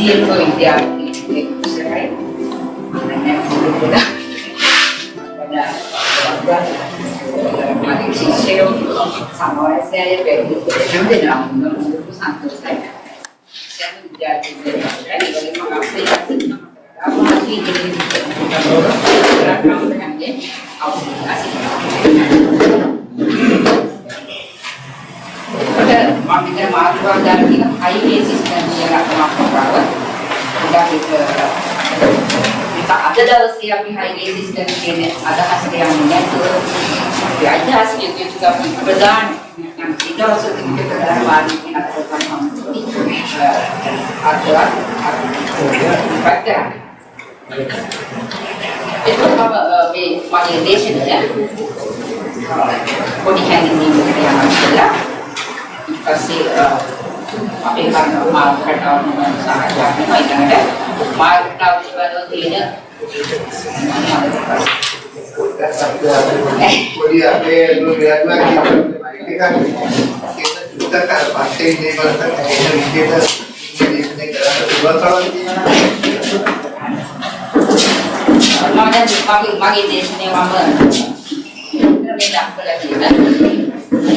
දීර්ඝ විද්‍යාත්මක ඉස්සරහයි මගේ ශිෂ්‍යයෝ සමාජයේ වැඩි දෙනා මොනවද සන්තෝෂයි. දැන් විද්‍යාර්ථීන් වලින් මම අපේ kita maaf dari kita highway system yang maaf bahwa kita ada dalam setiap highway system ini ada hasil yang menyatu ada hasil itu juga berbeda yang tidak sesuai dengan dalam ini atau ada pada itu apa validation ya pemilihan ini yang adalah kasih apa yang market atau sahaja memang itu ada market atau baru ini jadi apa yang lihat lagi kita kita kan pasti ini berarti kita jadi negara kedua kalau magi desnya mama tidak berarti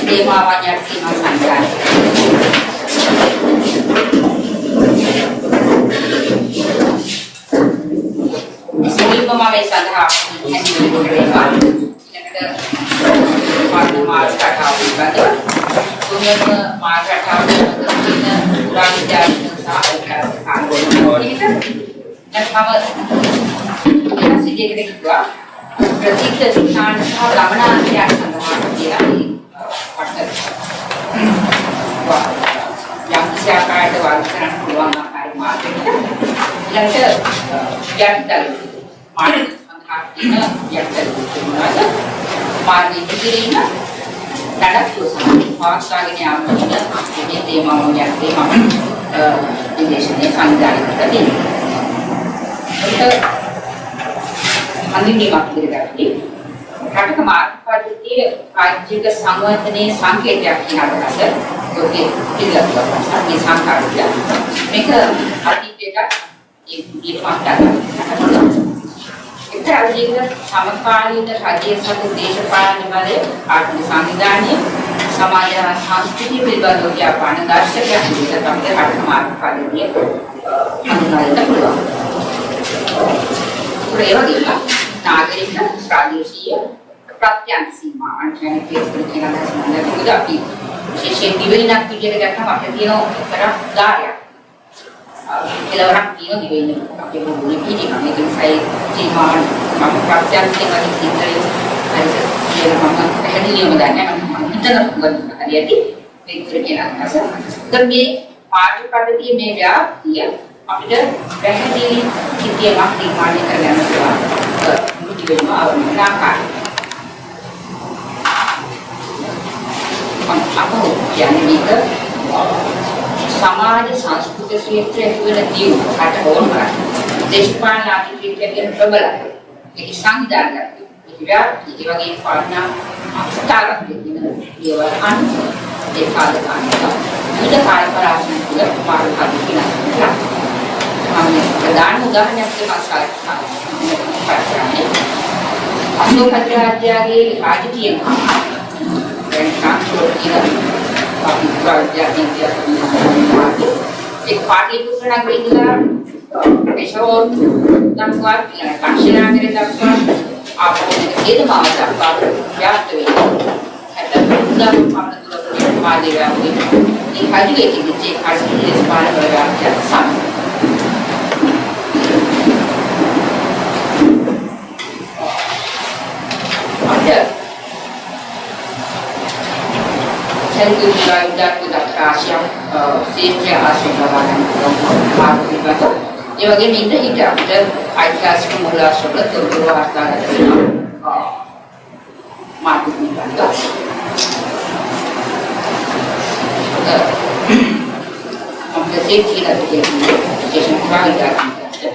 tema banyak tema sangat sebelum memakai sandha yang diberikan yang ada pada masa tahun baru kemudian masa tahun kita kurang dari sahaja tahun kita dan sama masih jadi kedua berarti kesusahan sahaja mana yang sandha dia yang siapa ada warisan peluang makan market yang jantan market artinya jantan itu mana market ini ada susah masa ini ambilnya ini tema yang tema ini sini sangat tadi untuk ini maksud dari රටක මාර්ගපද්ධතියේ ආර්ථික සංවර්ධනයේ සංකේතයක් කියන අදහස ඔකේ පිළිගන්නවා. මේ සංකාරය මේක අතීතයට ඒ ඉර්මකට ඒක අධික සමකාලීන රජයේ සතු දේශපාලන බලය ආර්ථික සංවිධානය සමාජ සංස්කෘතිය පිළිබඳව ව්‍යාපාර දර්ශකයක් විදිහට තමයි රටක මාර්ගපද්ධතිය හඳුන්වන්න පුළුවන්. ඒ වගේම नागरिक प्रादेशीय प्रत्यांश सीमा यानी कि इसके नाम से मतलब कि आपकी विशेष दिवेना की जगह देखा आपके तीनों तरफ दाया किलोग्राम तीनों दिवेना आपके बोलने की नहीं हमें कि साइज सीमा हम प्रत्यांश के बारे में सीखते हैं ऐसे ये हम पहले नहीं बताया हम इतना बुआ बताया कि इसके नाम से तब ये पार्ट पद्धति में व्याप दिया අපිට පැහැදිලි සිතියමක් නිර්මාණය කරගන්න පුළුවන්. මුලින්ම ආකාරය. අපෝ කියන්නේ මේක සමාජ සංස්කෘතික ක්ෂේත්‍රයේ තුල දියු කට ඕන කරා. දේශපාලන ආර්ථිකයේ ප්‍රබලයි. ඒක සංවිධානයක්. ඒක වගේ පාලන අස්ථාරක් දෙන්න ඒවා අන්න ඒ කාලේ විවිධ කාල පරාසන තුල මාර්ග හදිනවා. प्रधान उदाहरण के अशोक अध्यात्यागे राजकीय एक पाटलिपुत्र नगरीला पेशावर दाखवा काशीनगरी दाखवा आपण हेदमावा दाखवा व्याप्त महादेवामध्ये एक अधिवेशनाचे जे खासगी स्मारक व्याप्त साम saya juga sudah kasih sehingga asing lawan market itu. Jadi bagaimana hidup dan aikas semula sebelum terbuat harta dengan market itu. Kita tidak terjadi sesuatu yang tidak.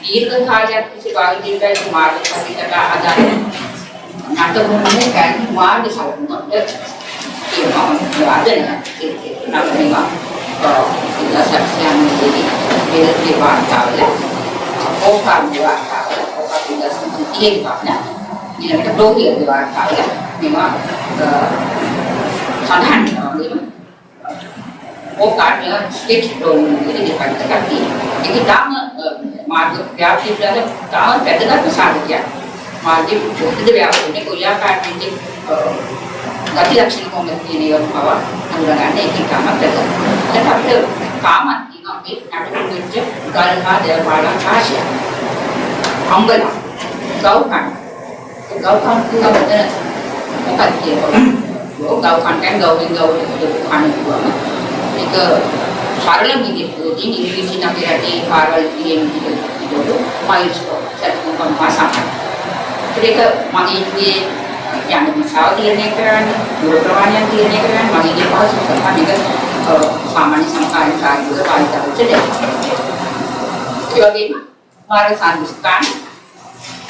Diketahui sebagai diri market kita ada. Nanti kan market sangat ada ya, namanya kita saksikan menjadi di wartaවල ඕකාම් wartaවල ඕකාම් 2030 ගන්න ඊළඟට ප්‍රෝගියර් wartaවල මේවා සඳහන් කරනවා ඕකාම් state programme එකේ දෙපැත්තක් තියෙනවා ඒක තාම මාර්ග ව්‍යාපෘතිවල තාම වැදගත් සාධකයක් මාර්ගයේ විවිධ ව්‍යාපෘතික උල්ලාපාරණයේ gati ලක්ෂණ කොහොමද කියන ඒවා පවා අඳුරගන්න ඒක තාම වැදගත්. දැන් අපිට කාමත් තියෙනවා මේ නඩු වෙච්ච ගල්හා දේවාලා ආශය. අම්බල ගෞකන් කියනකොට මොකක්ද කියන්නේ? ගෞකන් ගෞවෙන් අනුගම ඒක සරල විදිහට ඉංග්‍රීසි නගරයේ පාරවල් කියන විදිහට මයිල්ස්ටෝන් සත්‍යකම් භාෂාවක්. ඒක මගේ යන දිශාව තීරණය කරන්නේ දුර ප්‍රමාණයක් තීරණය කරන්නේ මගේ පහසු සම්පන්නක සාමාන්‍ය සමකාලීන කාර්යවල පාවිච්චි කරන්නේ. ඒ වගේම මාර්ග සංස්ථාන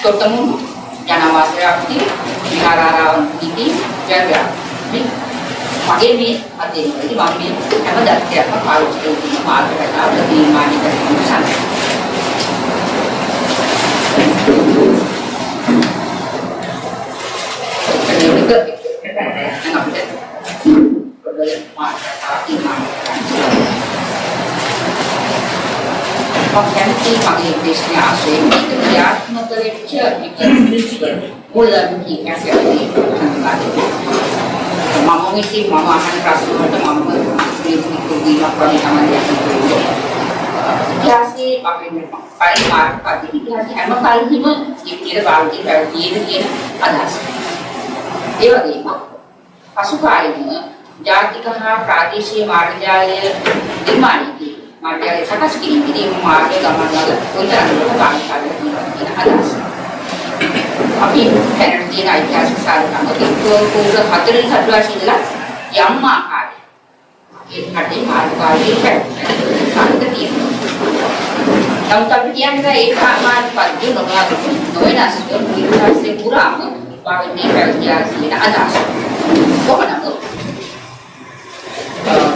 තොටමුණු ජනවාසයක්ති විහාරාරාවන් නිති ජර්යා මගේ මේ අධ්‍යයනයේදී මම මේ හැම දත්තයක්ම පාවිච්චි කරන මාර්ග රටාව නිර්මාණය කරන්න සම්පූර්ණ Kompetensi bagi bisnis asing itu diatur melalui prinsip mulai SLT Mama mesti mama akan kasih mama itu di apa di taman dia itu Kiasi pakai paling mark pada kiasi emang kali ini dia baru dia ada ඒ වගේම පසුකාලීනව ජාතික හා ප්‍රාදේශීය මාර්ගජාලය නිර්මාණයේදී මාර්ගය සකස් කිරීමේදී මාර්ග ගමන් වල උදාහරණයක් ගන්න කියන අදහස. අපි දැනට තියෙන ඓතිහාසික සාධකම් කෝපුර 40 සතුවාශීලා යම් ආකාරයක ඒ කඩේ මාර්ගාලයේ පැත්තට තියෙනවා. නමුත් අපි කියන්නේ ඒ මාර්ග පද්ධතිය නොවෙනස් වෙන ඉතිහාසයේ පුරාම Bahwa realisasi ada Bukan aku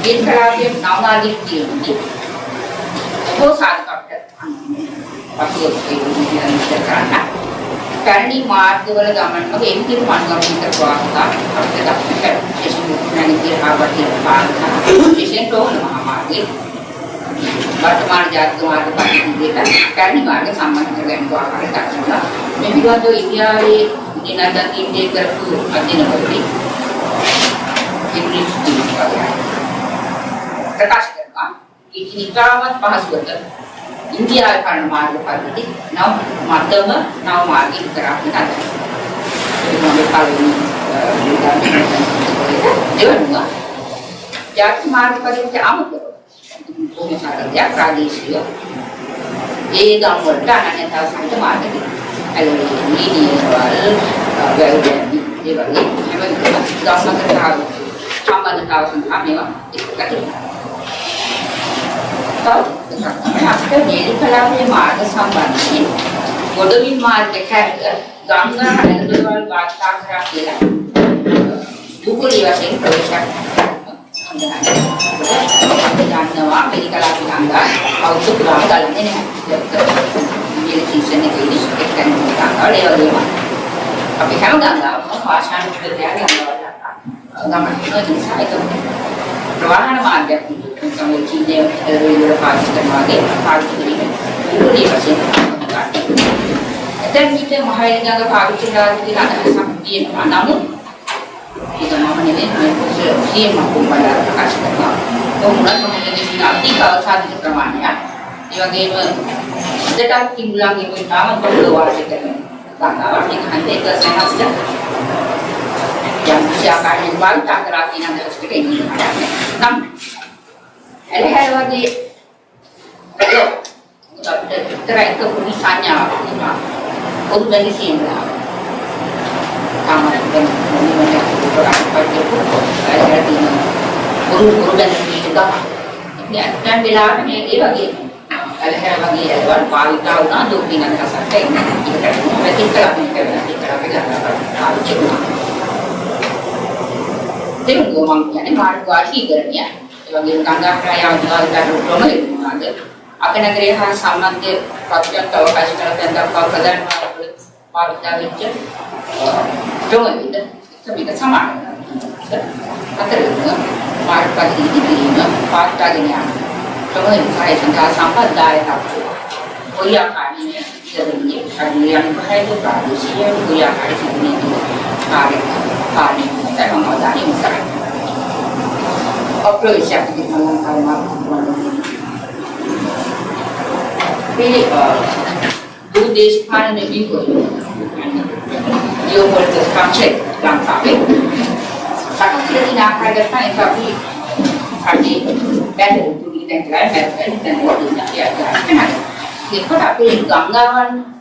Biarkan nama diri ini Itu saat kapten Pasti itu karena Karena ini mark wala gaman Maka ini kita manggam kita kuasa Kita dapat sesi bukunan ini Harvard ini Sesi itu nama mark वर्तमान जात तुम्हारे पास देता करने वाले सामान करने को आकर करना मैं भी बात तो इंडिया में दिनाता तीन डे कर तो अध्ययन करती इंग्लिश की प्रकाश करना इतनी कामत पास होता इंडिया का मार्ग पद्धति नाव माध्यम नाव मार्ग कराने का itu memang kalau ini जात मार्ग पद्धति आम करो misalnya tradisi gambar dananya tahu sampai mana gitu ini jual gaya dia bagi memang gambar tahu sama tahu sampai memang itu kan tahu apa jadi kalau dia marga sambandi godolin marga kayak gambar ada jual bahasa kerja buku liasin proses जानना medical आदि आंदा और तो पुराना डालने ने ये season ने कोई एक टाइम का और ये वाले अभी हम डालना भाषा में तो क्या डालना गामन तो जैसा है तो प्रवाहन मार्ग कमल चीजें रेलवे पास करवा के पास करी वो ये बसे dan kita mahal dengan pakai cara kita ada sampai namun kita mahu ni siapa mampu pada kasih kita. Kemudian kemudian nanti kalau saat itu permainan, dia bagaimana? Sedang timbulan itu taman berluar sekali. Karena arti hanya itu sangat saja. Yang siapa yang baru tak terlatih nanti seperti ini. Nam, ada lagi. Kalau terakhir itu misalnya, untuk dari sini lah. Kamu dan orang pada ada di guru dan juga dan bila ini bagi ada bagi ada paling tahu nanti dengan kasar kayak ini kan berarti kalau kita pegang kalau cekna jadi ngomongnya ini marga sih kerja bagi tangga raya juga ada rumah itu ada අගනගරය හා සම්බන්ධ ප්‍රත්‍යක්ෂ අවකාශ කරන දක්වා ප්‍රධාන මාර්ගවල පාවිච්චි වෙච්ච ක්‍රමවේද මේක සමානයි. අතරතුර මාර්ග පද්ධති කිරීම පාස්ටාගෙන යන ක්‍රමවේද සාය සඳහා සම්බන්ධය ඔය ආකාරයේ ඉතිරෙන්නේ අනියම් පහයිද ප්‍රාදේශීය ඔය ආකාරයේ සිදුවෙන කාර්ය තමයි අවධානය යොමු කරන්නේ. අප්‍රේක්ෂක දිනවල කරනවා दो देश खाने भी कोई geopolitical structure langkah sangat tidak dinakarkan itu tapi kami betul itu kita kira betul dan waktunya ya kan itu tapi gangguan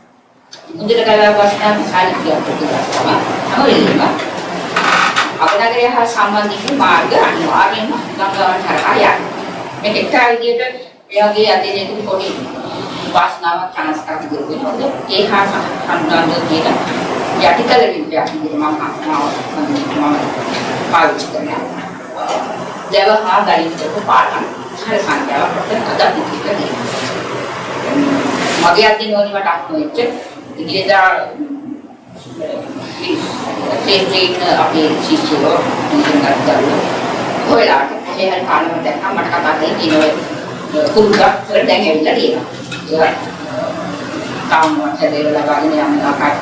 untuk negara bahasa misalnya dia bertugas sama apa ini pak apa negara harus sama di marga aniwarin gangguan haraya mereka dia yang dia ada itu kodi वासनावा transfer की जरूरत है तो एक हाथ हमने जो किया या टिकल भी आप ये मामा पाविच करना जब हाँ गाड़ी को पाला हर संख्या पर अदा दिखी करनी मगे आते नोनी में टाक में इच्चे ये दा सेंट्रीन अपने चीज़ को दूसरे का करो कोई लाट ये हर काल में देखा मटका पाते हैं तीनों कुंडा कर देंगे लगी ya kamu ada lagi yang akan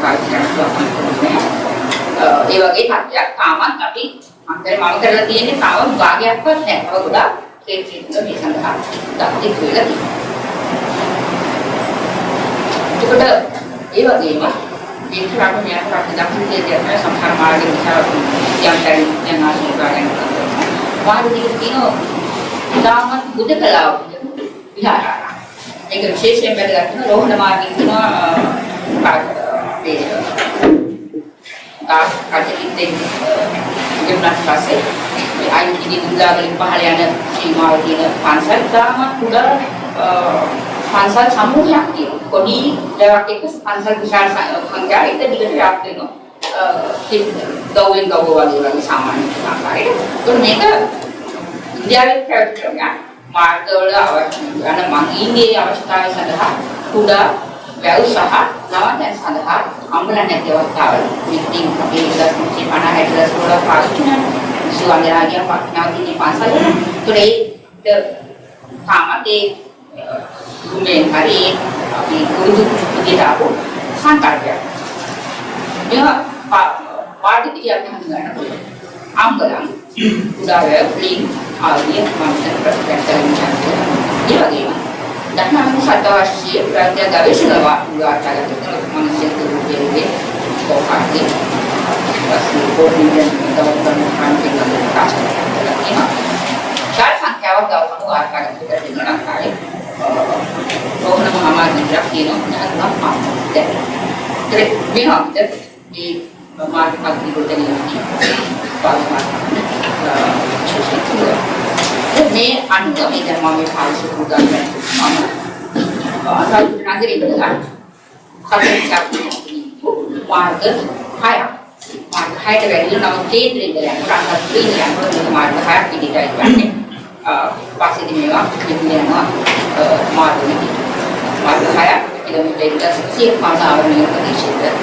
sebagai hajat kaman tapi hampir mau terlatih ini kawan bagi apa nih kalau udah kecil itu bisa nggak tapi itu lagi itu udah ini bagaimana itu aku yang tidak punya dia sampai malam bisa yang dari yang ngasih bagian wah jadi itu dalam bukan kalau biara एक विशेष है मैंने कहा ना रोहन मार्गी थी ना काटे कितने जिम्नास्ट पासे आई की दूसरा वाली पहाड़ियाँ सीमा होती है फांसल दामा पूरा फांसल समूह याक्ति कोडी जब के कुछ फांसल विशाल संख्या इतने दिखते याक्ति नो गौविंद वाली सामान नाकारे तो नेका इंडिया में क्या करना मार्गवල අන මගීන්ගේ අවස්ථාවේ සඳහා කුඩා ව්‍යවසාහ නවතන සඳහා අම්බලන් නැති අවස්ථාවල මිටින් අපේ 1950 60 වල පාවිච්චි කරන සුවඳාගිය පක්නාවදී පාසල තුනේ කාමයේ මේ හරි අපි කුරුදු විදිහට සංකල්පය මේවා පාටි කියන හඳුනගන්න අම්බලන් කුඩා ව්‍යවලින් ආදී මානසික ප්‍රතික්‍රියාවන් ini bagaimana? Dan kami satawasi berarti gawe selawa dua cara itu manusia itu jadi kokati pasti kemudian kita menemukan dengan kas ini saya sangka awal kamu akan kita dengan kali roh nama Muhammad Ibrahim dan apa jadi bingung di Muhammad Ibrahim ini paling ini anda tidak mau berhasil juga kan? Kalau nanti itu kan, kalau siapa warga kaya dari itu nama tendri dari orang kafir yang warga kaya di daerah ini pasti di mana di mana warga ini warga kaya kita menjadi sih masa orang yang terisi dan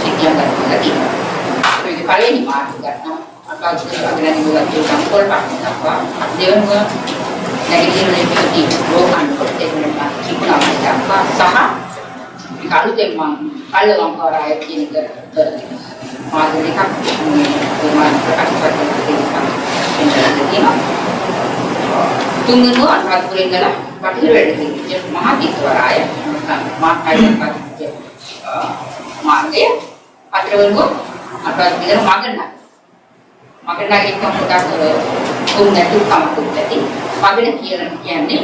sih yang lagi. Jadi kalian ini warga kan? Kalau kita akan juga campur apa dia mah negatif rohan mereka kita apa sah kalau memang kalau orang ini माधुरी का कुमार प्रकाश tunggunu antara kuringala pati ready je mahaditwaraya mahai marge atrwengo antara bidar maganna itu kita tunggna tu kamu jadi magana kiyanne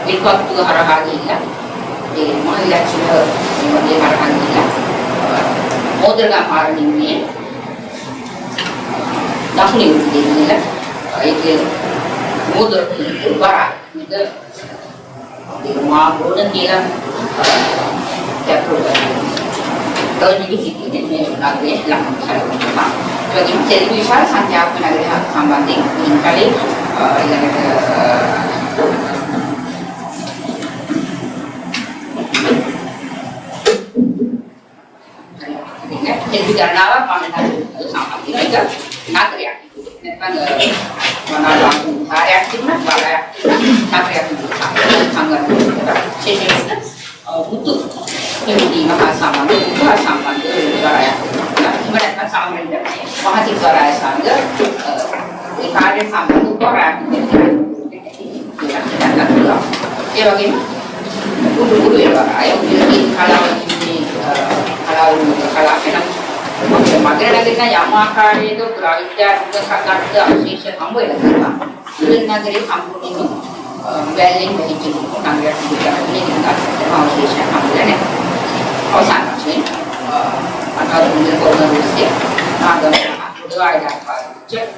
ikut harahagiya di mahila chila di harahagiya modern marani ini dahulu ini lah itu modern itu barat itu di rumah bodoh dia terus kalau di sini ini agak lama sekali jadi jadi bisa saja penagih sambanding kali yang සුළු ගණනාවක් මම සාමාන්‍යයෙන් ඒක නගරයක්. නැත්නම් මොනවාද කාර්යයක් තිබුණා බලයක් නගරයක් තිබුණා. සංගම් butuh kemudian sama juga sama baraya mereka sama menghati baraya sangga ada sama baraya ya bagaimana dulu ya baraya jadi kalau enak makanya nanti kan yang makan itu berada juga sangat asisi kamu ya kan negeri kampung ini Welding begitu, nangger juga ini kita mau sih ambil nih, oh sangat sih, atau mungkin kalau Rusia, agak udah ada apa, cek,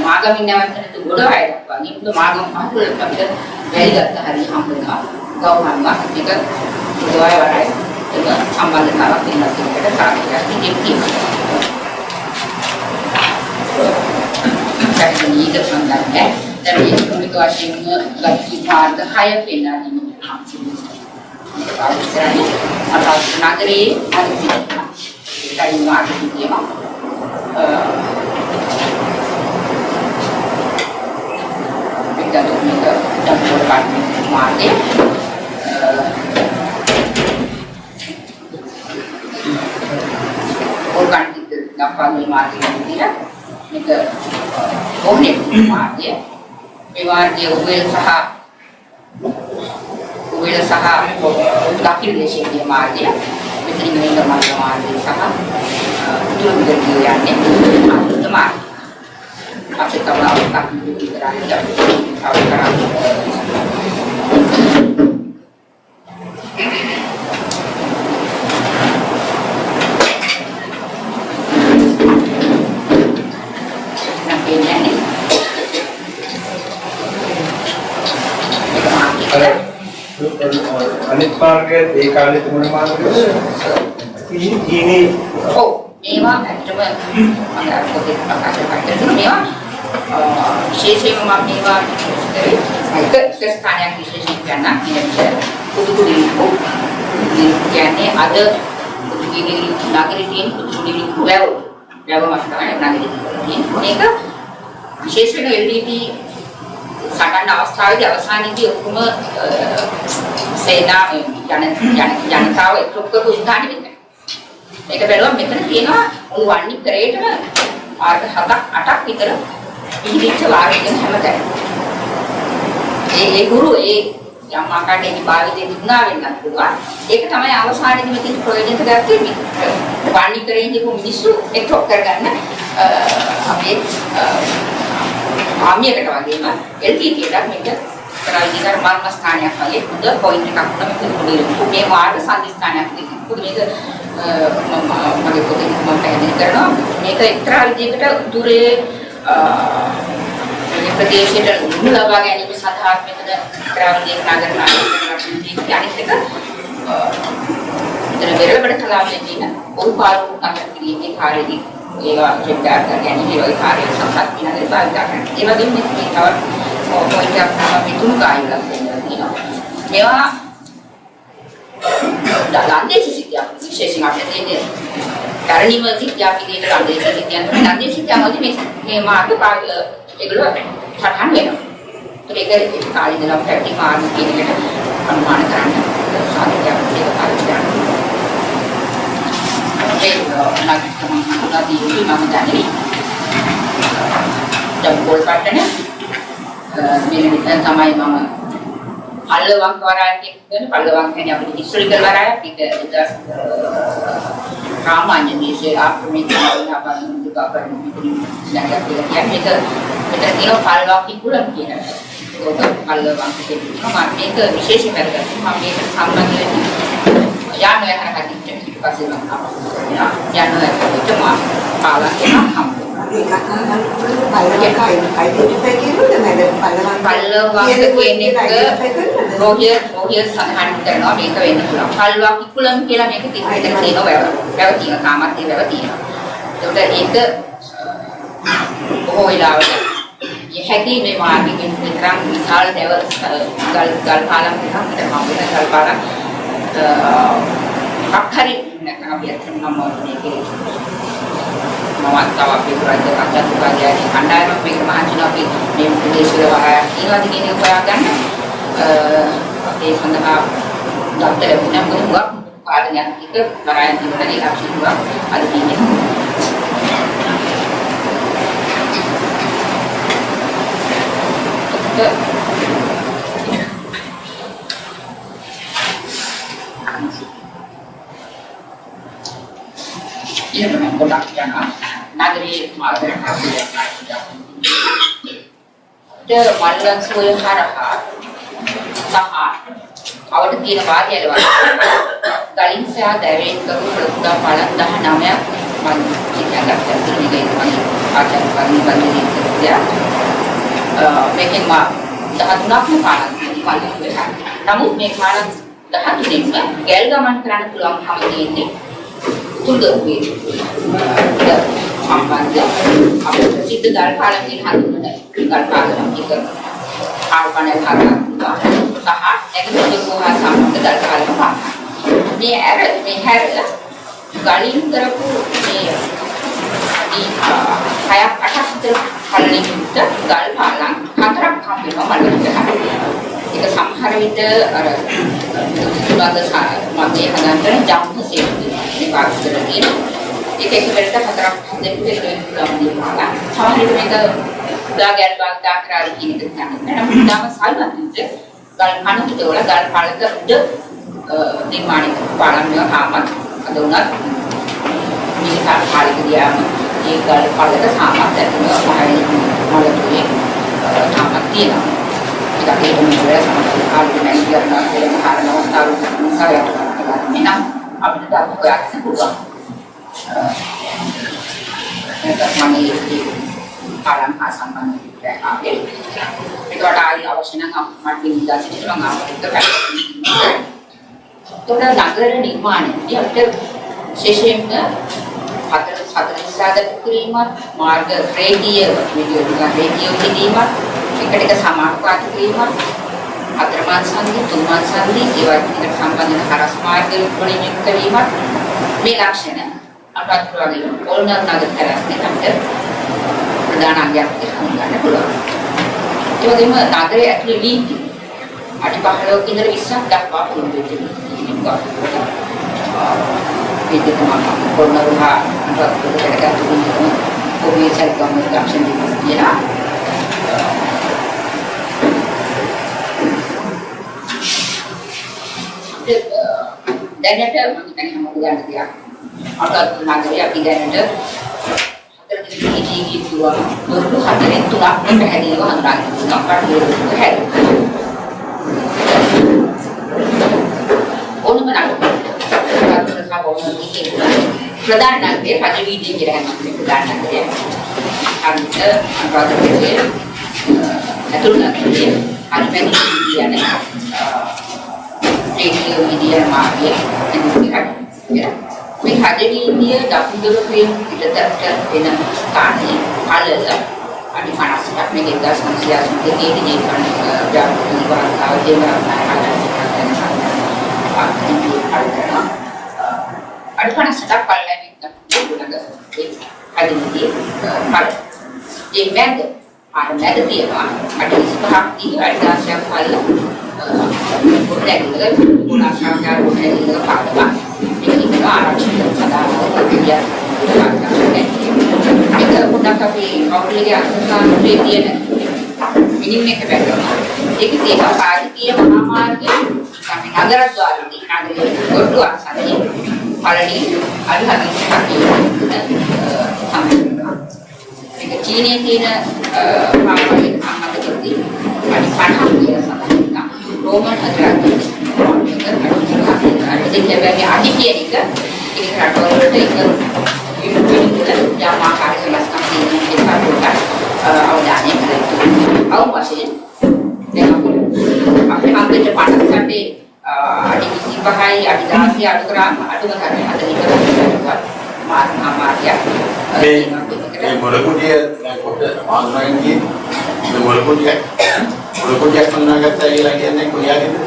magam ini macam itu udah ada apa, ini tuh magam apa, tapi welding hari ambil nggak, kau nggak, kita udah ada, itu sambal dengan tinggal kita saat ini jadi jadi ini itu sebenarnya. Dan itu asyiknya lagi pada higher pena ini kalau istilahnya atau nagari ada di dari mana dia mah kita tuh kita campurkan mati organ itu dapat mati dia kita boleh mati Memang uel saha lakir desi dia mati ya, beteri mereka mati saha itu berjalan itu teman, masih tahu tak itu terakhir tahu sekarang. Nampaknya nih. අනිත් මාර්ගයේ ඒ කාලේ තිබුණ මාර්ගය ini oh මේවා ඇත්තටම මම අර පොතේ ප්‍රකාශ කරලා මේවා විශේෂයෙන්ම මම මේවා එක ස්ථානයක් විශේෂයෙන් ගන්න කියන්නේ පුදුකුලිකෝ කියන්නේ අද පුදුකිලි නගරේ තියෙන පුදුකුලිකු වැව මත තමයි නගරේ තියෙන්නේ මේක විශේෂයෙන් LDP සටන් අවස්ථාවේදී අවසානයේදී ඔක්කොම සේනා ජනතාව එක්ක කරපු ස්ථානෙ වෙන්නේ. මේක බැලුවම මෙතන තියෙනවා වන්නි කරේටම මාර්ග 7ක් 8ක් විතර ඉහිච්ච වාරයෙන් හැමතැනම. ඒ ගුරු ඒ යම් ආකාරයකින් භාවිතේ තිබුණා වෙන්නත් පුළුවන්. ඒක තමයි අවසානයේදී මෙතන ප්‍රයෝජනට ගත්තේ. වන්නි කරේ ඉඳපු මිනිස්සු එක්ක කරගන්න අපේ ආමියකට වගේම LTT-ට මේක කරාවිදිකාර මාර්ග ස්ථානයක් වගේ හොඳ පොයින්ට් එකක් තමයි මෙතන මේ මාර්ග සංදිස්ථානයක් තියෙනවා. මේක මගේ පොතේ මම පැහැදිලි කරනවා. මේක එක්තරා විදිහකට දුරේ මේ ප්‍රදේශයට උණු ලබා ගැනීම සඳහා මෙතන එක්තරා විදිහක නගර නායකයෙක් අනිත් එක මෙතන වෙරළබඩ කලාවේ තියෙන ඔරුපාරු නගර කිරීමේ කාර්යදී ඒවා චෙක්කාර කරගෙන ඒ වගේ කාර්ය සම්පත් විනාඩි භාවිත කරනවා. ඒ වගේම මේ තව පොයින්ට් එකක් තමයි තුන් කායිලා තියෙනවා. මේවා ලන්දේසි සිද්ධියක් විශේෂයෙන් අපිට තියෙන්නේ. කරණීම සිද්ධියක් විදිහට ලන්දේසි සිද්ධියක් තමයි. ලන්දේසි සිද්ධියමදී මේ මාර්ග පාගල ඒගොල්ලෝ සටහන් වෙනවා. ඒක කාලේ ඉඳලා පැටි මාර්ග කියන එකට අනුමාන කරන්න සාධකයක් ඒක පාවිච්චි කරනවා. Nanti mama tadi jempol partnya sama mama Palawang waraya kita Palawang kan yang historical waraya kita ramanya di apa mereka apa juga berjaga yang kita tengok Palawang di pulau kita Palawang kita mereka විශේෂ කරගන්න මම මේක සම්බන්ධ යano yang akan kasih lengkap ya yano yang itu mah kalau kita Palawang ini ke rohir sanhan terno mereka ini pulang Palawang pulang kira mereka tidak terkena berapa tiga kamar berapa tiga itu oh ilaw ये है कि मैं वहाँ भी विक्रम विशाल देवर गल पालम था मेरे मामले में गल पालम अखरी අපි අතන නම් මේකේ මමතාව අපි රාජ්‍ය අධ්‍යාපකයාගේ කණ්ඩායමක් මේක මහන්සින අපි මේ ප්‍රදේශවල වහයක් කියලාද කියන එක හොයාගන්න ඒ සඳහා දත්තර ලැබුණා මොකක් පාඩනයක් එක වරයන් තිබුණා ඒක අපිටුවා අද තියෙන්නේ ini memang kotak yang nagari malam ada malam suya haraha sah awal tiada bahagia ada galin saya dari kerusuhan malam dah namanya man kita agak tertinggi dari mana ajar kami bagi dia making ma dah tunak mu malam di malam suya namun make malam dah tuning gelgaman kerana tulang kami ini Tunggu gue, sampai dia, apa situ dari paling ini hal mana, dari paling kita, hal mana hal apa, sah, ini untuk gua sampai dari paling apa, ni era, kali ini terus ni kayak atas itu kali ini kita dari paling, antara kami malam kita, kita sampai itu ada, sudah ada mati ada jam sih. Ini bagus lagi. Jika kita berada pada tempat itu di mana, sama itu kita belajar bahasa kerana ini kita. Namun nama saya itu kalau mana kita orang kalau pada itu di mana palamnya amat atau nak misal hari dia ini kalau pada itu sama tapi hari malam ini amat tidak. Kita kita menjual sama hal yang dia nak hal yang tahu saya minat. Apa itu aku agak sebutkan. Kita mana itu alam asam mana kita ambil. Itu ada awasnya ngam mati tidak sih cuma ngam itu kan. Itu ada negara ni mana dia ada sesuatu hadir sahaja kirimat marga radio video juga radio kirimat ketika sama aku kirimat Atraman sandi, tuman sandi, jiwa kita sampai dengan haras marga boleh kirimat melaksana apa tu lagi orang nak terus ni hampir perdana yang kita menggunakan pulau. Jadi bagaimana negara itu lebih ada bahagian kita bisa dapat lebih ini buat itu mana orang rumah buat kita tu ini kami self communication di mana dan ada kita yang menggunakan dia atau nagari api dan ada terjadi dua baru hadirin tulang menjadi dua orang nampak dulu head orang mana terus apa orang ini प्रधान नगरी pada video kira प्रधान नगरी ada antara itu itu nagari ada media ni radio media magia ini kira මේ හදගීනිය දකුණුදුර ක්‍රියම් පිටතට වෙන ස්ථානයේ පළල අඩි 50ක් මේක 1980 දී ජීවන ජාතික වාර්තාව දෙනවා අඩි 50ක් පළලෙන් ගුණගත ඒ හදගීනිය පළ ඒ මැද මැද තියෙනවා අඩි 25ක් දී අඩි 10ක් පළල ගොඩනැගිල්ල ගුණාශාකාර ගොඩනැගිල්ල පාදවා ini kita arahkan pada dia kita pun tapi kalau dia asal dia ini mereka berdoa jadi dia pagi dia mahamarga kami nagara dua di nagari berdua saja kalau ini ada habis kaki sampai kita Cina Cina apa itu sama seperti ada panah dia sama Roman ada jadi bagi adik dia ni kan ini kerana orang itu ini yang makan kelas kami ini kita bukan awalnya kita itu awal masih dengan apa itu panas sampai adik isi bahai adik dasi adik ram adik macam ada ini kan amar ya Mulaku dia online ni mulaku dia mengenai tadi lagi yang kuliah itu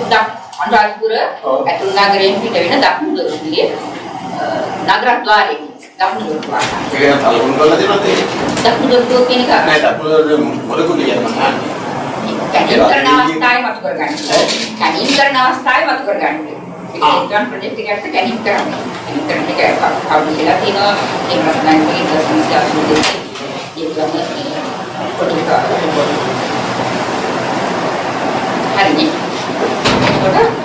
dah Andalpura, itu nagari yang kita ini dah pun dulu dia, නගරද්වාරයේ දකුණු දොරටුව. ඒක තලකුණු කරලා දෙනවද ඒක? දකුණු දොරටුව කියන එක නෑ දකුණු මොලකුණිය මම අහන්නේ. කැණීම් කරන අවස්ථාවේ මතු කරගන්න. කැණීම් කරන අවස්ථාවේ මතු කරගන්න. ඒක ඉන්ටර්න් ප්‍රොජෙක්ට් එකකට කැණීම් කරන්නේ. කැණීම් කරන එක කවුරු කියලා තියෙනවා. ඒක තමයි ඒක සංස්කාරය දෙන්නේ. ඒක තමයි පොඩි හරිනේ. එතකොට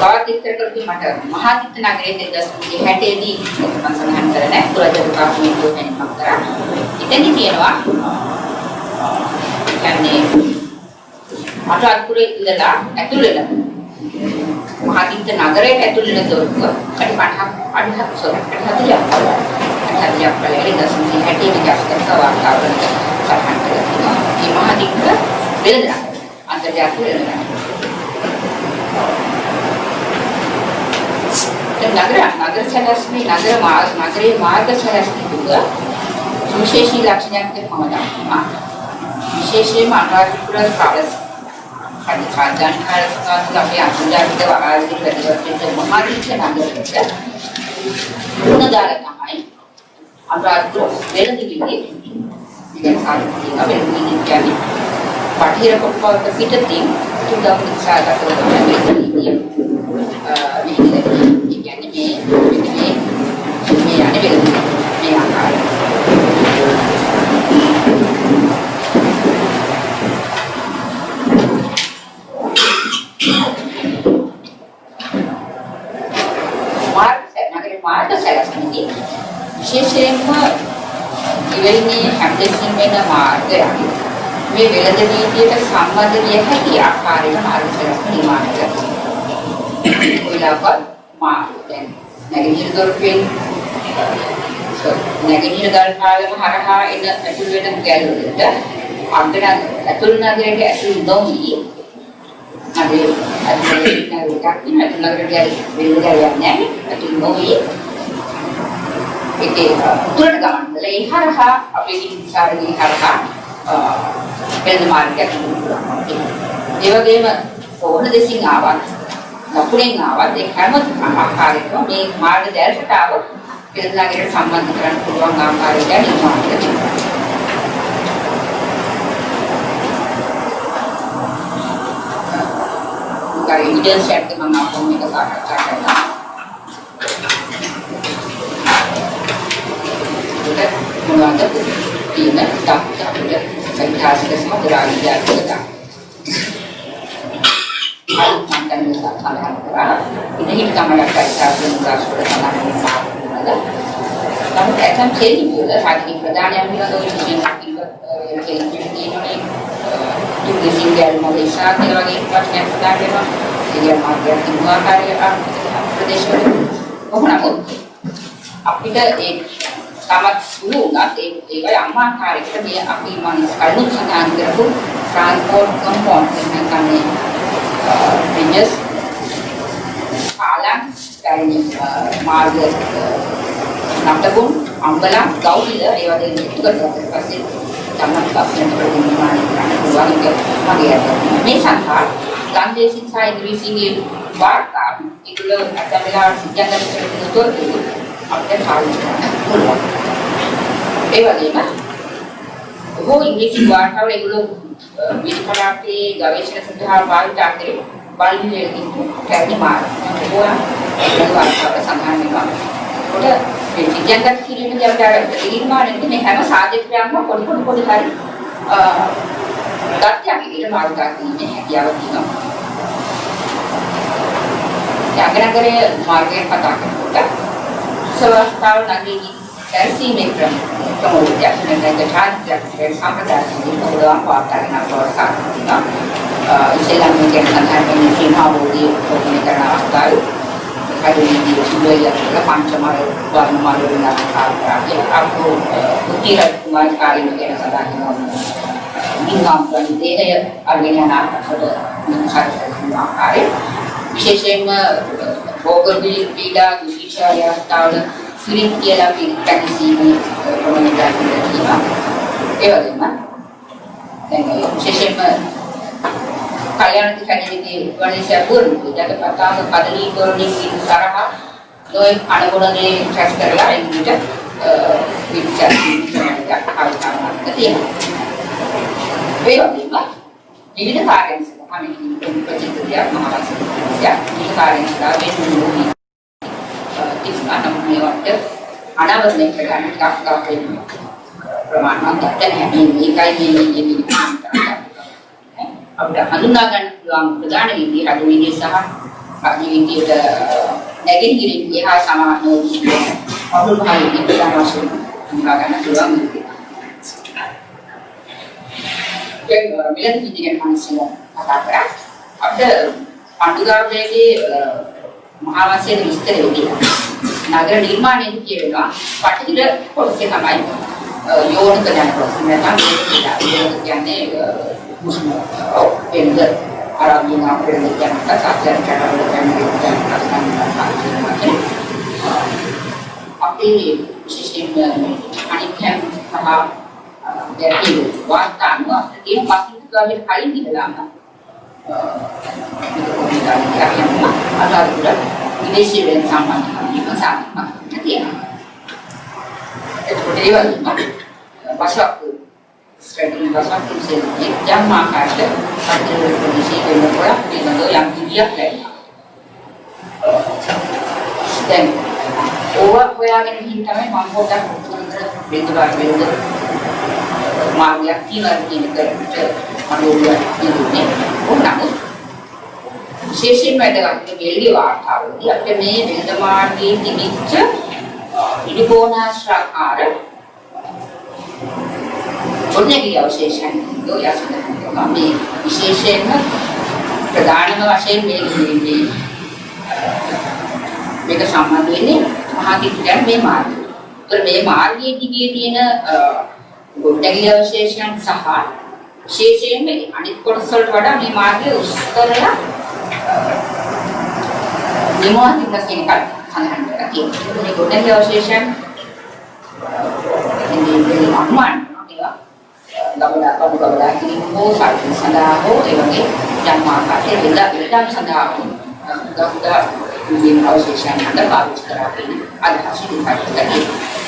තවත් විස්තර කරපු මට මහාදිත්ත නගරයේ 1960 දී මම සඳහන් කරන්නේ පුරාජන කාර්මිකයෝ වෙනමක් කරා. ඉතින් කියනවා කියන්නේ අටඅත්පුරේ ඉඳලා ඇතුල් වෙලා මහාදිත්ත නගරයේ ඇතුල් වෙන දොරටුව අඩි 50ක් අඩි 40ක් පළවෙනි 1960 දී ජාස්කර්ක වාතාවරණ සටහන් කරලා මේ මහාදිත්ත වෙළඳ අන්තර්ජාතික වෙළඳ නගර සැලැස්මේ නගරේ මාර්ග සැලැස්මේ දුක විශේෂී ලක්ෂණයක් තියෙනවා. විශේෂයෙන්ම අනුරාධපුර කාලස් හරි කාර්යයන් කාලස්කාත් අපේ අනුරාධපුර වරාජික වැඩිවර්තන මහාදිත්ත නගරයට උනදාල තමයි අනුරාධපුර වෙළඳිවිලේ ඉතින් සාධිතින වෙළඳිවිලේ කියන්නේ පටිර කොටවලට පිටතින් තුන්දම් සාධක වෙළඳිවිලේ මේ ආකාරය මාර්ග සැලැස්මේදී විශේෂයෙන්ම ඉවෙන්නේ හැම්දෙසින් වෙන මාර්ගය මේ වෙළඳ නීතියට සම්බන්ධ විය හැකි ආකාරයක මාර්ග සැලැස්ම නිර්මාණය කරනවා. ඔයලාපත් දැන් නැගෙනහිර දොරටුවෙන් නැගෙනහිර දල්පාලම හරහා එන ඇතුල් වෙන ගැලවලට අග්ගන ඇතුල් නගරයට ඇතුල් නොවි අපි ඇතුල් නගරයට වෙළඳ යන්නේ ඇතුල් නොවි ඒකේ උතුරට ගමන් කළේ හරහා අපේ ඉන්සාරේ හරහා වෙළඳ මාර්ගයක් ඒ වගේම ඕන දෙසින් ආවත් දකුණෙන් ආවත් ඒ හැම ආකාරයකම මේ මාර්ග දැල්කට ආව වෙළඳාගරට සම්බන්ධ කරන්න පුළුවන් ආකාරය ගැන නිර්මාණය කරනවා. උගාරි ඉන්දියන් සෙට් එක මම අපෝ මේක සාකච්ඡා කරනවා. ඒක මොනවද තියෙන තාක්ෂ අපිට ඓතිහාසික සමගරාවිය කියලා. Mantan bisa salah antara ini kamera kaca juga sudah salah ada. Namun akan jadi juga saat ini perdana yang bilang dari sini yang jadi ini tulis tinggal Malaysia kalau lagi macam perdana memang dia marga timur karya Pradesh oh namun apabila tamat dulu nanti yang mana karya kita dia api manis kalau sangat berapa transport kompon dengan kami Venus Palang dari marga Naftabun, Ambala, Gaulila, ඒ වගේ ඉතුරු කරලා පස්සේ තමයි පස්සේ ප්‍රතිමානි කරන්න පුළුවන් එක මගේ අත. මේ සංඛා ගන්දේසින් සහ ඉංග්‍රීසියෙන් වාර්තා ඒගොල්ලෝ අද වෙලාවට සිද්ධාන්ත කරන තොරතුරු අපිට පාවිච්චි කරන්න පුළුවන්. ඒ වගේම බොහෝ ඉංග්‍රීසි වාර්තාවල ඒගොල්ලෝ විද්‍යාපේ ගවේෂණ සඳහා භාවිත කරේ බලන්නේ කැටි මාර්ග. ඒවා වාර්තාවල සඳහන් වෙනවා. කොට විද්‍යාගත කිරීමේදී අපිට නිර්මාණයේදී මේ හැම සාධකයක්ම පොඩි හරි තත්ත්වයක් විදිහට මාර්ග ගන්නීමේ හැකියාව තියෙනවා. යගනගරයේ මාර්ගයෙන් කතා කරනකොට සවස්තාව නගරයේ සැලසීමේ ක්‍රම කොහොමද යන්නේ ඡාත්‍රයක් සම්ප්‍රදායික පොළොව පාටගෙන අවස්ථාවක් ඉස්ලාම් කියන සංකල්පයේ සීමාවෝදී කොහොමද කරන අවස්ථාවේ Hari sudah pancamar warna malu dengan karakter aku utiran kembali kali ini yang sedang ingam dan dia artinya nak sudah mencari semua kali biasanya bogar di bidang Indonesia ya tahun sering dia lagi tradisi komunitas kita, bagaimana? Dan biasanya කල්‍යාණ මිත්‍රකෙනෙක්ගේ වර්ණිෂය පුරුදු. ඊට පතාම කදලී තෝරණින් ඉස්සරහ නොයි අනුගුණනේ ට්‍රැස් කරලා ඉන්නට විචාරයක් අවශ්‍යතාවයක් තියෙනවා. ඒ වගේම විවිධ කාර්යයන් සමග ප්‍රතික්‍රියා මහාවස්තුතිය විවිධ කාර්යයන් සාපේක්ෂව තිස්මානම් මේවට අනාවරණය කරගන්න තාක්ෂණික වෙනවා. ප්‍රමාණවත් දැනෙන්නේ මේකයි අපිට හඳුනා ගන්න පුළුවන් ප්‍රධාන විදිය රට විදිය සහ අග්නි විදියට නැගෙනහිරින් එහා සමාන අපේ භාගයේ ප්‍රධාන වශයෙන් හඳුනා ගන්න පුළුවන් විදිය. ඒ මිලදී විදියට මනසෙන් කතා කරා අපිට පඬුගාවේදී මහාවංශයේ විස්තරෙදී නගර නිර්මාණයේදී කියනවා පටිඝ කොටසේ තමයි යෝනික දැන ප්‍රශ්න නැත්නම් ඒක කියන්නේ වෙනද ආරම්භන අපේ කියන සාක්ෂාත් කරගන්න අපි විශේෂයෙන්ම අනිත්‍යම සහ දැකී වාස්තවන ඒ පස්සේ කලින් ඉඳලාම විදේශී වෙන සම්බන්ධ තියෙනවා. ඒකට ඒ වගේ භාෂාවක් ස්ටඩින් භාෂාවක් කියන්නේ යම් ආකාරයකට පරිදි ප්‍රදේශයේ වෙනකොට ඒනද යම් කියක් ලැබෙනවා. දැන් ඕවා හොයාගෙන ඉන්න තමයි මම පොඩ්ඩක් බෙදලා මාර්ගයක් තියෙනවා කියන එකට අනුගමනය කරන්නේ. විශේෂයෙන්ම වැදගත් වෙන්නේ වාර්තාවලදී අපිට මේ වෙළඳ මාර්ගයේ තිබිච්ච ඉදිකෝණාශ්‍රාකාර ඔන්නේගේ අවශේෂයන් යොයසන මේ විශේෂයෙන්ම ප්‍රධානම වශයෙන් මේක සම්බන්ධ වෙන්නේ මහා කිට්ටයන් මේ මාර්ගය. ඒතර මේ මාර්ගයේ දිගේ තියෙන ගොඩනැගිලි අවශේෂයන් සහ විශේෂයෙන්ම අනිත් කොටස් වලට වඩා මේ මාර්ගය උස් කරලා නිමෝහිත කියන එක සඳහන් කරලා තියෙනවා. මේ ගොඩනැගිලි අවශේෂයන් ඉන්නේ අනුමාන ගබඩා කිරීම හෝ සාක්ෂි සඳහා හෝ ඒ වගේ යම් ආකාරයක විදම් සඳහා ගබඩා කිරීම අවශේෂයන් හද පාවිච්චි කරලා තියෙන අදහස ඉදිරිපත් කරනවා.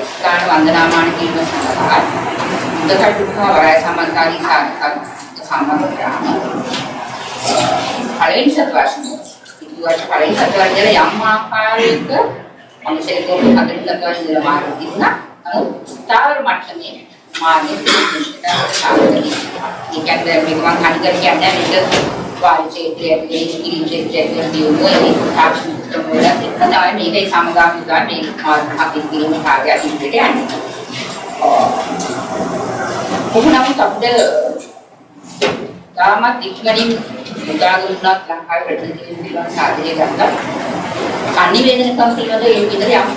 ස්ථාන වන්දනාමාන කිරීම සඳහා උදකටුකා වරාය සම්බන්ධකාරී සාධක සම්බන්ධ කරාම පළවෙනි සත්වර්ෂයේ ඉතිවර්ෂ පළවෙනි සත්වර්ෂයේ යම් ආකාරයක අනුශේධක හතර සත්වර්ෂයේ මාර්ග තිබුණා ස්ථාවර මට්ටමේ මාර්ගයේ ඒ කියන්නේ මේක මම කණිකර කියන්නේ මේක වාරිචේත්‍රයේ ඉරිචේත්‍රයේ දියුනේ තාක්ෂණික ක්‍රමවල තමයි මේකේ සමගාමීකා මේ අපි කිරීම කාර්යයක් ඉදිරියට යන්නේ. කොහොමද අපිට තාමත් ඉක්මනින් උදාගුණක් ලංකාවේ ප්‍රතිනිධිතුන් පිළිබඳ සාධනය ගත්තා. අනිවේදනකම් පිළිබඳ ඒ විදිහට යම්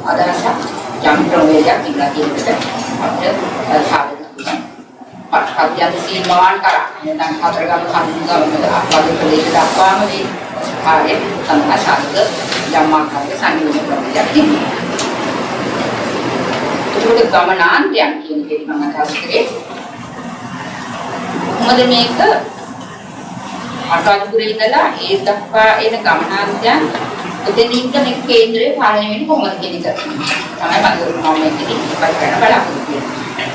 අදහසක් යම් ක්‍රමයකට ඉඳලා කියනකට අපිට සාධනය පක්ෂාත්යන් සීමාවන් කරා නැත්නම් හතරගම සම්මුඛව අපගේ ප්‍රදේශ දක්වාම මේ කාර්ය සම්පූර්ණ ජම්මාකාරයේ සංයෝජන ප්‍රතියක් තිබුණා. ඒකට ගමනාන්තයන් කියන එක මම අදහස් කරේ. මොකද මේක අටවතුරේ ඉඳලා ඒ දක්වා එන ගමනාන්තයන් උදෙනින්ද මේ කේන්ද්‍රයේ පාලනය වෙන්නේ කොහොමද කියන එක තමයි මම මේකෙදි ඉස්පත් කරන්න බලාපොරොත්තු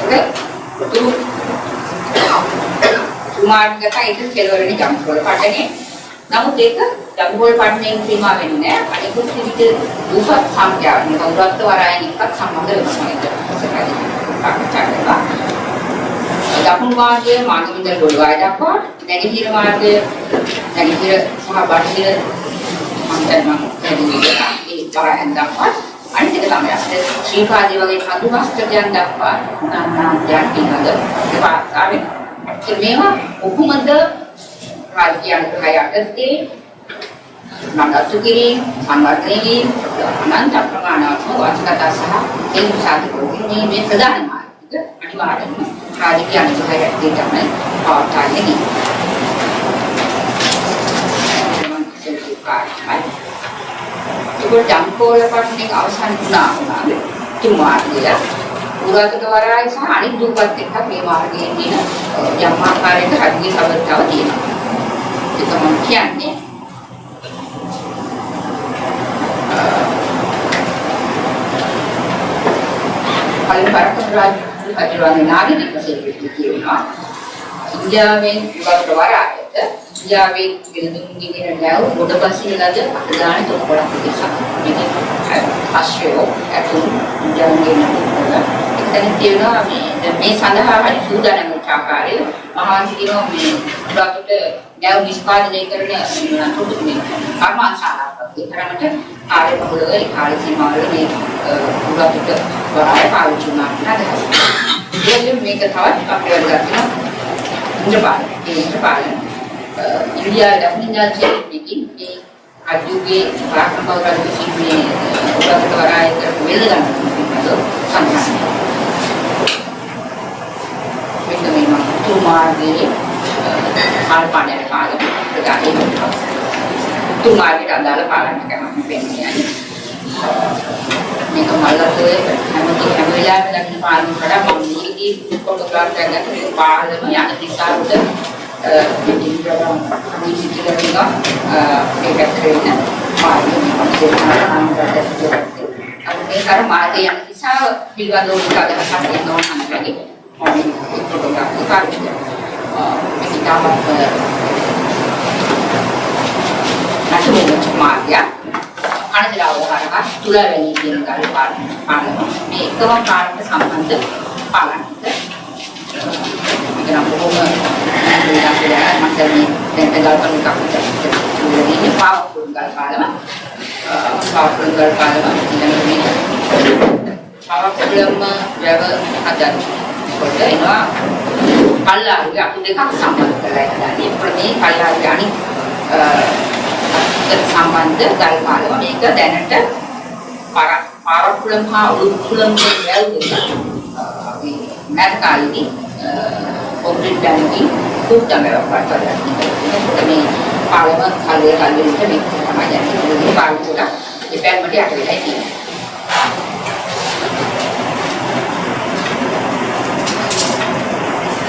වෙන්නේ. මාර්ගගත ඒක කෙලවරණි ජම්පෝල් පාඩනේ. නමුත් ඒක ජම්පෝල් පාඩනේ සීමා වෙන්නේ නැහැ. අනිකුත් විවිධ දුපත් සංඛ්‍යාව නිකවුරත් වරයන් එක්ක සම්බන්ධ වෙනවා. දකුණු මාර්ගයේ මාර්ගමින්ද ගොඩවාය දක්වා නැගෙනහිර මාර්ගයේ නැගෙනහිර සහ බටහිර මන්දර්ම ඒ වරයන් දක්වා අනිත් එක තමයි අපේ ශ්‍රීපාදී වගේ කඳුහස්තයන් දක්වා නානාත්‍යයන් පිළිබඳ විපාකාවේ මේවා කොහොමද රාජ්‍ය අනුග්‍රහය යටතේ නඩත්තු කිරීම සංවර්ධනය කිරීම අනන්ත ප්‍රමාණවත් වාචිකතා සහ තේරුම් සාධකවලින් මේ ප්‍රධාන මාර්ගික අනිවාර්යයෙන්ම රාජකීය අනුසාරයක් තමයි පවත්වාගෙන ඒකෝ ජම්පෝල පට්ටේ අවසන් වුණා තුමාර්ගය පුරාතන වරාය සහ අනිත් දුපත් එක්ක මේ මාර්ගයේ තියෙන යම් ආකාරයක රාජකීය සබඳතාව තියෙනවා ඒක මම කියන්නේ කලින් පරක්කම රාජ්‍ය නාගරික සේවකයෙක් කියනවා ඉන්දියාවෙන් විවාද වරායට ඉන්දියාවේ විලඳුන්ගේ කියන නැව ගොඩබසින ලද ප්‍රධාන තොරතුරක් දෙකක් මේක ආශ්‍රයෝ අතුන් ඉන්දියාවේ නේද එතන තියෙනවා මේ සඳහා හරි සූදානම් වෙච්ච ආකාරය මහාසිරියෝ මේ විවාදට නැව නිෂ්පාදනය කරන තොරතුරු කර්මාන්තශාලාවක් ඒ තරමට ආර්ය බහුලව ඒ කාල සීමාවල මේ විවාදට වරාය පාවිච්චි කරනවා නේද මේක තවත් අපේ වලට ඉන්ද්‍රපාල ඉන්දියාවේ දකුණු ඉන්දියාවේ මේ අජුගේ ප්‍රාක්‍මකවරන් විසින් උගත වරාය කරපු වෙළඳ ගන්න සම්පූර්ණ මෙන්න මේ තුමාගේ ආල්පාණය කාල ප්‍රකාශය තුමාගේ අදාළ පාලන කරනවා වෙන්නේ මේක මල්ලතේ හැම වෙලාවෙම දකින්න පාලන කරා මම මේකේ ෆොටෝග්‍රාෆ් කරගන්න පාලම යන දිශාවට ඉන්දියාව අනිසිටිලා ඒකත් වෙන පාලන මේ කර මාර්ගය යන දිශාව පිළිබඳව අදහසක් දෙනවා අන්නගේ මම ෆොටෝග්‍රාෆ් කරනවා මේක තමයි නැතුම මාර්ගය අනදලා උදාහරණයක් තුලවැණි කියන කාර්ය පාලන මේ එකම කාර්යයට සම්බන්ධ පාලනද ඒකනම් බොහොම නේද මම දැන් ගල්පන කප්පට ඉන්නේ පාවුල් ගල්පාලම ඊළඟ මේ පාවුල්ම ජව හදන කොට එනවා කල්ලාගේ අතු දෙකක් සම්බන්ධ කරලා හදන්නේ මේ කල්ලාගේ අනිත් සම්බන්ධ ගල්පාලම මේක දැනට පාරකුලම් හා උඩුකුලම් දෙකයි මේ මැදකාලේදී කොන්ක්‍රීට් ඩැම්කි කුට්ටමර පාටවල මේ පාලම කල්ලේ කල්ලෙට මේක තමයි යන්නේ මේ පාලුල දෙපැත්තට යට වෙලා තියෙනවා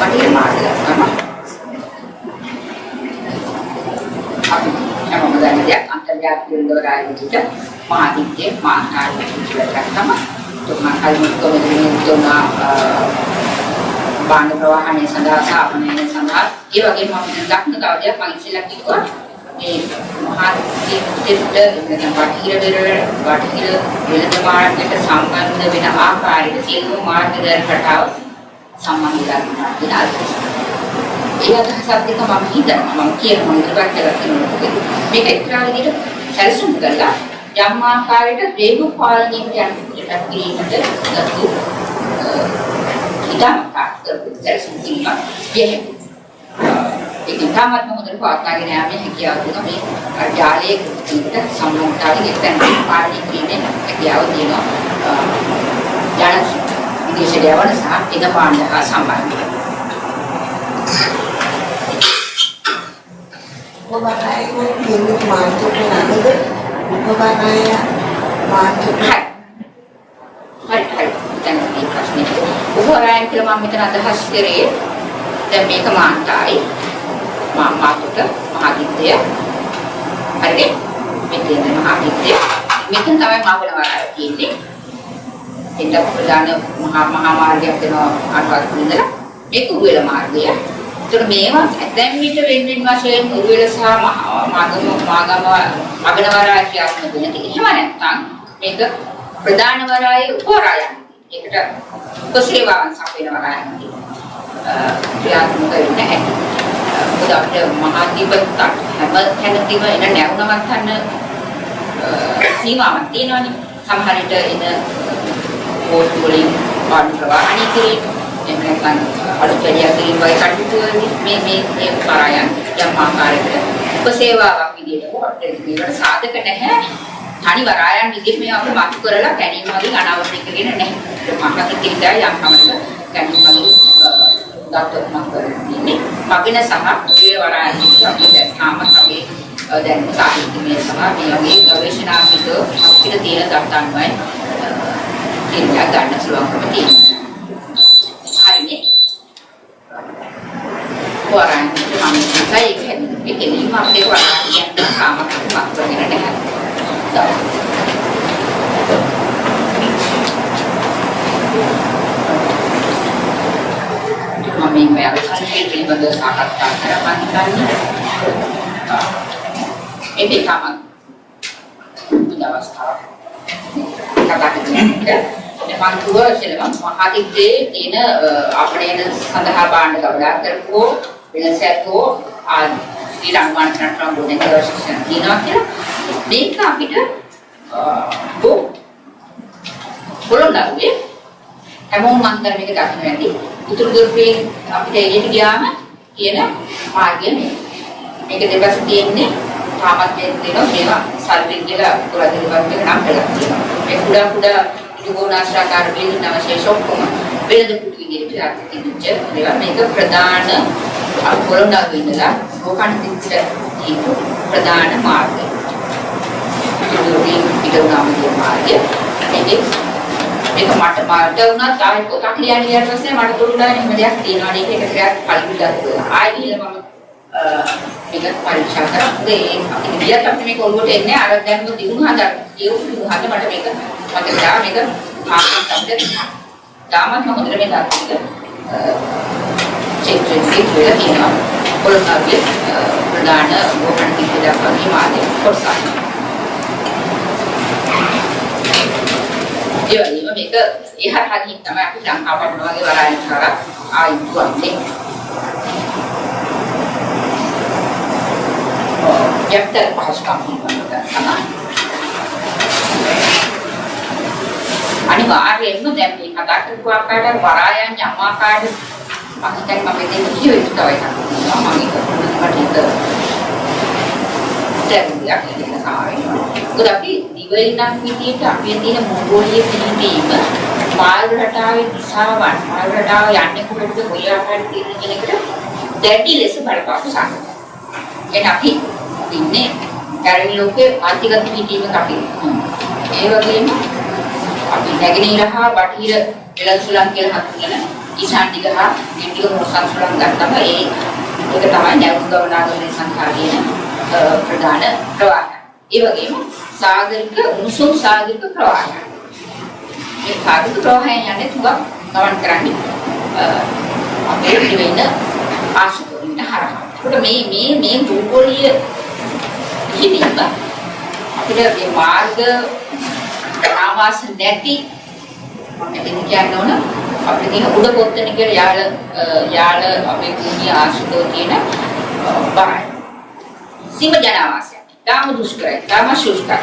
පටිල මාර්ගය තමයි අපි හැමෝම දන්නේ දෙයක් අන්තර්ජාතික විද්‍යාවයි විදිහට මාධ්‍ය මාකාරී විදිහට තමයි තුමා කලින් කොමෙදිනා බාහන ප්‍රවාහනය සඳහා සාපනය සඳහා ඒ වගේම අපි දක්න තවදයක් මම ඉස්සෙල්ලා කිව්වා මේ මාධ්‍ය විදිහට බටහිර වෙළඳ මාර්ගයට සම්බන්ධ වෙන ආකාරයට සියලුම මාර්ගදර්ශක රටාව සම්බන්ධ කරනවා ඒ අදහසත් එක්ක මම හිතනවා මම කියනවා ඉතින් කියලා කියනවා මේක එක්තරා විදිහට සැලසුම් කරලා යම් ආකාරයකට රේගු පාලනයට යන පිටක් කිරීමට ගත්තු ඉතාමත් සැලසුම් කිරීමක් කියන්නේ ඒක ඉතාමත් හොඳට පවත්වාගෙන යාමේ හැකියාව තියෙනවා මේ ජාලයේ කෘතියට සම්බන්ධතාවයෙන් එක්තැන් පාලනය කිරීමේ හැකියාව තියෙනවා ජන විදේශ යවන සහ ඉද පාලනය හා සම්බන්ධයි Bapak Ibu ini masuk ke nanti, Bapak Ayah masuk. Hai, jangan dikas ni. Orang yang kalau mami tenar dah hasilnya, dan mereka mantai, mama tu ke mahaditya, hari ni mahaditya, mereka tahu mahu lepas ini, kita perjalanan mahamarga kita ada tu ni lah, mereka boleh marga. ඒතර මේවා දැන් විතර වෙනින් වශයෙන් උරුවෙල සහ මගන වරාය ක්‍රියාත්මක වෙන්නේ. එහෙම නැත්නම් මේක ප්‍රධාන වරායේ උපවරායන්. ඒකට උපසේවාවන් සපයන වරායන්. ක්‍රියාත්මක වෙන්නේ නැහැ. මොකද අපිට මහා දීපත් හැම තැනදීම එන නැවුනවත් ගන්න සීමාවක් තියෙනවානේ. සමහර විට එන පොත් වලින් පාඩු ප්‍රවාහණය කිරීම එහෙම නැත්නම් අලුතෙනියක් කිරීම වගේ කටයුතු මේ වරායන් යම් ආකාරයකට උපසේවාවක් විදිහට අපිට මේකට සාධක නැහැ තනි වරායන් විදිහට මේ අපිට මතු කරලා කැණීම් වලින් අනාවරණය කරගෙන නැහැ. මහත් කිරිදා යම් කමක කැණීම් වලින් දත්තොත් මත කරන්නේ. මගින සහ ඒ වරායන් විදිහට අපිට තාම අපේ දැන් සාහිත්‍යමය සහ මේ වගේ ගවේෂණාත්මක අපිට තියෙන දත්තන්වයි කිරිදා ගන්න පුළුවන්කම තියෙනවා. හරිනේ. වරායන් මම ඉස්සයි කියන්නේ අපේ වරායන් තාම මත කරගෙන නැහැ. Kami melakukan ibadah sahabat harapan kami. Ini kami punya masalah. Kata kita, memang dua selama mahati ini apa yang sandahaban kepada terku dengan satu di rangkaian rangkaian budaya kerajaan Cina kita. Mereka kita belum tahu ya. Emang mantar mereka tak nanti. Utur gurfi kita ini dia mana? Dia na margin ni. Mereka dekat setiap ni tamat dia dewa salvin dia kurang dewa dia nam dewa. Mereka kuda itu guna serakar beli nama saya sokong. Beli tu kudu ini dia itu je. Mereka perdana belum tahu ini lah. Bukan itu perdana margin. Itu nama dia margin. Jadi ඒක මට උනත් ආයෙත් පොතක් ලියන්න ගියාට පස්සේ මට තොරතුරු එහෙම දෙයක් තියෙනවා නේ ඒක ටිකක් පරිවිදක් ආයෙ ගිහලා මම මේක පරීක්ෂා කරා ඒ අපි ගියත් අපිට මේක ඔළුවට එන්නේ අර දැන්ම දිනුන හදා ඒ උණු හද මට මේක මට දා මේක ආපස්සට අපිට දාමත් මම හොඳට මේ දාපිට චෙක් වෙලා තියෙනවා පොළොන්නරුවේ ප්‍රධාන ගෝකන් කිහිපයක් වගේ මාධ්‍ය කොටසක් ඒ වගේම මේක එහා හදින් තමයි අපි ලංකාවට වගේ වරායන් කරා ආයිතුන්නේ. යක්තර පහසුකම් තිබුණා තමයි. අනිවාර්යයෙන්ම දැන් මේ කතා කරපු ආකාරයට වරායන් යම් ආකාරයට මම හිතන්නේ මම දෙන්න කිව්ව එක තමයි මම ඒක අපි දිවයිනක් විදියට අපේ තියෙන මොගෝලිය පිළිබීම මාර්ග රටාවේ දිශාවන් මාර්ග රටාව යන්නේ කොහෙද කොයි ආකාරයට තියෙන කියන එකට දැඩි ලෙස බලපාපු සංකල්ප. එන අපි ඉන්නේ කැරණි ලෝකයේ ආර්ථික පිළිබීමක් අපි. ඒ වගේම අපි නැගෙනහිර හා බටහිර වෙළඳසුලන් කියලා හඳුන්වන ඊශාන දිග හා ඉන්දිය මොසන් සුලන් ගත්තම ඒක තමයි නැවුම් ගමනාගමන සංඛාරියන ප්‍රධාන ප්‍රවාහය. ඒ වගේම සාගරික උණුසුම් සාගරික ප්‍රවාහය. මේ සාගරික ප්‍රවාහයන් යන්නේ තුඟ ගමන් කරන්නේ අපේ දිවෙන ආශිර්වාදින හරහා. ඒකට මේ භූගෝලීය හිතීම අපිට මේ මාර්ග ආවාස නැති මම කියන්නේ ඕන අපිට තියෙන උඩ පොත්තන කියලා යාළ අපේ භූමිය ආශිර්වාද තියෙන බරයි. සීම ජනාවාසය. තාම දුෂ්කරයි. තාම ශුෂ්කයි.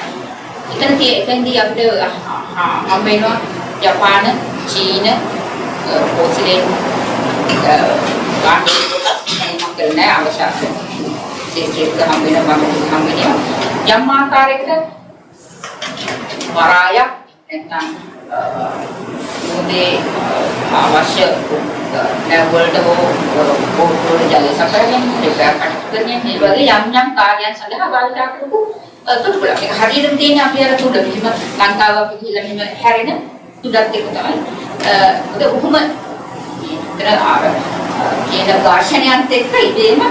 එතනදී අපිට හම් වෙනවා ජපාන, චීන, ඕස්ට්‍රේලියා ගාන්ඩි කොටස් කරන අවශ්‍යතාවය. ශේෂ්ත්‍රයට හම් වෙනවා යම් ආකාරයකට වරායක් නැත්නම් මොදේ අවශ්‍ය නැවලට පොට්ටෝල ජලය සපයන්නේ රිපෙයාර් කටයුතු කරන්නේ මේ වගේ යම් කාර්යයන් සඳහා භාවිත කරපු තුඩුකල. ඒක හරියටම තියෙන අපි අර තුඩ මෙහිම ලංකාව අපි කියලා මෙහෙම හැරෙන තුඩක් එක තමයි. ඒක උකුම ඉතන ආර කියන ඝර්ෂණයන්ත් එක්ක ඉදීම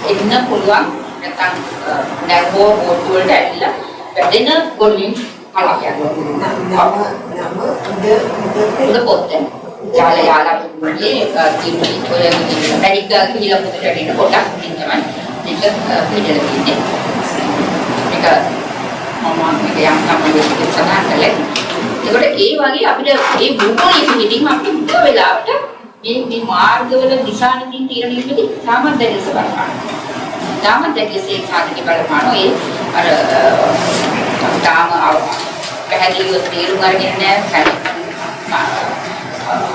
එන්න පුළුවන් නැත්නම් නැවෝ පොට්ටෝල වලට ඇවිල්ලා වැඩෙන ගොඩින් කලකියක් උඩ පොත්තෙන් යාලා පුදුමනේ කිවි ඔය ඇමරික කියලා පුදුට දෙන කොටක් තමයි මේක පිටලා තියෙන්නේ. මේක මම මේක යම් තමයි සඳහන් කළේ. ඒකට ඒ වගේ අපිට මේ භූගෝලීය පිළිබිඹ අපිට මුල වෙලාවට මේ මාර්ගවල දිශානකින් තීරණය වෙද්දී සාමාන්‍ය දැකස බලපාන. සාමාන්‍ය දැකසේ සාධක බලපාන ඒ අර තාම පැහැදිලිව තේරුම් අරගෙන නැහැ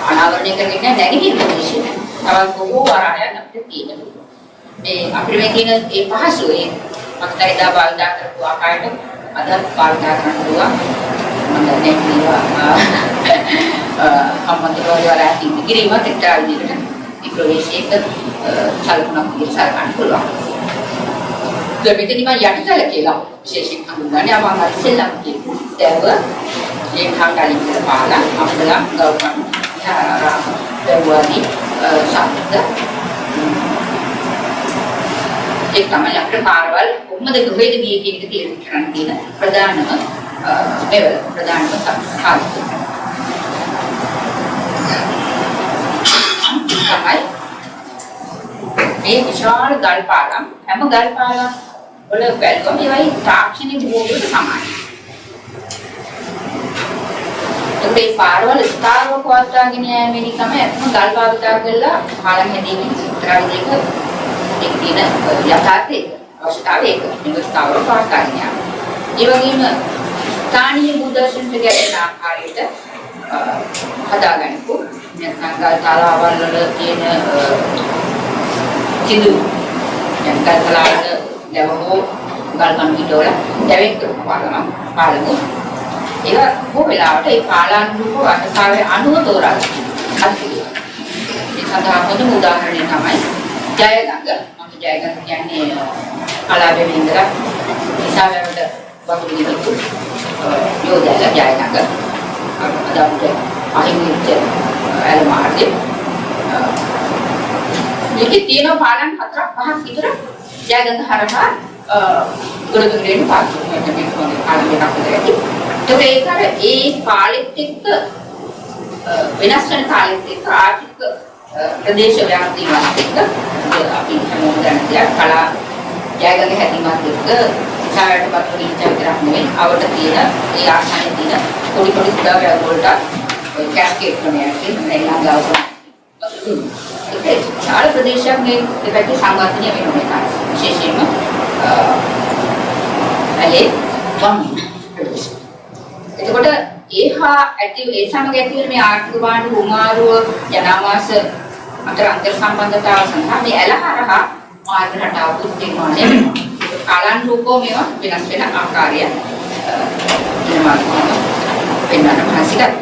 අනාවරණය කරගෙන නැගිටින ප්‍රදේශය. තවත් බොහෝ වරායන් අපිට තියෙනවා. මේ අපිට මේ තියෙන ඒ පහසු ඒ මක්තරිදා බාල්දා කරපු ආකාරයට ada පාරකාරකම් දුවා මම දැන් කියනවා අම්මන්තරවල ඉන්න කිරීමත් එක්තරා විදිහකට ඒ ප්‍රවේශයක සල්පනක් විසල් ගන්න පුළුවන්. දෙවිදනි මම යටිතල කියලා විශේෂයෙන් හඳුන්වන්නේ අපංග ඉස්සෙල්ලම කියපු දැව ඒ කාංගලින් කියලා පාලා අපලා ගෞරවම් යාරා දෙවනි සම්පත ඒ තමයි අපේ පාරවල් කොහොමද කොහෙද ගියේ කියන එක තීරණය කරන්න තියෙන ප්‍රධානම ප්‍රධානම සාධක. තමයි මේ විශාල ගල් පාලම් හැම ගල් පාලම් වල වැල්කම් ඒවයි තාක්ෂණික භූමියට සමානයි. ඒ පාරවල් ස්ථාවරව පවත්වාගෙන යෑමේදී තමයි අත්ම ගල් භාවිතා කරලා පාලම් හැදීමේ එක්තරා විදිහක එක් දින යථාර්ථයක අවශ්‍යතාවය ඒක මේක ස්ථාවරව පවත්වාගෙන යාම. ඒ වගේම ස්ථානීය භූදර්ශනට ගැටෙන ආකාරයට හදාගන්නකෝ නැත්නම් ගල් තලාවල් වල තියෙන සිදු දැන් ගල් තලාවල දැවෝ ගල් කණු පිටවල දැවෙන්න පාලමු ඒක බොහෝ වෙලාවට ඒ පාලානුරූප වටසාවේ අණුව තෝරාගන්න. ඒ සඳහා හොඳම උදාහරණය තමයි ජයගඟ. මම ජයගඟ කියන්නේ කලාවේ ඉඳලා ඉසාවැවට වතුර දිනතු යෝධයල ජයගඟ. අදාට අහිමිච්ච ඇල්මාර්ගේ මේකේ තියෙන පාලම් 4-5ක් විතර ජයගඟ හරහා ගොඩනැගෙන පාර්ශ්ව මේක මොකද ආලම්බයක් ඇති. ඒ පාලෙත් එක්ක වෙනස් වෙන කාලෙත් එක්ක ආර්ථික ප්‍රදේශ ව්‍යාප්තියත් එක්ක අපි හැමෝම දැනගියා කලා ජයගඟ හැදීමත් එක්ක ඉස්සරහට පත්වන ඉච්ඡාවිතරක් නෙවෙයි අවට තියෙන ඒ ආසනයේ තියෙන පොඩි පොඩි කුඩා වැල් වලට කැස්කේඩ් ක්‍රමයක් තියෙනවා ගාව. ඒක සාර ප්‍රදේශයක් මේ දෙපැත්තේ සංවර්ධනය වෙනවා විශේෂයෙන්ම ඇලේ වම් ප්‍රදේශ. එතකොට ඒහා ඇති ඒ සමග ඇති වෙන මේ ආර්ථික බාණ්ඩු උමාරුව ජනාවාස අතර අන්තර් සම්බන්ධතාව සඳහා මේ ඇලහරහා මාර්ග රටාවක් නිර්මාණය වෙනවා. කාලානුරූපව මේවා වෙනස් වෙන ආකාරය නිර්මාණය වෙනවා මහසිගත.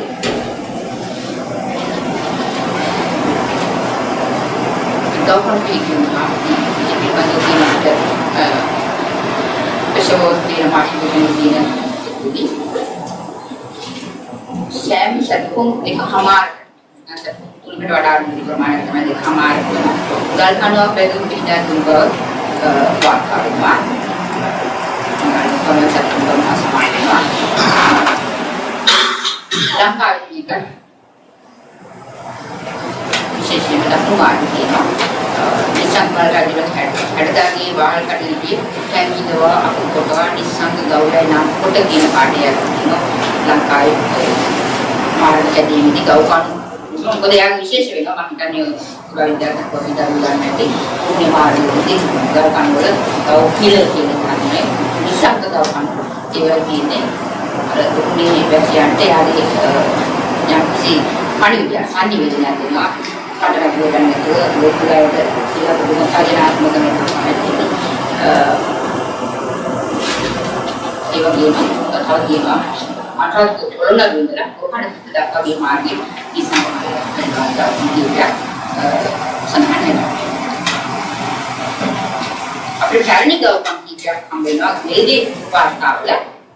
ගෞරව පිළිගන්නවා. ඉතින් බඳුනට පෙෂවෝත්තින මාහිමියන් දින සෑම සතුන් එකමාර නැත්නම් තුනකට වඩා අඩු ප්‍රමාණයක් තමයි දෙකමාර ගල් කණුවක් බෙදුම් පිටා දුබ වාර්තා වෙනවා. කොහොමද සතුන් සමානනවා. ලංකාවේ එක විශේෂයෙන්ම දකුණු කියනවා. නිසං වලට හැඩදාගේ වාහල් කඩේදී කැමිනවා අපොටවා නිසං ගෞරවය නම් කොට කියන පාඩියක් තියෙනවා. ලංකාවේ මාර්ග කැදීමේදී ගව් කණු මොකද යාග විශේෂ වෙනවා මම හිතන්නේ ගවින්දක් කොහොමද ගන්න නැති උනේ මාර්ගයේදී ගව් කණු වල ගව් කිල කියන කන්නේ නිසං ගව් කණු ඒවා කියන්නේ අර උනේ වැසියන්ට යාගේ යම්කිසි පණිවිඩය සංනිවේදනයක් දෙනවා කඩරක් ගන්න නැතුව ලෝකයට කියලා දුන සාජනාත්මක මේ ඒ වගේම තව කියනවා අටත් කොළොල්ලා වින්දලා කොහොමද දක්වාගේ මාර්ගයේ ඉස්සමහා විදියට සඳහන් වෙනවා. අපේ ශාරීරික ගෞරවම් කීයක් හම් වෙනවා මේදී වාර්තාවල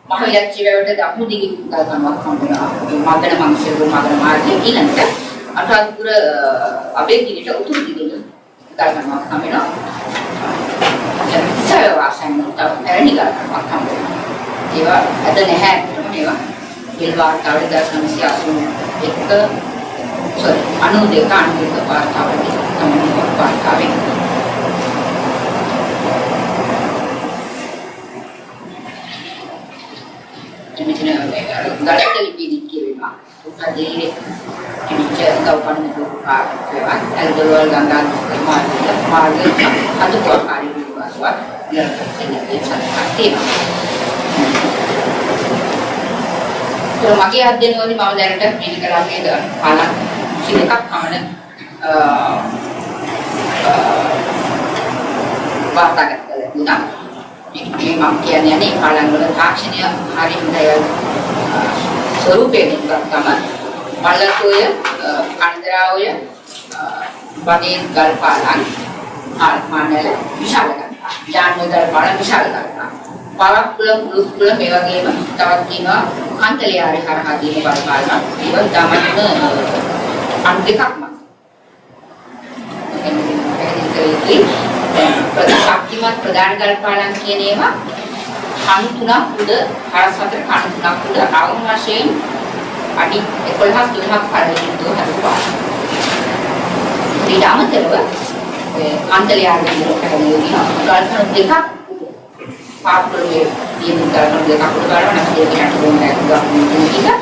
මහ විද්‍යාලයට දක්වු දිග ගල්කණුවක් හම් වෙනවා. මගන මංශයේ මගන මාර්ගයේ ඊළඟට අටාපුර අබේගිරිට උතුරු දිගට ගල්කණුවක් හම් වෙනවා. ඉස්සර වාසයන් තවරණි ගල්කණුවක් හම් වෙනවා. ඒවා අද නැහැ ඒවා බිල් වාර්තාවල 1992 වාර්තාවලදී තමයි වාර්තාවේ මෙතන ගලට ලිපිනි කියනවා උපදී කිවිච ගෞපන්න දුපා ඒවා ඇල්දොරවල් ගංගා මාර්ගය අතුපාකාරී විවාසවත් ලක්ෂණයේ සත්‍යය මගේ අධ්‍යයනවලදී මම දැනට මේක කරන්නේ පාලම් සිලකක් පමණ වාර්තාගත කරලා මේ මම කියන්නේ නේ පාලන වල තාක්ෂණය හරි හොඳයි ස්වරූපයෙන් ගත්තම පල්ලතෝය කන්දරාවය වගේ ගල් පාලන් ආත්මනල විශාල ගන්නවා යාන්ව ගල් පාලන් විශාල ගන්නවා පාලක් කුල මේ වගේම තවත් තියෙනවා කන්තලියාරේ කරහා තියෙන ගල් පාලන ඒවා තමන්න අන් දෙකක්ම ශක්තිමත් ප්‍රධාන ගල් පාලන් කියන ඒවා කණු තුනක් උඩ හරස් අතර කණු තුනක් උඩ අවම වශයෙන් අඩි 11ක් 12ක් පරිදි හදුවා. ඊට අමතරව කන්තලියාරේ කියන ගල් කණු දෙකක් පාපුලේ තියෙන ගල් කණු දෙකක් උඩ බලන නැතිකට දුන්නා කියලා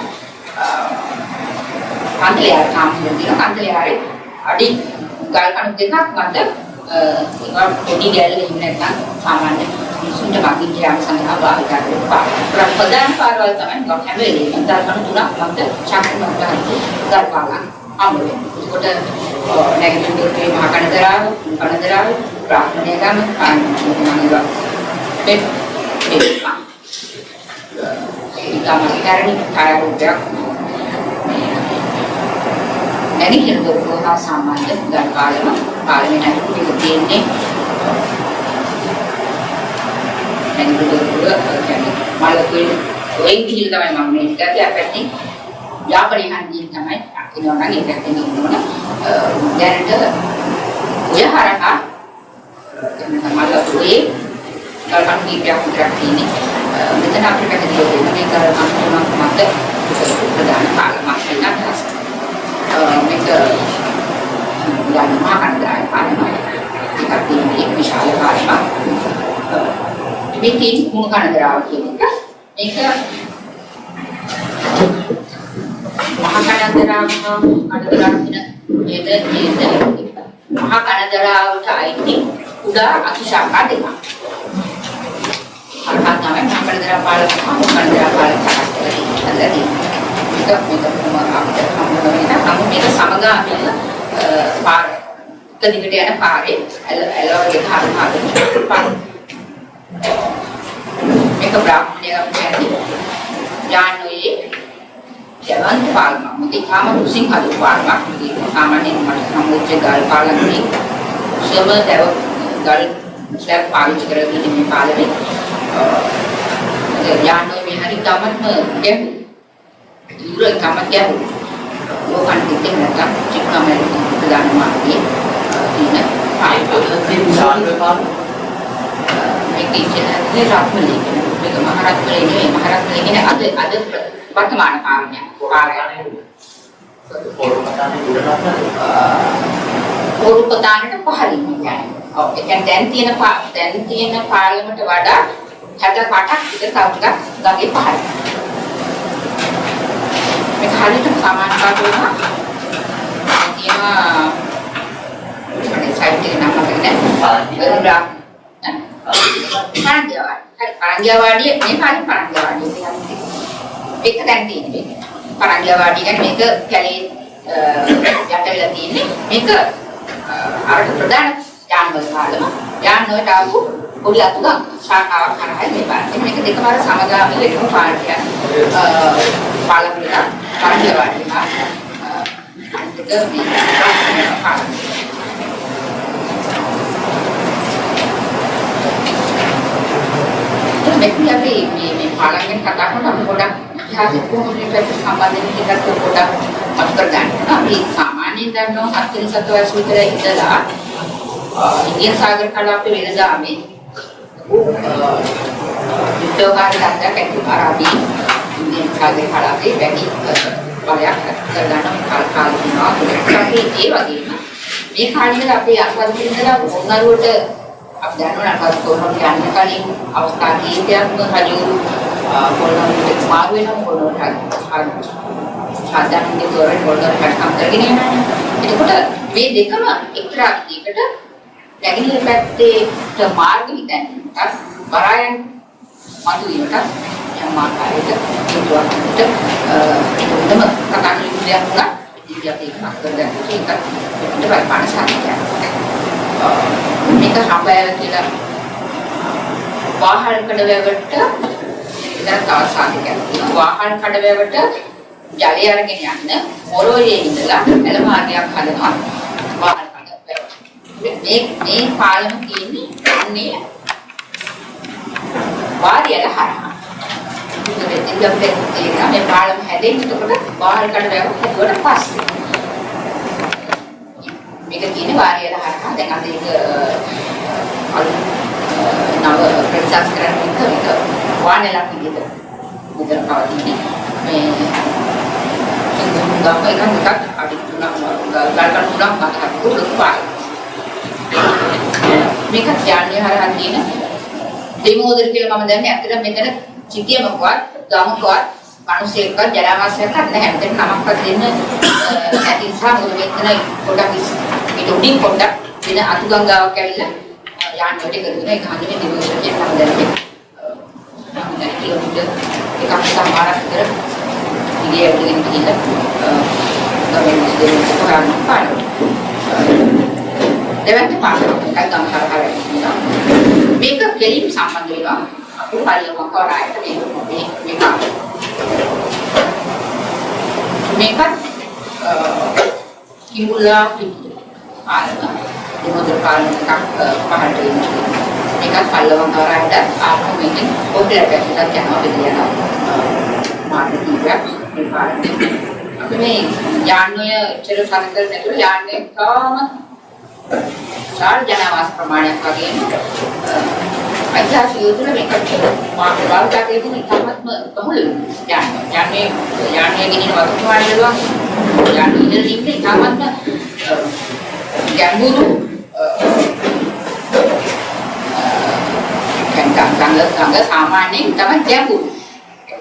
කන්තලියාරේ කන්තලියාරේ අඩි ගල් කණු දෙකක් මත ඒවා පොඩි ගැලේ ඉන්නේ නැත්නම් සාමාන්‍ය මිනිසුන්ට වගේ යාම සඳහා භාවිත කරනවා. ප්‍රධාන පාරවල් තමයි ගල් හැම වෙලේම ගල් කණු තුනක් මත ශක්තිමත් ගල් පාලන අමුවේ. ඒකට නැගිටින්නේ මහා කනදරාව ප්‍රාර්ථනය ගම ආනන්දමනිවා. ඒක තමයි කාර්යයක් නැගිටින දුරකෝහා සාමාන්‍ය ගල් පාලනය නැතිව තියෙන්නේ නැගිටින දුරකෝහ කියන්නේ මාළකුයි ඔය විදිහට තමයි මම මේ ඉස්සරහ අපැත්තේ යාපනයේ හන්දියෙන් තමයි අකිනවනම් ඒ පැත්තේ ඉන්නවන දැනට ඔය හරහා මාළකුයි ගල්කන් කීපයක් විතරක් තියෙන්නේ මෙතන අපිට පැහැදිලි වෙන්නේ මේ ගල්කන් තුනක් මත ප්‍රධාන පාලනයක් වෙනස් මේක මහා කන්දරාවේ පාලනය එකක් තියෙන්නේ විශාල පාලනයක් මේ තියෙන කුණු කන්දරාව කියන එක මේක මහා කන්දරාව මහා කන්දරාවට අයිති උඩා අතිශාඛා දෙකක් අරහත් තමයි මහා කන්දරාව පාලනය මේක සමගාමීව පාර දිගට යන පාරේ එළව දෙක හරියට මේක බ්‍රාහ්මණය කියන්නේ යානෝයේ ජවන් පාලන මුදිකාම කුසින් හදු පාලනක් නෙවෙයි සාමාන්‍යයෙන් මට සම්මුච්ච ගල් පාලනයේ සම දව ගල් ස්ලැබ් පාවිච්චි කරගෙන මේ පාලනේ යානෝයේ මේ හරි තමත්ම ගැහුවා ඉුර තමත්ය ලෝකන් දෙකෙන් නැත්නම් චික්කමෙන් ප්‍රධාන මාර්ගයේ තියෙන ආයතන විශාල මේක ඉන්නේ රාත්මලේ මේක මහරත්මලේ නෙවෙයි මහරත්මලේ කියන්නේ අද වර්තමාන කාර්යය පොරුපතානට පහලින් කියන්නේ ඔව් ඒ කියන්නේ දැන් තියෙන පාර්ලිමේන්ත වඩා 68ක් විතර තව ටිකක් ගගේ පහලින් මේ කාලෙට සමාන කාර්යවල තියෙනවා මේ සයිට් එකේ නම මතක නැහැ පරංගියාවාඩිය මේ කාලේ පරංගියාවාඩිය කියන්නේ එක දැන් තියෙන්නේ පරංගියාවාඩිය කියන්නේ මේක කැලේ යට වෙලා තියෙන්නේ මේක අර ප්‍රධාන යාන්වල පාලම යාන්වලට ආපු පොඩි අතුගම් ශාඛාවක් කරහයි මේ පාරේ මේක දෙකමාර සමගාමීව එකම පාරට පාලම විලා පරංගියාවාඩිය මේක අපි මේ පාලමෙන් කතා කරනකොට පොඩක් ඉතිහාසික කොහොමද සම්බන්ධයෙන් ටිකක් පොඩක් අත්කර ගන්න. අපි සාමාන්‍යයෙන් දන්නවා 47 වර්ෂ විතර ඉඳලා ඉන්දියන් සාගර කලාපේ වෙනදාමේ යුද්ධකාරී දත්තක් ඇති ආරාබි ඉන්දියන් සාගර කලාපේ වැඩි බලයක් කරගන්න කාල දිනවා. ඒ වගේම මේ කාලේ අපි අස්වදින ඉඳලා මොනරුවට අපි දන්නවා නේද කොහොමද යන්න කලින් අවස්ථා කීපයක්ම හජු කොළඹට මාරු වෙනවා කොළඹට සාධාරණයේ තොරේ කොළඹට කම් කරගෙන යනවා. එතකොට මේ දෙකම එක්තරා විදිහකට නැගෙනහිර පැත්තේ මාර්ග විතැන්ට බරයන් මතුවීමට යම් ආකාරයකට ඒකවලට තම කතා කිරීමක් වුණා. ඉතින් අපි ඒක කරගන්න ඒකත් බලපාන සාධකයක්. මේක හම්බය කියලා වාහන කඩවැවට ඉතන තව සාධකයක් තියෙනවා. වාහන කඩවැවට ජලය අරගෙන යන්න මොරෝයේ ඉඳලා එළ මාර්ගයක් හදනවා. වාහන කඩවැව. මේ පාලම තියෙන්නේ අන්නේ වාරියල හරහා. මේ පාලම හැදෙන්නේ එතකොට වාහන කඩවැව හදුවට පස්සේ. මේක තියෙන්නේ වාරියල හරහා. දැන් අද ඒක නව ප්‍රතිසංස්කරණ එක වානලක් විදිහට මුදල් පවතින්නේ මේ ගාම එකක් අඩි 3ක් ගල්කඩ 3ක් මතක දුරුපායි මේක ඥානීය හරහා තියෙන දෙමෝදර කියලා මම දන්නේ ඇත්තට මෙතන සිටියමකවත් ගමකවත් මිනිස්සෙක්වත් ජලාවාසයක්වත් නැහැ මෙතන නමක්වත් දෙන්න නැති නිසා මොකද මෙතන පොඩක් ඊට උඩින් පොඩක් වෙන අතු ගංගාවක් ඇවිල්ලා යාන් වලට කරගෙන ඒක හඳුනේ දෙවියන් කියන මම දැන්නේ කිලෝමීටර් එකක් සමානක් විතර ඉගේ ඇවිල්ලා ගිහිල්ලා තමයි දෙවියන් කරන්නේ පාන දෙවන්ත පාන කල්තම් කරහරයි මේක කෙලින් සම්බන්ධ වෙනවා අපි පරිලම කරායට මේකත් කිඹුලා පාලන දෙමොදර පාලන එකක් පහට වෙනවා මේකත් පල්ලවම් කරායට ආපහු මේකෙන් හොටලයක් ඇතුළට යනවා බෙදලා මාර්ග කීපයක් මේ පාලනේ අපි මේ යාන්වය ඉතල සමතල නැතුව යාන්නේ තාම සාර ජනවාස ප්‍රමාණයක් වගේ අයිතිහාසික යුතුල මේකට මාර්ග බලකටේ තියෙන ඉතාමත්ම බහුල යාන්නේ ගෙනින වතුමාරි වලවා යාන්නේ ඉඳලා ඉන්නේ ඉතාමත්ම ගැඹුරු ගංග සාමාන්‍යයෙන් තමයි ගැඹුරු.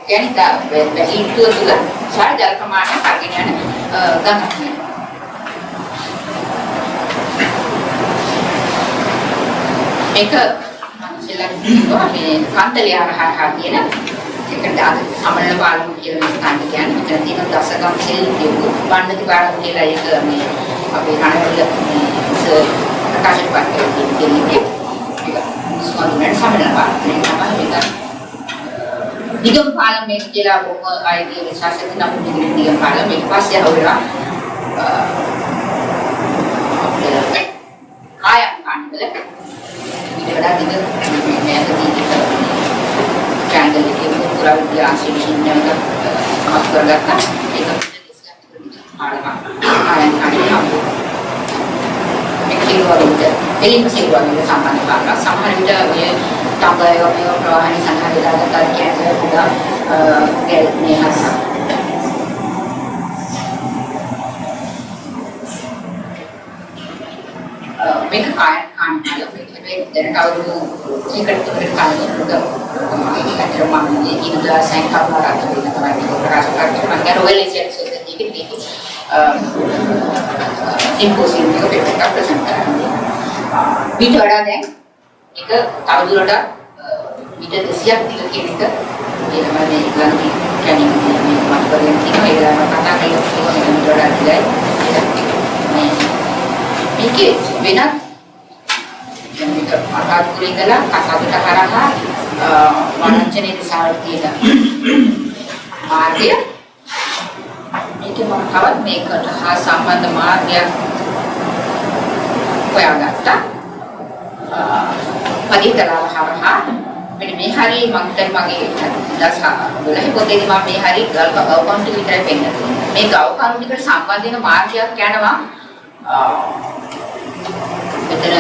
කියන්නේ ඊටුව තුල සාර ජල ප්‍රමාණයක් අරගෙන යන ගඟක් නේ. මේක මිනිස්සුලා මේ කාන්තලිය හරහා කියන එකට සමනල පාලම කියන ස්ථාන කියන්නේ මෙතන තියෙන දසගම් සෙල්ලිය වන්නති පාරම කියලා ඒක මේ අපේ කනවල ප්‍රකාශ පත්‍රයේ තියෙන්නේ ස්වාමීන් සමනල පාලම තමයි මේක. දිගම් පාලම මේක කියලා බොහොම ආයතන විශේෂිත නම් දිගම් පාලම මේක පස්සේ හවුලා කායම් කාණ්ඩවල වඩා දිග මේකදී චැනල් එකේ පුරා විද්‍යා ආශිර්වාදයෙන් මහත් කරගත්තා ඒක ආයන් කාණ්ඩය මේක සිල්වරුන්ට එලිම සිල්වරුන්ට සම්බන්ධ කරලා සමහර විට ඔය තඹයෝ මේ ප්‍රවාහන සංහාරයකට කියන්නේ පුදා මේ හස මේක කායන් කාණ්ඩය දැන් කවුරු ඒකට කලින් අතරම ඉඳලා සංකල්ප කරලා තමයි ප්‍රකාශ කරන්නේ මම කියන ඔයල් ඉසෙල් සොසයිටි එකේ සිම්පෝසියම් එකකට ප්‍රසන්ට් කරන්නේ ඊට වඩා දැන් ඒක තවදුරටත් මීටර් 200ක් දිග කියන එක ඒකමනේ ඉක්ලන්ති කැණින් මේ මතකයෙන් තියෙනවා ඒලා කතා කරලා මීටර් වඩා දිගයි මේකේ වෙනත් මේක අටාත්කුලේ ඉඳලා කසාදට හරහා වනංචනේ දිශාවට තියෙන මාර්ගය මේක මම කවත් මේකට හා සම්බන්ධ මාර්ගයක් හොයාගත්තා පදිතලාව හරහා මෙන්න මේ හරිය මම දැන් මගේ දස වලහි පොතේදී මම මේ හරිය ගල් ගවකම් ටික විතරයි පෙන්නන්නේ මේ ගවකම් ටිකට සම්බන්ධ වෙන මාර්ගයක් යනවා මෙතන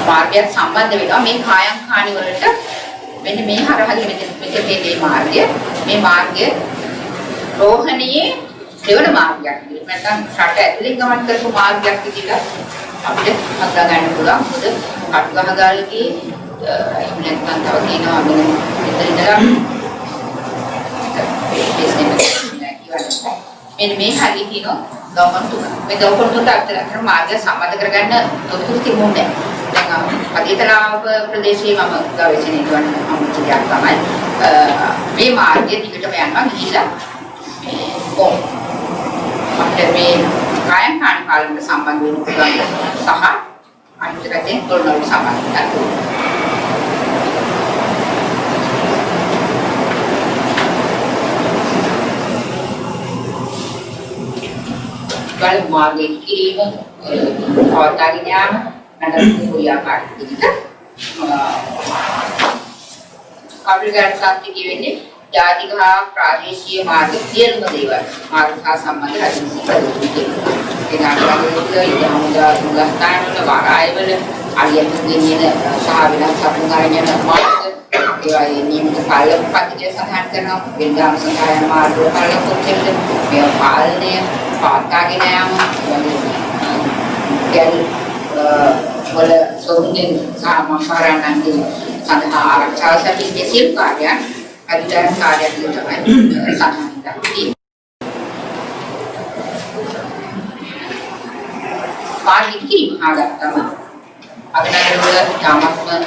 මාර්ගයක් සම්බන්ධ වෙනවා මේ කායම් හානි වලට මෙන්න මේ හරහා මෙතන මේ මාර්ගය රෝහණියේ දෙවන මාර්ගයක් නැත්නම් රට ඇතුලේ ගමන් කරපු මාර්ගයක් කියලා අපිට හදා ගන්න පුළුවන් මොකද අටගහගල්ගේ එහෙම නැත්නම් තව තියෙනවා මෙතන ඉඳලා මෙන්න මේ හරිය තියෙනවා ගවකම් තුන මේ ගවකම් තුනට අතර මාර්ගය සම්බන්ධ කරගන්න තොරතුරු තිබුණේ නැහැ දැන් පදිතලාව ප්‍රදේශයේ මම ගවේෂණය කරන අමුතියක් තමයි මේ මාර්ගය දිගටම යනවා ගිහිලා අපිට මේ කායම් හානි පාලනයට සම්බන්ධ වෙන සහ අනිතරයෙන් කොළනොල් සමානයි. Kalau mau kirim otaknya ada kuliah praktik. Aplikasi saat ini jadi kah pradeshi market siapa dewa market sama dengan agensi itu. Dengan ada yang muda tugas tanah atau warai ber alien ini sahabat sabungannya market dewa ini kalau pakai sahabat kerana benda sahabat market kalau kecil dia palnya පාත්කාගෙන යාම ගැල් වල සෝඳින් සාමකාරණන්ගේ සඳහා ආරක්ෂා සැපීමේ ශිල්පකාරයන් අධිකාරී කාර්යයක් තමයි සඳහන් කරන්නේ. පාලික කිරීම ආගත්තම අගනගර වල තාමත්ම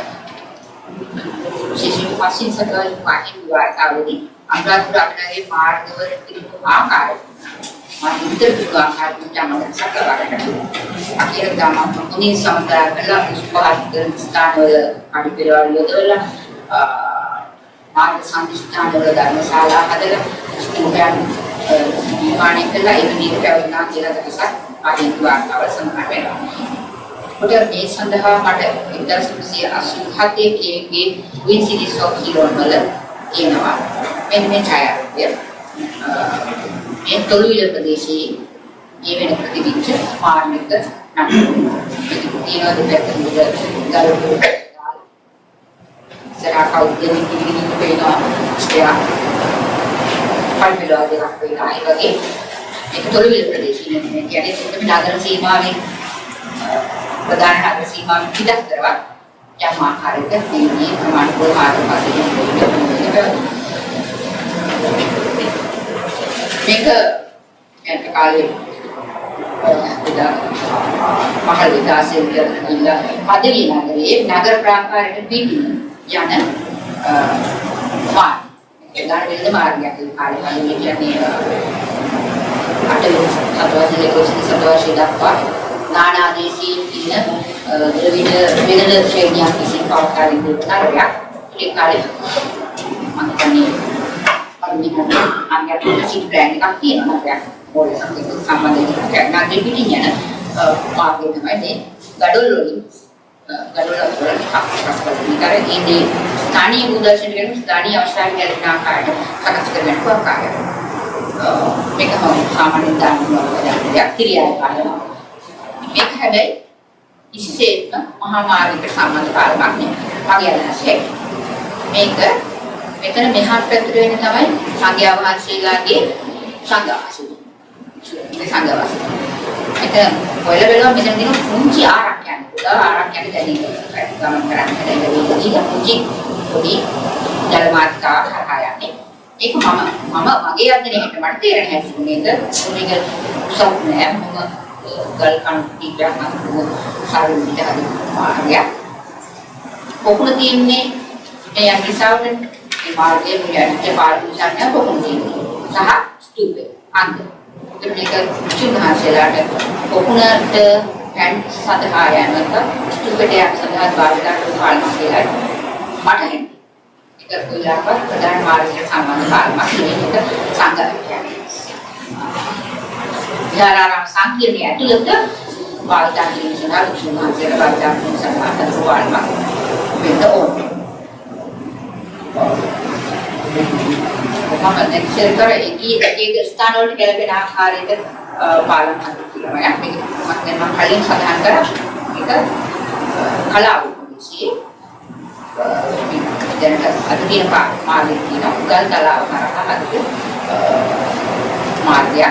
ශිෂ්‍ය පස්සින් සකල් පාටි වාර්තාවලදී අනුරාධපුර අගනගරේ මාර්ගවල තිබුණු ආකාරය itu juga akan mencapai sasaran. Akhirnya dalam ini sementara adalah sebuah standar adipiral adalah marga standar dalam masalah adalah kemudian di mana adalah ini diperlukan tidak terasa ada itu awal sebenarnya. Kemudian ini sandha pada kita seperti asul hati ke winsidi sokilon malah ini apa? Ini saya ya. මේ තොළුවිල ප්‍රදේශයේ මේ වෙන ප්‍රතිවිච්ඡ මාර්මික නටන තියෙනවා දෙපැත්තකින් ගලපු සරාක උද්‍යමී කිවිලි පේනවා ස්ටයා පල්පිලා දෙකක් වෙනවා ඒ වගේ මේක තොළුවිල ප්‍රදේශයේ මේ කියන්නේ සුත්තම නගර සීමාවේ ප්‍රධාන නගර සීමාවෙන් පිටත් කරවා යම් ආකාරයක මේ ප්‍රමාණික ආකාරයක මේක යන කාලේ මහල් විකාශය කියලා පදවි නගරයේ නගර ප්‍රාකාරයට පිටින් යන මාර්ග. ඒ ගාන මාර්ගයක් කාලේ පදවි කියන්නේ අටවෙනි සතවර්ෂයේ දක්වා නානා දේශීය තියෙන ද්‍රවිඩ වෙනද ශ්‍රේණියක් විසින් පවත්වාගෙන යන නගරයක්. ඒ කාලේ මම කියන්නේ angkat si brand kaki nak ya, boleh sama dengan kayak nanti begini ya, pakai nama ini gadol orang khas seperti ini karena ini stani udah sendiri stani awasanya dari nak ada sangat sekedar apa ya, mereka mau sama dengan ya kiri ada, mereka ada isi set mahamari bersama dengan maknya, bagian nasi, mereka මෙතන මෙහාට පැත්තට වෙන්නේ තමයි සංඝයා වහන්සේලාගේ සංඝවාසය. මේ සංඝවාසය. ඒක ඔයලා බලනවා මෙතන දින පුංචි ආරක්ෂයක්. උදා ආරක්ෂයක් දැනෙන්නේ. ගමන් කරන්නේ දැනෙන්නේ. පුංචි පොඩි ජලමාර්ගා හරහා යන්නේ. ඒක මම මගේ අත්දැකීමට මට තේරෙන්නේ නැහැ නේද? මේක සොක් නෑ. මම ගල් කන් ටිකක් මම සාරුවිට හරි මාර්ගය. කොහොමද තියෙන්නේ? මේ අනිසාවට මාර්ගයේ මුලින්ම පාරමිතාඥා කොහොමද සහ ස්තුපේ අන්ත මේක චුන්හාසලාට කොහොමද පැන් සඳහා යනක ස්තුපේට යක් සඳහා බාහිරට පාලනය කියලා මට හිතෙනවා ඒක කොයිලාපත් ප්‍රධාන මාර්ගයට සම්බන්ධ පාලනයක් මේක සංගතයක් යාරාරම් සංකීර්ණය ඇතුළත බාහිරට සඳහා චුන්හාසලා බාහිරට සඳහා පාලනයක් වෙන්න ඕනේ මම නෙක්ස්ට් කර ඒකේ ස්ථාන වලට ගැලපෙන ආකාරයකට පාලන කරන්න කියලා මම මේක මම කලින් සඳහන් කරා මේක කලාව පොලිසිය දැනට අද තියෙන මාර්ගය තියෙනවා ගල් තලාව කරා අද මාර්ගය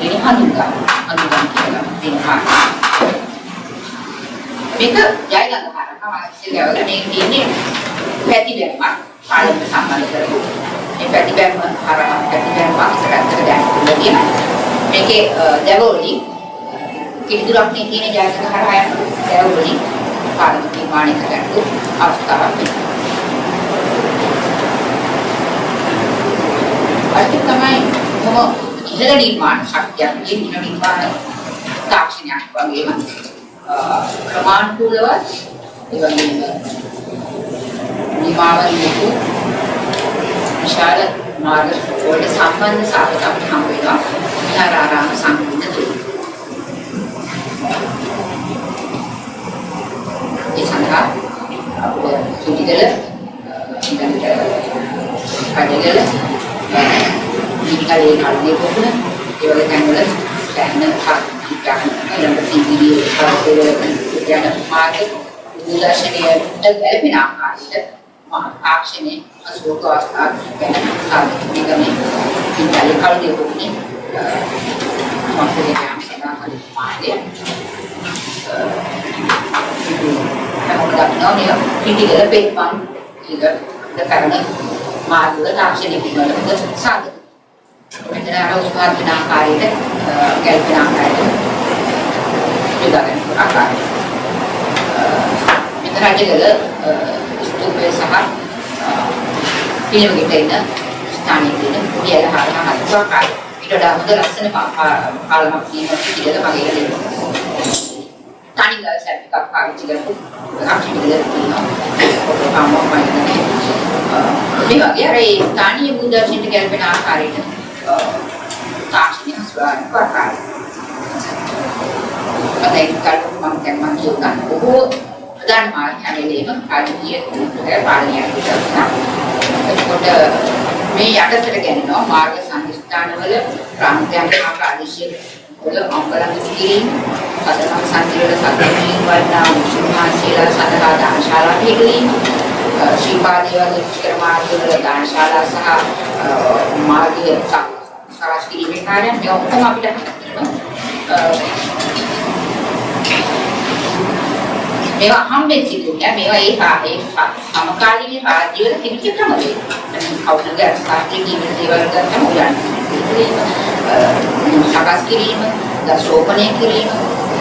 ඉතින් හඳුන්ගා කියලා තියෙනවා මේක ජයගන්න කරා මම ඉස්සෙල්ලා මේ කියන්නේ පැතිබැම්මක් පාලනයට සම්බන්ධ කරගන්න. මේ පැතිබැම්ම හරහා පැතිබැම්මක් ඉස්සරහට දැනෙන්න තියෙනවා. මේකේ දැවෝලි කිසිදුරක් නේ තියෙන ජාතක හරහා යන දැවෝලි පාලන නිර්මාණය කරගන්න අවස්ථාවක් වෙනවා. අද තමයි මොම ඉහළ නිර්මාණ ශක්තියක් ඉහළ නිර්මාණ තාක්ෂණයක් වගේම ක්‍රමානුකූලව ඒ වගේම නිමාවන් යුතු විශාල මාර්ග වලට සම්බන්ධ සාධක අපිට හම්බ වෙනවා විහාරාරාම සංකීර්ණ තුල. ඒ සඳහා අපිට සුටිගල ඊළඟට කඩගල නිකලේ කල්ලේ පොකුණ ඒ වගේ තැන්වල දැන්න ඊළඟට සීගිරිය පාසල යන මාර්ග උදාශනයට ගැලපෙන ආකාරයට ආක්ෂණේ අසෝක අවස්ථා ගැන සාධකීකරණය ඉන්ටර්නෙට් කල්ලේ පොකුණේ මාර්ගයේ යම් සඳහන් මාර්ගය නෝනිය පිටිගල පෙක්පන් ඉල කරන මාර්ගවල තාක්ෂණික පිළිවෙලක සාධක. මෙතන අර උත්පාදන ආකාරයට ගැළපෙන ආකාරයට යොදාගෙන ආකාරය. මෙතන රජගල ස්තූපය සහ පිළිවෙලකට ඉන්න ස්ථානයේ තියෙන කුඩියල හරහා හදපු ආකාරය. ඊට වඩා හොඳ ලස්සන පාලමක් තියෙන පිටිගල වගේ දෙයක්. තනිගල සැපයක් පාවිච්චි කරපු ආක්ෂණික තියෙනවා. මේ වගේ අර ඒ ස්ථානීය බුද්ධාචාර්යන්ට ගැලපෙන ආකාරයට තාක්ෂණික ස්වරූප ආකාරය. අතේ මම කියනවා බොහෝ ප්‍රධාන මාර්ග හැමලේම රාජකීය කුලේ පාලනය කරනවා. එතකොට මේ යටතට ගැනෙනවා මාර්ග සංස්ථානවල ප්‍රාන්තයන් හා ප්‍රාදේශීය වල අම්බලන් කිරීම සතරම සංකීර්ණ සත්‍යමී වර්ණා මුස්ලිම්හන්සේලා සඳහා දානශාලා පිළිගැනීම ශ්‍රීපාදයේ දුෂ්කර මාර්ගවල දානශාලා සහ මාර්ගයේ සකස් කිරීමේ කාර්යයන් මේ ඔක්කොම අපිට මේවා හම්බෙන් සිදුන්නේ මේවා ඒ සමකාලීන රාජ්‍යවල තිබිච්ච ක්‍රමවේද. කවුරුගේ සාහිත්‍යීය දේවල් ගත්තම උයන් සකස් කිරීම, දශෝපනය කිරීම,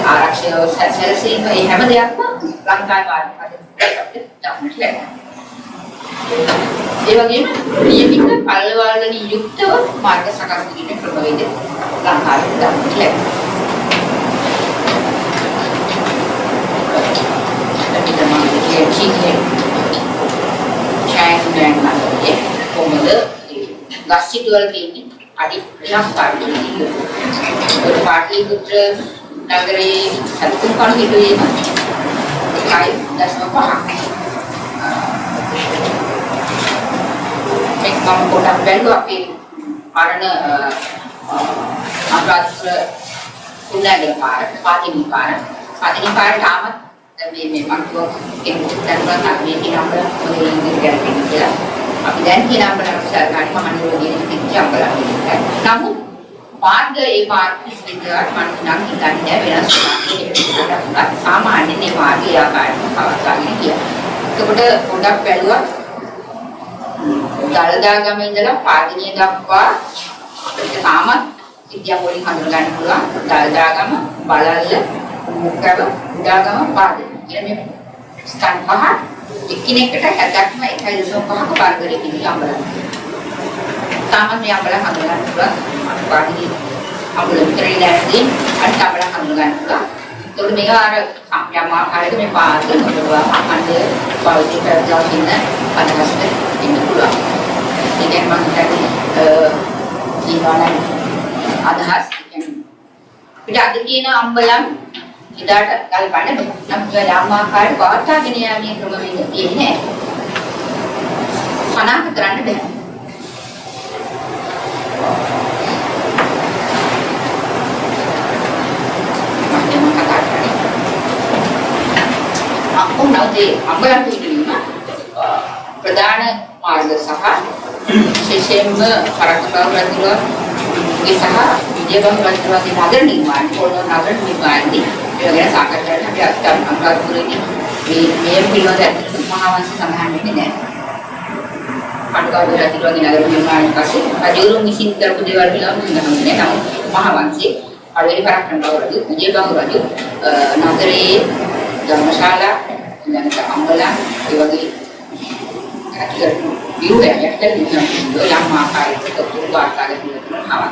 ආරක්ෂාව සැලසීම මේ හැම දෙයක්ම ලංකාවේ වාර්තාපදයට දක්නට ලැබෙනවා. ඒ වගේම නියමිත පළවල් වලින් යුක්තව මාර්ග සකස් කිරීමේ ක්‍රමවේද ලංකාවේ දක්නට ලැබෙනවා. කොහොමද ගස්සිටු වල තියෙන්නේ අඩි 5ක් පාඩුවේ ඒ පාටලිපුත්‍ර නගරයේ සතුන් කණ හිටුවේම 1.5 මේක මම පොඩක් බැලුවා අපේ පරණ අනුරාධපුර කුණාගල පාර පාතිනි පාර තාමත් මේ මම කෙනෙකුට දැනුවත් අපි කියන අපේ ඉංග්‍රීසි ගැලපෙන්නේ කියලා. අපි දැන් කියන අපේ සරකාරි මහනුවරදී තිබ්බ අපලක්. නමුත් මාර්ගයේ මාර්ග විශ්ලේෂණයක් මම නම් හිතන්නේ වෙනස් වෙනවා. සාමාන්‍ය මේ මාර්ගය ආකාරයට පවත්වාගෙන ගියා. එතකොට පොඩක් බැලුවා දලදාගම ඉඳලා පාදිනිය දක්වා අපිට තාමත් විද්‍යා පොලින් හඳුනා ගන්න පුළුවන්. දලදාගම බලල්ල මුක්කව උදාගම පාදිනිය. මේ ස්ථාන පහ එකිනෙකට 70ක්ම 1.5ක වර්ගයකින් යම්බලන්. තාමත් මේ යම්බලන් හඳුනා ගන්න පුළුවන්. පාදිනිය අපල විතරයි දැක්කේ අනිත් අපල හඳුනා ගන්න පුළුවන්. ඒකට මේවා අර යම් ආකාරයක මේ පාද මොකදවා අන්ද භෞතික ප්‍රත්‍යක්ෂ ඉන්න අදහසට ඉන්න පුළුවන්. ඒ කියන්නේ මම හිතන්නේ අදහස් කියන්නේ අපිට අද තියෙන අම්බලම් ඉදාට ගල්පන්න නම් යම් ආකාරයක වාර්තාගෙන යන්නේ ක්‍රමවේද තියෙන්නේ නැහැ. සනාථ කරන්න බෑ. උන්වහන්සේ අම්බලම් පිළිවීම ප්‍රධාන මාර්ග සහ විශේෂයෙන්ම කරකවන රජුගේ සහ විජයබංග රජුගේ නගර නිර්මාණ පොළොව නගර නිර්මාණදී ඒ ගැන සාකච්ඡා කරන්න අපි අනුරාධපුරයේදී මේ පිළිවෙත ඇතුළත මහාවංශ සඳහන් වෙන්නේ නැහැ. කඩුගාව රජුගේ නගර නිර්මාණය පස්සේ රජුරුන් විසින් කරපු දේවල් පිළිබඳව හඳුන්වන්නේ නැහැ. නමුත් මහාවංශයේ පළවෙනි පරක්කම්බව රජු විජයබංග රජු නගරයේ ධර්මශාලා ඊළඟට අම්බලම් ඒ වගේ විරුද්ධයක් යම් ආකාරයකට තොරතුරු වාර්තාගත කරනවා.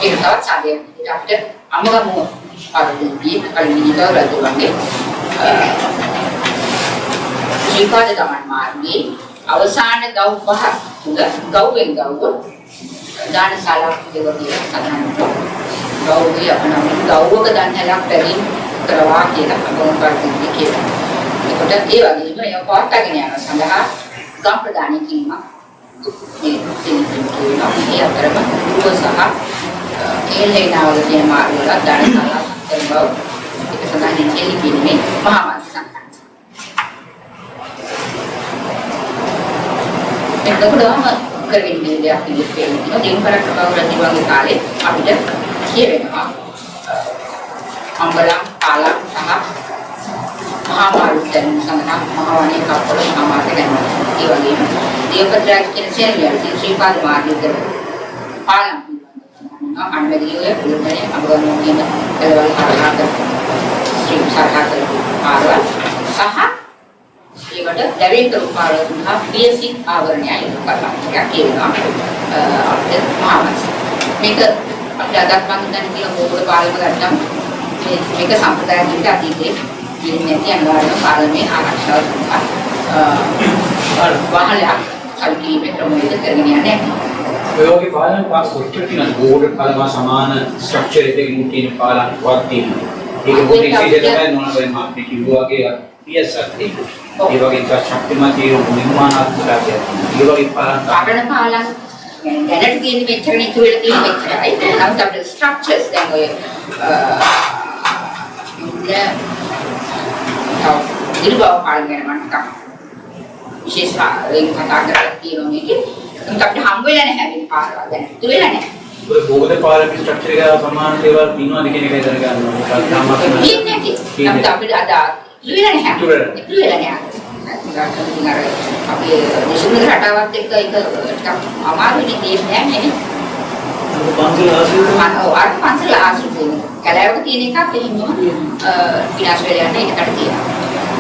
ඒක තවත් සාධයක් අපිට අමගම අරදී කලින්දව රජුගේ ශ්‍රීපාද ගමන් මාර්ගයේ අවසාන ගව් පහ තුල ගව්වෙන් ගව්ව දානශාලාවක් දෙවදින සඳහන් ගෞරවය අපනම ගෞරවක දන්නලක් බැරින් කරවා කියලා අපෝන් පාර්තිකේ කියලා. ඒකට ඒ වගේම ඒ පාටගෙන යන සඳහා ගම් ප්‍රදාන කිරීමක් මේ සිලින්ඩර් මේ අතරම දුර සහ ඒලේනාවල තියෙන මාර්ගවල දානශාලා කරනවා. ඒක සඳහන් ඉන්නේ කියන්නේ මහා මාසි සංකල්ප. එතකොටම කරගෙන ඉන්නේ දෙයක් පිළිපෙන්නේ. දෙන් කරක් කවුරුත් වගේ කාලේ අපිට කියවෙනවා අම්බලම් පාලම් සහ මහා මාරුතෙන් සඳහා මහා වනේ කප්පල මහා මාර්ග ගන්නවා. ඒ වගේම දේවපත්‍රාජ කියන සේරියල් ශ්‍රීපාද මාර්ගයේ පාලම් අන්වැදියේ පුරුතනේ අබගමෝ කියන දලවල් හරහාට ශ්‍රී සාකාත ආරව සහ ඒකට දැරින් කරුපාරව සහ පියසික් ආවරණයයි කරලා කියනවා අපිට මහා මාසි මේක අපිට අදත් මම හිතන්නේ කියලා මොකද පාලම ගත්තම මේක සම්ප්‍රදායික අතීතයේ ඉන්නේ නැති අනිවාර්යම පාලමේ ආරක්ෂාව සඳහා වහලයක් සල්කීමේ ක්‍රමයක කරගෙන යන්නේ. ඔය වගේ පාලන පාස් කොච්චර තියෙනවද? බෝඩ් පාලම සමාන ස්ට්‍රක්චර් එකකින් තියෙන පාලන වක් තියෙනවා. ඒක පොඩි ඉතිරි තමයි මොනවද මම කිව්වාගේ PSR එක. ඒ වගේ එක ශක්තිමත් නිර්මාණාත්මකතාවය. ඒ වගේ පාලන දැනට තියෙන මෙච්චර ඉතුරු වෙලා තියෙන මෙච්චරයි. නමුත් අපේ ස්ට්‍රක්චර්ස් දැන් ඔය ඉරිබව පාලනය කරනවා. විශේෂයෙන් කතා කරලා තියෙනවා මේකේ. නමුත් අපිට හම් වෙලා නැහැ මේ පාරවල් දැන් ඉතුරු වෙලා නැහැ. ඔය බෝධි පාලක ස්ට්‍රක්චර් එක සමාන දේවල් තියෙනවද කියන එකයි දැනගන්න ඕනේ. ඉන්නේ නැති. නමුත් අපිට අද ඉතුරු වෙලා නැහැ. ඉතුරු වෙලා නැහැ. අපි දේශගුණ රටාවත් එක්ක ඒක ටිකක් අමාරුයි දෙන්නේ නැහැ නේ. පන්සල ආශ්‍රිතව කලාවක තියෙන එකක් එහෙම විනාශ වෙලා යන එකකට තියෙනවා.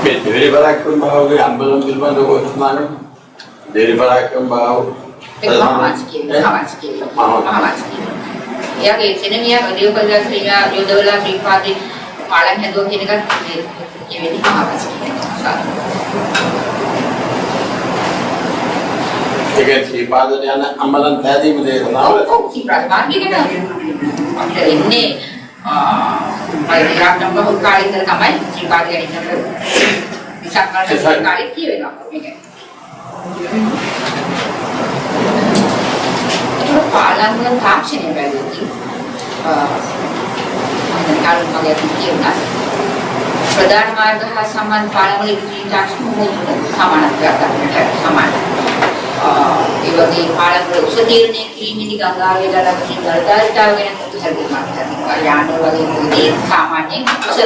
මේ දෙවිලි බලාක්කම් භාවගේ අම්බලම් පිළිබඳව කොහොමද? දෙවිලි බලාක්කම් භාව ඒක මහාවාසිකේ එයාගේ සෙනමියා දේවපල්ලා ශ්‍රීයා යෝධවලා ශ්‍රීපාදේ පාලන් හැදුවා කියන එකත් මේ වෙදි මහාවාසිකේ. ඒක ශ්‍රීපාදට යන අම්බලම් පැහැදීම දේශනාවල ඔව් ශ්‍රීපාද මාර්ගයකට අපිට එන්නේ මයිරාක්ටම් බහුල් කාලේ ඉඳලා තමයි ශ්‍රීපාද ගැන ඉන්නකොට විසක් කාලේ කියවෙනවා මේක. පාලන තාක්ෂණය බැලුවොත් කාලෙක මගේ කියනවා ප්‍රධාන මාර්ග හා සම්බන්ධ පාලන වල ඉදිරි තාක්ෂණ සමානත්වයක් ගන්නට සමානයි. ඒ වගේ පාලන වල උස තීරණය කිරීමේදී ගංගාවේ ගලකින් ගල්දාරිතාව ගැන උත්සාහ කරනවා. යාන වගේ මොකද සාමාන්‍යයෙන් උස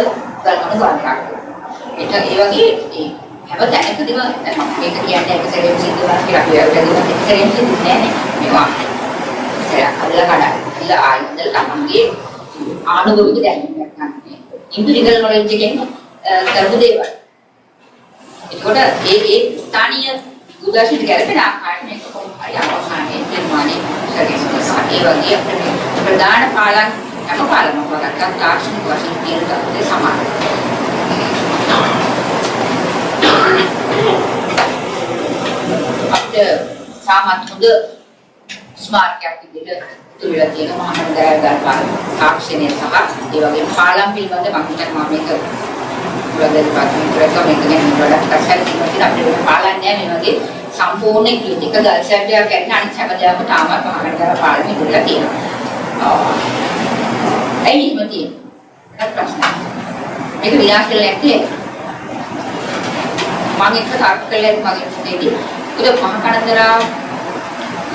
ගලන ගානක්. ඒක ඒ වගේ හැම තැනකදීම මේක කියන්නේ එක සැරේම සිද්ධ වෙනවා කියලා අපි වැරදිලා එක සැරේම සිද්ධ නෑ මේවා. අල්ල ආයතන තමන්ගේ ආනුභවික දැනීමක් ගන්න. ඉන්ද්‍රියගල නොලෙජ් එකෙන් කරපු දේවල්. ඒකට ඒ ස්ථානීය උදාසීන ගැලපෙන ආකාරයෙන් මේක කොහොමද අවසානයේ නිර්මාණය කරගන්නවා. ඒ වගේ අපිට ප්‍රධාන පාලන හැම පාලනක් වගේක් තාක්ෂණික වශයෙන් තියෙන දේ සමානයි. අපිට සාමත් හොඳ ස්මාරකයක් විදිහට තුලා තියෙන මහමන්දරය ගල්පාල තාක්ෂණය සහ ඒ වගේ පාලම් පිළිබඳ මම හිතනවා මේක ප්‍රදේශ මේක ගැන ගොඩක් කසල් තියෙනවා අපිට පාලම් නෑ මේ වගේ සම්පූර්ණ කීටක ගල්සැබ්බයක් ගැන අනිත් හැම දෙයක්ම තාමත් මහමන්දරය පාලනය කරලා තියෙනවා. ඇයි එහෙම තියෙන්නේ? ප්‍රශ්න. මේක විනාශ කරලා නැත්තේ මම එක තර්ක කළේ මගේ පුතේදී උද මහ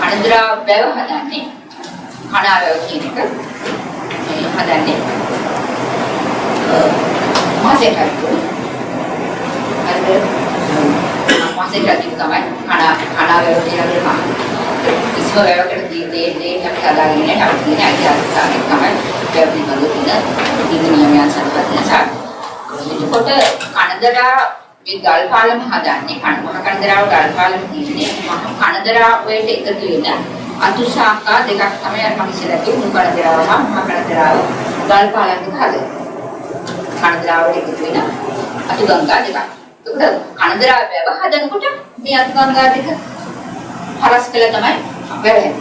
කනදරා වැව හදන්නේ කණාවැව කියන එක මේ හදන්නේ මාසෙකට අර මාසෙකට තමයි කණාවැව කියලා දෙනවා ඉස්වැවකට දේ අපි හදාගෙන අපි කියන අයිතිවාසිකම් තමයි වැවි වල තියෙන නියමයන් සම්බන්ධ නිසා එතකොට කනදරා මේ ගල් පාලම හදන්නේ මහ කනදරාව ගල් පාලම තියෙන්නේ මහ කනදරාව වලට එකතු වෙන අතුශාඛා දෙකක් තමයි මම ඉස්සරහ කිව්ව කනදරාව හා මහ කනදරාව ගල් පාලම දෙක හදන්නේ. කනදරාවට එකතු වෙන අතු ගංගා දෙකක්. ඒකට කනදරාව වැව හදනකොට මේ අතු ගංගා දෙක හරස් කළා තමයි වැවෙන්නේ.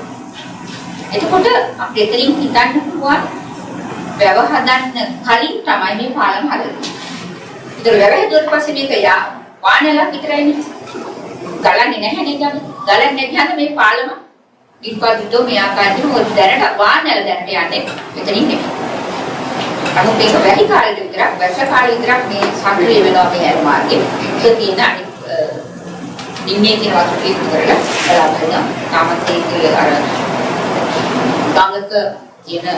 එතකොට අපි එතනින් හිතන්න පුළුවන් වැව හදන්න කලින් තමයි මේ පාලම හදන්නේ. ඒතර වැව හදුවට පස්සේ මේක වානලා විතරයිනේ. ගලන්නේ නැහැ නේද? ගලන්නේ නැතිනම් මේ පාලම ඉක්පදිතෝ මේ ආකාරයෙන් මොකද දැනට වානලා දැනට යන්නේ එතනින් නෙමෙයි. නමුත් ඒක වැඩි කාලෙක විතරක් වැස්ස කාලෙ විතරක් මේ සක්‍රිය වෙනවා මේ අර මාර්ගේ. ඒක තියෙන අනිත් නිම්මේ තියෙන වතුර ටික කරලා බලාපොරොත්තු තාමත් ඒක අර ගඟක තියෙන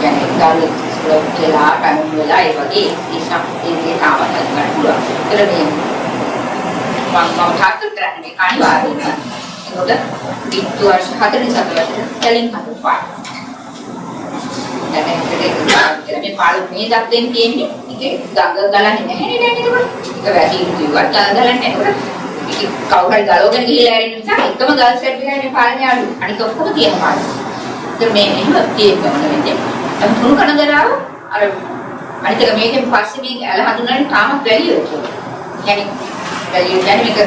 يعني ගාලු ස්ලෝප් කියලා ටයිම් වෙලා ඒ වගේ ඉස්සක් තාමත් ගන්න පුළුවන්. ඒතර මේ මම තාක්ෂ කරන්නේ අනිවාර්යයෙන්ම ඒකට විත්තු වර්ෂ 47 වසරේ කලින් හදුවා. දැන් මේ පාළු මේ දක්ෙන් තියෙන්නේ ඒකේ ගඟ ගලන්නේ නැහැ නේද ඒකට. ඒක වැඩි කිව්වත් ගඟ ගලන්නේ නැහැ. ඒක කවුරුහරි ගලවගෙන ගිහිල්ලා ඇරින්න නිසා එකම ගල් සෙට් එකයි මේ පාලනේ අඩු. අනික ඔක්කොම තියෙන පාළු. ඒක මේ එහෙම තියෙන්න ඕන වෙන්නේ. අර තුරු කනදරාව අර අනිත් එක මේකෙන් පස්සේ මේ ඇල හඳුනන්නේ තාමත් වැලියෝ කියලා. يعني වැලියෝ කියන්නේ මේක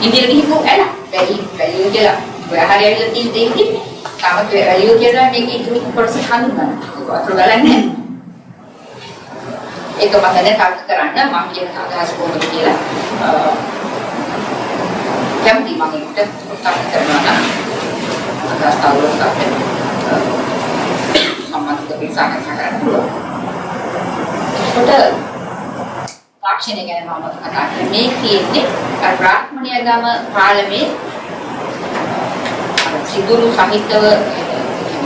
ඉදිරියට ගිහින් ඇල වැලියෝ කියලා ඔයා හරි ඇවිල්ලා තියෙන දෙන්නේ තාමත් වැලියෝ කියලා මේක ඉදිරි කොටස හඳුනනවා. වතුර ගලන්නේ ඒක මම දැන් තාක්ෂ කරන්න මම කියන අදහස කොහොමද කියලා කැමති මම ඒකට තාක්ෂ කරනවා නම් අදහස් තවදුරටත් සම්මත විසාකච්ඡා කරන්න පුළුවන්. ඒකට තාක්ෂණය ගැන මම කතා කරන්නේ මේ කියන්නේ බ්‍රාහ්මණයගම පාලමේ සිදුරු සහිතව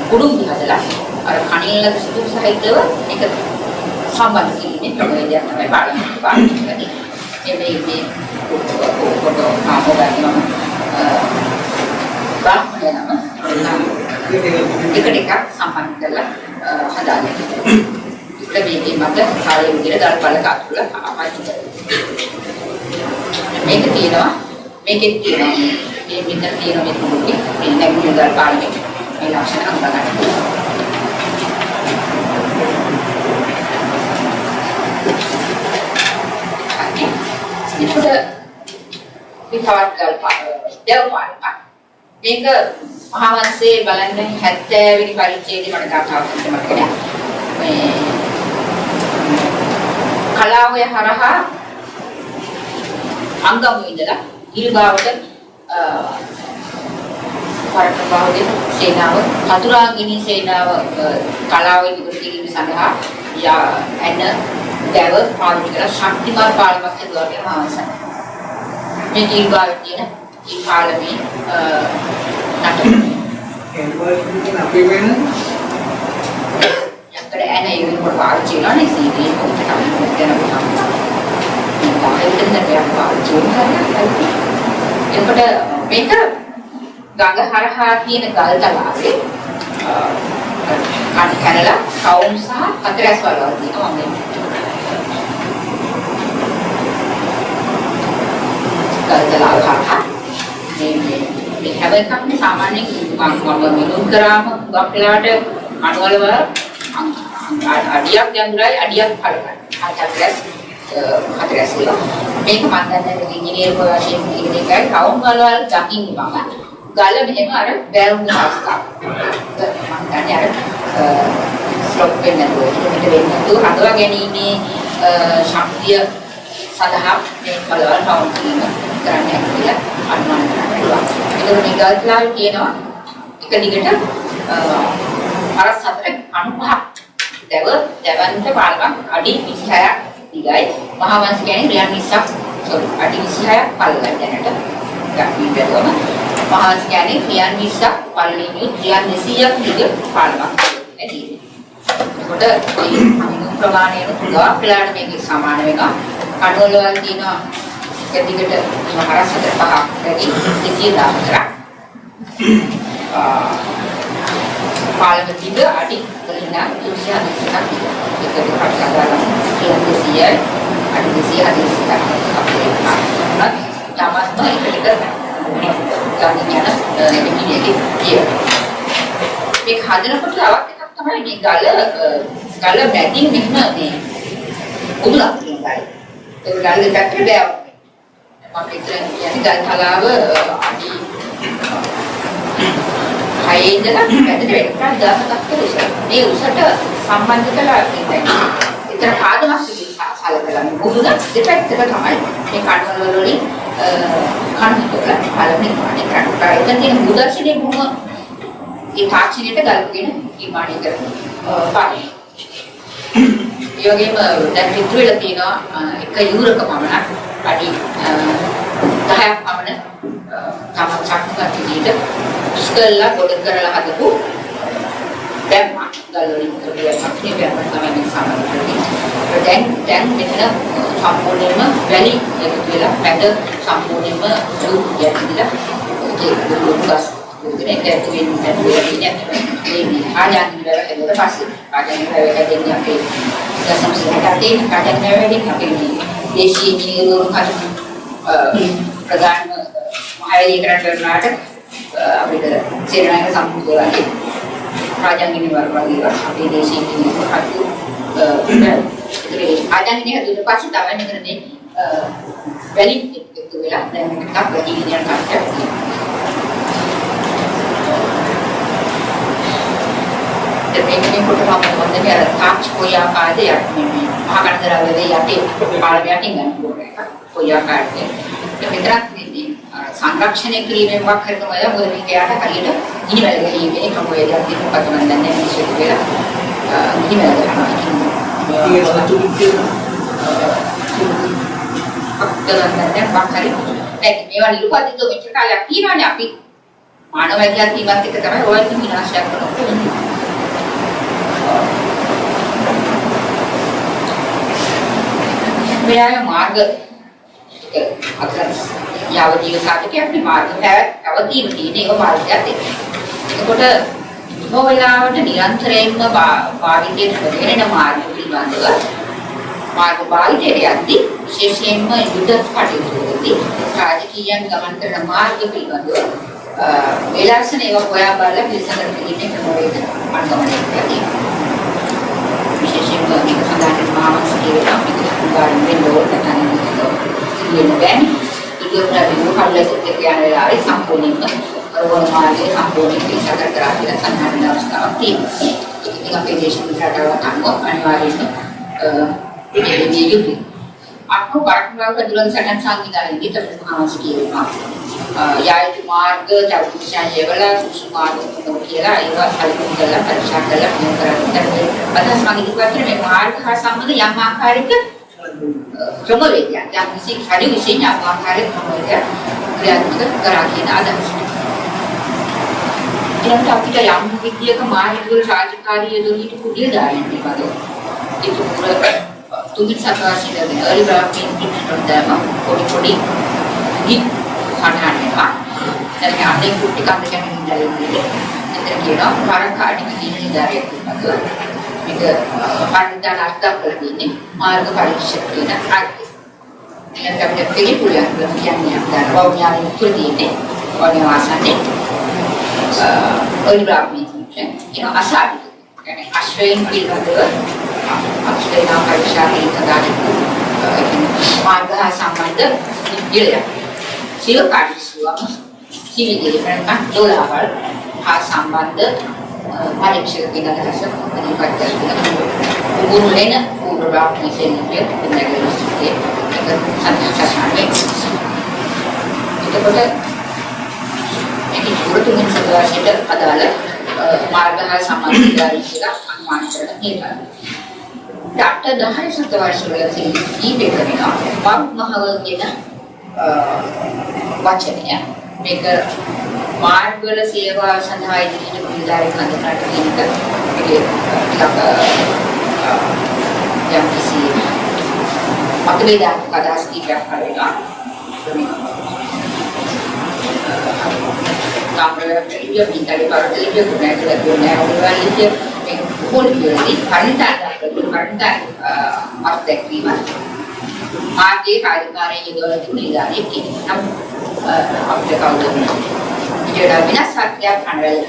කුඩුම්බි හදලා අර කණිල්ල සිදුරු සහිතව ඒක සම්බන්ධ කිරීමේ ක්‍රමවේදයක් තමයි පාලමේ පාවිච්චි කරන්නේ. මේ කොට ආපෝගන්නවා බ්‍රාහ්මණයගම එක සම්පන්න කරලා හදාගන්න. ඒක මේකේ මත කාලේ විදිහට දල්පල කතුල ආපච්චි මේක තියෙනවා මේකෙත් තියෙනවා මේ මෙතන තියෙන මේ කුඩුකේ මේ නැගුණු දල්පාලේ මේ ලක්ෂණ අඳගන්න. ඉතින් විතවත් දල්පාල මේක මහාවංශයේ බලන්න 70 වෙනි පරිච්ඡේදයේ මට කතාවක් තියෙනවා මේ කලාවය හරහා අංගම ඉඳලා ඉල්බාවට පරටබාවදී සේනාව චතුරාංගිනී සේනාව කලාව ඉදිරි කිරීම සඳහා එන දැව පාවිච්චි කරලා ශක්තිමත් පාලමක් හදුවා කියලා මහාවංශය. මේ ඉල්බාවට තියෙන ඒ පාලමේ අපේ වෙන යක්කඩ ඇන ඉවිල් කොට පාවිච්චි කරනවා සීටි පොත් තමයි කරනවා. මේකෙන් දෙයක් පාවිච්චි කරනවා. එතකොට මේක ගඟ හරහා තියෙන ගල් තලාවේ කැනලා කවුම් සහ හතරස් වලවල් තියෙනවා මේ. ගල් තලාව හරහා මේ හැම එකක්ම සාමාන්‍යයෙන් මම මිනුම් කරාම ගොඩක්ලාට අණුවල අඩියක් යම්රයි අඩියක් පළකයි. හතරස් වල මේක මම දැන් ඉංජිනේරු වශයෙන් කියන එකයි කවුම් වලවල් දකින්නේ මම. ගල මෙහෙම අර බැලුම් අවස්ථාව. මම දන්නේ අර ස්ලොප් වෙන්නේ හදවා ගැනීමේ ශක්තිය සඳහා මේ වලවල් කවුම් කිරීම කරන්නේ කියලා අනුමාන කරන්න පුළුවන්. ඒකෝ මේ ගල්ලාල් කියනවා එක දිගට හරස් 4.95 දැවන්ත පාලමක් අඩි 26ක් දිගයි. මහාවංශ කියන්නේ 20ක් අඩි 26ක් පළලයි දැනට ගන්න මහාවංශ කියන්නේ 20ක් පළලින් 200ක් දිග පාලමක් ඇති. ඒකට මේ ප්‍රමාණයන පුරා පිළාට මේක සමාන වෙනවා. කඩවල වල තියෙනවා එක දිගට හරස් 4.5ක් වැඩි 214ක්. පාලම දිග අඩි 340ක් එකට කඩලා 200යි අඩි 240ක් අපේ තමත්ම එකට ගන්න යන දෙවියන්ගේ කිය. මේක හදනකොට තවත් එකක් තමයි මේ ගල මැදින් මෙන්න මේ උදුලක් තියෙනවා. ඒක ගලේ පැත්තට බෑව. මම කියන්නේ ගල් තලාව අඩි 6 ඉඳලා පැත්තට වෙනකන් 10ක් උස. මේ උසට සම්බන්ධ කළා කියන්නේ. ඒතර පාදමක් සලකලා මුදුන දෙපැත්තට තමයි මේ කණවල වලින් කණුවල පළවෙනි නිර්මාණය කරනවා. එතන තියෙන මුදර්ශනයේ බොහොම ඒ තාක්ෂණයට ගල්පගෙන නිර්මාණය කරනවා. පාඩේ. ඒ වගේම දැන් පිටුවෙලා තියෙනවා 1 යුරක පමණක් අඩි 10ක් පමණ තම චක්‍රක විදිහට ස්කල්ලා ගොඩ කරලා හදපු බැම්ම ගල් වලින් කරලා මේ බැම්ම තමයි මේ සමහරවිට දැන් මෙතන සම්පූර්ණයෙන්ම වැලි එකතු වෙලා මැද සම්පූර්ණයෙන්ම දුක් යටිලා ඒක දුක්ස් දුකෙන් දැක්වෙන්නේ මේ ආයතන වල හදලා පස්සේ ආයතන වල දෙන්නේ අපේ දසම්සලට ආයතන වලින් අපේ දේශීය නිරෝධ ප්‍රධාන මහාවිද්‍යාලය කරනාට අපිට සේනායක සම්පූර්ණයි රාජාංගිනි වර්ගය අපේ දේශීය නිරෝධ ආයතනයේ හදුවට පස්සේ තමයි මෙතනදී වැලි එකතු වෙලා දැන් මේකත් වැඩි විදියට කරලා මේකේ කොට සම්බන්ධ කර තාක්ෂ කොයාකාරයේ මේ මහකණ්ඩරාවේ යටි පාලම යටින් ගන්න ඕනේ. කොයාකාරයේ විතරක් නෙමෙයි සංරක්ෂණය කිරීමෙන් වක් කරනවා මොකද මේකයට හරියට ඉනිවැල් ගලීමේ ක්‍රමවේදයක් තියෙනවා මම දන්නේ නැහැ විශේෂ වෙලා ඉනිවැල් ගන්නවා. ඒක සතුටින් අක්කලන්නේ බක්කරි ඒක මේවා නිරුපදිතව මෙච්චර කාලයක් තියෙනවානේ අපි මානව විද්‍යාත්මකත් එක්ක තමයි ඔය විනාශයක් කරන්නේ. මෙයා මාර්ග අතර යාවදීව සාධකයක් මාර්ග පැවතීම තියෙන එක මාර්ගයක් තියෙනවා. එතකොට මොහොලාවට නිරන්තරයෙන්ම භාවිතයට වෙන මාර්ග පිළිබඳව මාර්ග භාවිතයට යද්දී විශේෂයෙන්ම යුද්ධ කටයුතුවලදී රාජකීයයන් ගමන් කරන මාර්ග පිළිබඳව විලාසන ඒවා හොයා බලලා පිළිසඳර පිළිගන්නේ ක්‍රමවේද අනුගමනය කරනවා. විශේෂයෙන්ම මේක සඳහන් මානසික කියලා අපිට උදාහරණ දෙන්න ඕන නැත්නම් ඉතින් විමුඛල්ලෙත් කියන වෙලාවේ සම්පූර්ණයෙන්ම අරවන මාර්ගයේ සම්පූර්ණ පිළිසඳර කරලා කියලා සඳහන් වෙන අවස්ථාවක් තියෙනවා. ඉතින් අපේ දේශීය රටවල් අනුව අනිවාර්යයෙන්ම මේ යුද්ධ අපෝ පාර්ශ්වවක දුරන් සටන් සංවිධානයේදී තමයි මානසික කියනවා. යායුතු මාර්ග ජාතිශාහි වල සුසුමාර්ග කියලා ඒවා සල්පුන් කරලා පරිශා කරලා මොන කරන්නේ අදහස් මගේ ඉදිරියට මේ මාර්ග හා සම්බන්ධ යම් ආකාරයක ක්‍රමවේදයක් යම් විශේෂ විශේෂ ආකාරයක ක්‍රමවේදයක් ක්‍රියාත්මක කරා කියන අදහස. ඊට අපිට යම් විද්‍යාවක මාර්ග වල රාජකාරිය දොරිට කුඩිය දාන්න පිළිබඳව ඒක පුර තුන්වෙනි සතවර්ෂයේදී early development institute පොඩි ගිත් සටහන් වෙනවා. දැන් අනේ කුටි කන්ද කියන්නේ ඉඳලා එතන කියනවා පරකාඩි කියන ඉදාරයක් තිබුණා. මේක පරිදාන අර්ථයක් කරන්නේ මාර්ග පරීක්ෂක කියන අර්ථය. ඊළඟට අපිට පිළිපුලියක් කියන්නේ අපදාන වෞද්‍යානික කෘතියේ වගේ වාසන්නේ early development කියන අසාරි. يعني අශ්වයන් පිළිබඳව අශ්වයන් පරීක්ෂාවේ තදානික මාර්ග සම්බන්ධ ඉලක්ක සිය කාර්යසුවම සිවිල් දෙවියන්ට දොලාවල් හා සම්බන්ධ පරීක්ෂක දිනදහස ඉදිරිපත් කරනවා. උගුරුලෙන උගුරාක් නිසෙන්නේ ඉන්නගලස්සේ ඒක සංස්කෘතිය. එතකොට මේක පුරුතුමින් සදවාසිට අදාළ මාර්ග හා සම්බන්ධ කියලා අනුමාන කරන හේතුව. ඩාක්ටර් 10 සතවර්ෂවලදී දීපේ කරනවා මහව කියන වචනය මේක මාර්ගවල සේවා සඳහා ඉදිරියට නිලධාරීන් හඳුන්වාට කියන එක යම් කිසි මතභේදයක් අදහස් කීපයක් කරලා කාමරයට ඉදිරියට පාරට ගුණයක් දුන්නා මේ පොලිසියදී පරිණත අත්දැකීම මාර්ගයේ කාර්යකාරී යොදවන නිලධාරියෙක් කියනවා. අපිට කවුද ඉතින් වෙනස් සත්‍යයක් අනවැල්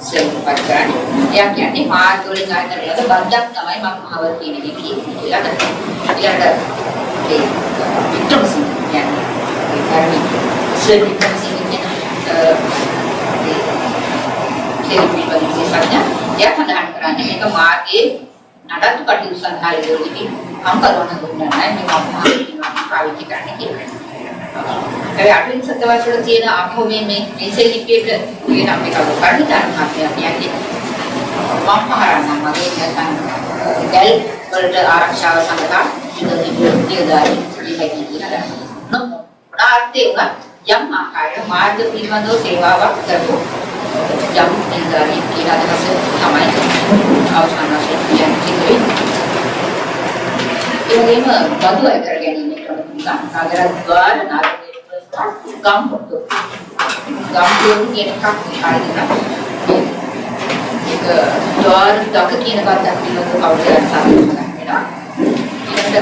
ඉස්සෙල්පත් කරන්නේ. එයා කියන්නේ මාර්ග වලින් ආයතන වල බද්දක් තමයි මම මහවල් කියන එක කියන්නේ කියලා තමයි. ඊළඟට ඒ වික්‍රමසිංහ කියන්නේ ඒ කාරණේ ඉස්සෙල් වික්‍රමසිංහ කියන එයා සඳහන් කරන්නේ මේක මාර්ගයේ නඩත්තු කටයුතු සඳහා යොදවමින් අම්කරවන දුන්නා නැහැ මේ මහා පාවිච්චි කරන්න කියලා. ඒ අටවෙනි සතවර්ෂවල තියෙන අපෝ මේ ලිපියක කියන අපේ කරුණාකාරී මහත්මයා කියන්නේ මම පහරන්න මගේ නැත්නම් ගැල් වලට ආරක්ෂාව සඳහා නිලධාරී ඉලක්කය කියලා. නොආර්ථේ උනා යම් ආකාරයක මාර්ග පිළිබඳව සේවාවක් කරපු යම් නිලධාරී කියලා අදහස තමයි අවසාන වශයෙන් කියන්නේ. ඒ වගේම බදු අය කර ගැනීම ක්‍රම නගර ద్వාර ගම්පොතු කියන එකක් ආයතන ඒක ద్వාර දක කියන පදයක් පිළිබඳව කවුරුහරි සාකච්ඡා කරනවා. ඊට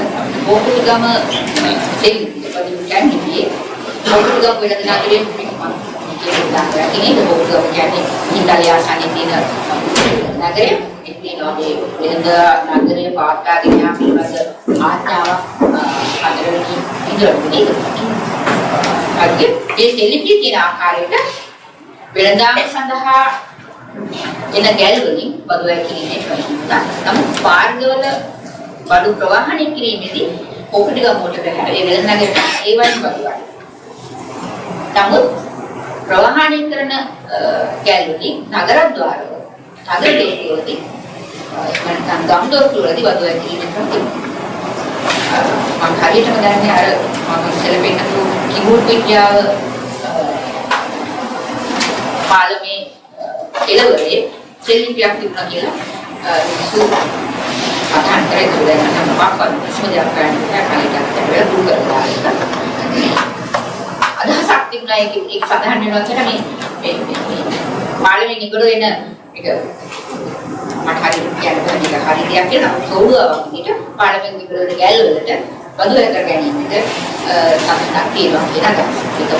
බෝකුගම තෙලිපදින් කියන්නේ බෝකුගම වෙන නගරයේ පිටපත් කියන්නේ බෝකුගම කියන්නේ ඉන්දියාවේ ආසන්නයේ තියෙන නගරය. ඉතිනෝගේ වෙනද නගරයේ පාත්තාගෙන යන පිළිබඳ ආඥාවක් අතරදී ඉදිරියට අද ඒ තෙලිපිය කියන ආකාරයට වෙනදාම සඳහා එන ගැල් වලින් බදු වැකිරීමේ ප්‍රතිපදා. නමුත් මාර්ගවල බඩු ප්‍රවාහනය කිරීමේදී ඔකටිගම මොකට බැහැ. ඒ වෙනදගේ ඒ වයින් බදුවා. නමුත් ප්‍රවාහනය කරන ගැල් වලින් නගරද්වාරවල නගර දේශවලදී නැත්නම් ගම්දොරටුවලදී බදු වැකිරීමේ ප්‍රතිපදා. මම හරියටම දන්නේ අර මම ඉස්සෙල්ලා පෙන්නපු කිබෝඩ් විද්‍යාව පාලමේ කෙළවරේ සෙල්ලිපියක් තිබුණා කියලා සඳහන් කරේ දැන් නම් පාපන් ඉස්මදියා කරන්නේ කාලයකට දුර කරලා අදහසක් තිබුණා ඒක සඳහන් වෙනවා කියලා මේ පාලමේ නිගඩ වෙන එක මට හරියට කියන්න බැහැ මේක හරි දෙයක් කියලා සෝඩුවක් විදිහට පාර්ලිමේන්තු විකලවල ගැල් වලට බදු වැය කර ගැනීමට සම්පූර්ණ තියෙනවා කියන අදහස. ඒක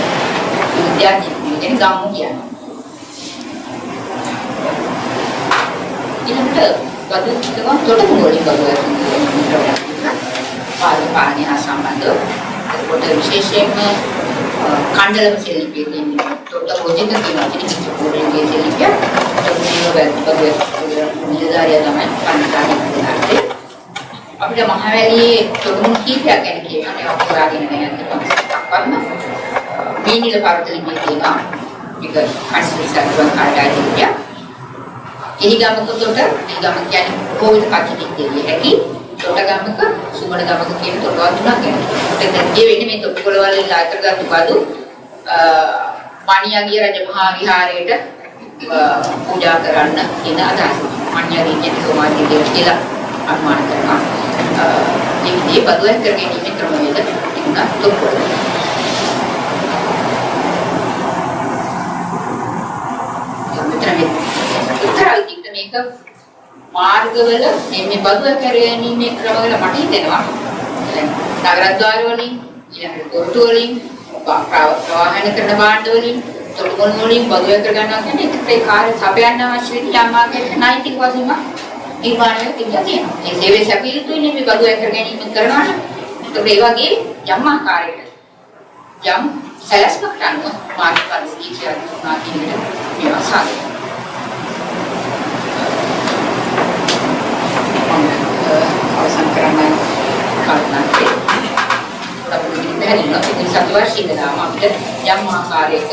විද්‍යාඥයෙක් කියන ගම්මු කියන්නේ. ඊළඟට බදු කිව්වම තොටුපොළ වලින් බදු වැය කරනවා. පාලනය හා සම්බන්ධව කොට විශේෂයෙන්ම කණ්ඩලම සෙල්ලිපිය කියන්නේ තොට රෝජිත කියනවා කියන පොරේ සෙල්ලිපිය. නිලධාරිය තමයි පන්සලේ අපිට මහවැලියේ තොටුන් කීපයක් ගැන කියනවා ඒවා පුරාගෙන යනවා මේ නිල පරතලියේ තියෙනවා ඒක අස්විසක්වන් කාඩායිතිය එහිගමක තොට එහිගම කියන්නේ කොවිද කච්චිතිය හැකි තොට ගමක සුමන ගමක කියන තොටවල් තුනක් ගැන ඒක වෙන්නේ මේ තොටුවල වලින් ආයතනගත බදු මණියගිය රජ මහා විහාරයේට पूजा करना කියන අදහස. මන්‍යදී කියන්නේ සෝමාදී කියලා අනුමාන කරනවා. මේ විදිහේ බදුවක් කර ගැනීමේ ක්‍රමවේද ටිකක් තොප්පොළ. උත්තරාදිට මේක මාර්ගවල මේ බදුවක් කර ගැනීමේ ක්‍රමවල මට හිතෙනවා. නගරද්වාර වලින් ඊළඟට පොරටු වලින් ප්‍රවාහන කරන භාණ්ඩ වලින් තොටුපොළ වලින් බදු වැය කර ගන්නවා කියන්නේ ඒකේ කාර්ය සපයන්න අවශ්‍ය වෙන යාමාගේ නෛතික වශයෙන්ම නිර්මාණය තිබිලා තියෙනවා. ඒ සේවයේ සැපිය යුතුයිනේ මේ බදු වැය කර ගැනීම කරනවා නම්. ඒකට ඒ වගේ යම් ආකාරයකට යම් සැලැස්මකට අනුව මාර්ග පරිස්ථිතියක් තුනා කියන මේවා සාධක. අවසන් කරන්න කල්පනා කරේ. අපිට සතුටුවීම ඉඳලාම අපිට යම් ආකාරයක